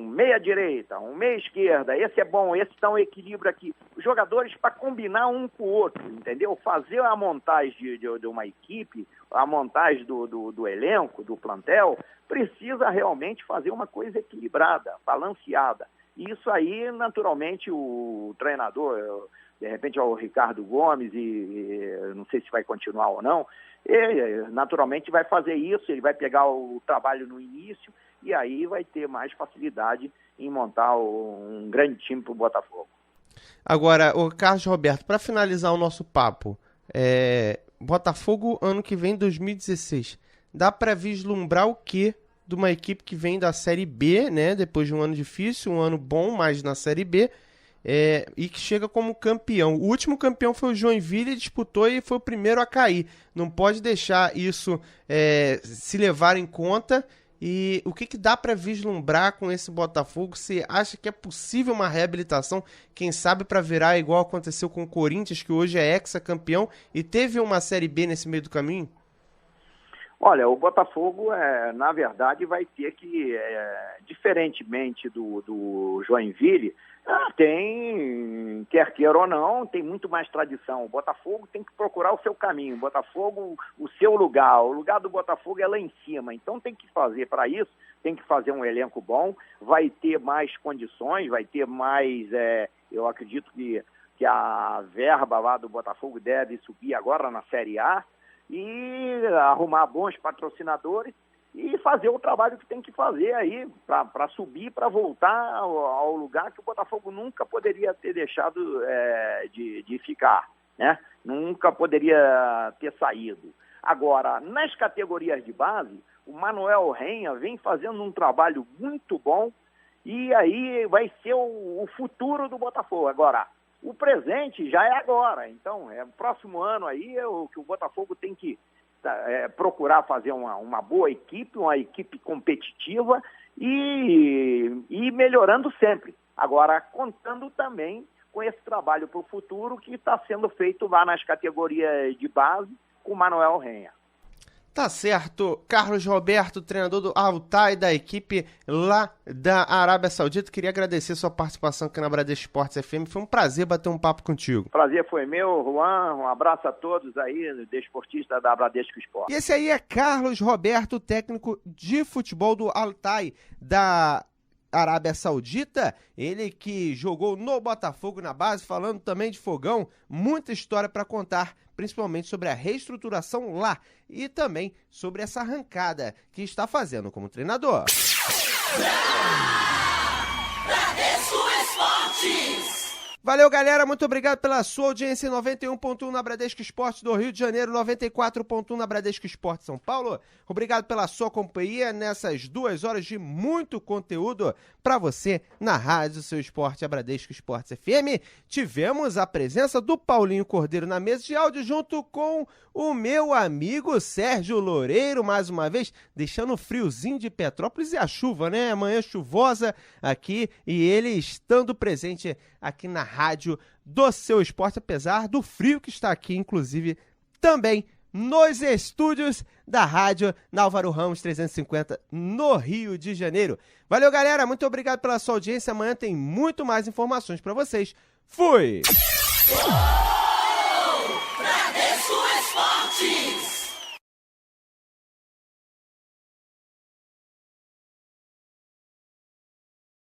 meia-direita, um meia-esquerda. Esse é bom, esse dá um equilíbrio aqui. Os jogadores para combinar um com o outro, entendeu? Fazer a montagem de uma equipe, a montagem do elenco, do plantel, precisa realmente fazer uma coisa equilibrada, balanceada. E isso aí, naturalmente, o treinador, de repente é o Ricardo Gomes, e não sei se vai continuar ou não, ele naturalmente vai fazer isso, ele vai pegar o trabalho no início e aí vai ter mais facilidade em montar um grande time para o Botafogo. Agora, o Carlos Roberto, para finalizar o nosso papo, Botafogo ano que vem, 2016, dá para vislumbrar o quê de uma equipe que vem da Série B, né? Depois de um ano difícil, um ano bom, mas na Série B, e que chega como campeão. O último campeão foi o Joinville, disputou e foi o primeiro a cair. Não pode deixar isso se levar em conta. E o que dá para vislumbrar com esse Botafogo? Você acha que é possível uma reabilitação, quem sabe para virar igual aconteceu com o Corinthians, que hoje é ex-campeão e teve uma Série B nesse meio do caminho? Olha, o Botafogo, na verdade, vai ter que, diferentemente do Joinville, quer queira ou não, tem muito mais tradição. O Botafogo tem que procurar o seu caminho, o Botafogo, o seu lugar. O lugar do Botafogo é lá em cima, então tem que fazer para isso, tem que fazer um elenco bom, vai ter mais condições, vai ter mais, eu acredito que a verba lá do Botafogo deve subir agora na Série A, e arrumar bons patrocinadores e fazer o trabalho que tem que fazer aí para subir, para voltar ao lugar que o Botafogo nunca poderia ter deixado de ficar, né? Nunca poderia ter saído. Agora, nas categorias de base, o Manuel Renha vem fazendo um trabalho muito bom e aí vai ser o futuro do Botafogo. Agora, o presente já é agora, então o próximo ano aí que o Botafogo tem que procurar fazer uma boa equipe, uma equipe competitiva e melhorando sempre. Agora, contando também com esse trabalho para o futuro que está sendo feito lá nas categorias de base com o Manuel Renha. Tá certo. Carlos Roberto, treinador do Altai, da equipe lá da Arábia Saudita. Queria agradecer sua participação aqui na Bradesco Esportes FM. Foi um prazer bater um papo contigo. Prazer foi meu, Juan. Um abraço a todos aí, desportistas da Bradesco Esportes. E esse aí é Carlos Roberto, técnico de futebol do Altai, da Arábia Saudita, ele que jogou no Botafogo na base, falando também de Fogão, muita história para contar, principalmente sobre a reestruturação lá e também sobre essa arrancada que está fazendo como treinador. Bradesco Esportes. Valeu, galera, muito obrigado pela sua audiência em 91.1 na Bradesco Esportes do Rio de Janeiro, 94.1 na Bradesco Esportes São Paulo. Obrigado pela sua companhia nessas 2 horas de muito conteúdo para você na Rádio Seu Esporte, a Bradesco Esportes FM. Tivemos a presença do Paulinho Cordeiro na mesa de áudio junto com o meu amigo Sérgio Loureiro, mais uma vez, deixando o friozinho de Petrópolis e a chuva, né? Amanhã chuvosa aqui e ele estando presente aqui na Rádio do Seu Esporte, apesar do frio que está aqui, inclusive, também nos estúdios da rádio na Álvaro Ramos 350, no Rio de Janeiro. Valeu, galera, muito obrigado pela sua audiência. Amanhã tem muito mais informações para vocês. Fui! Bradesco Esportes.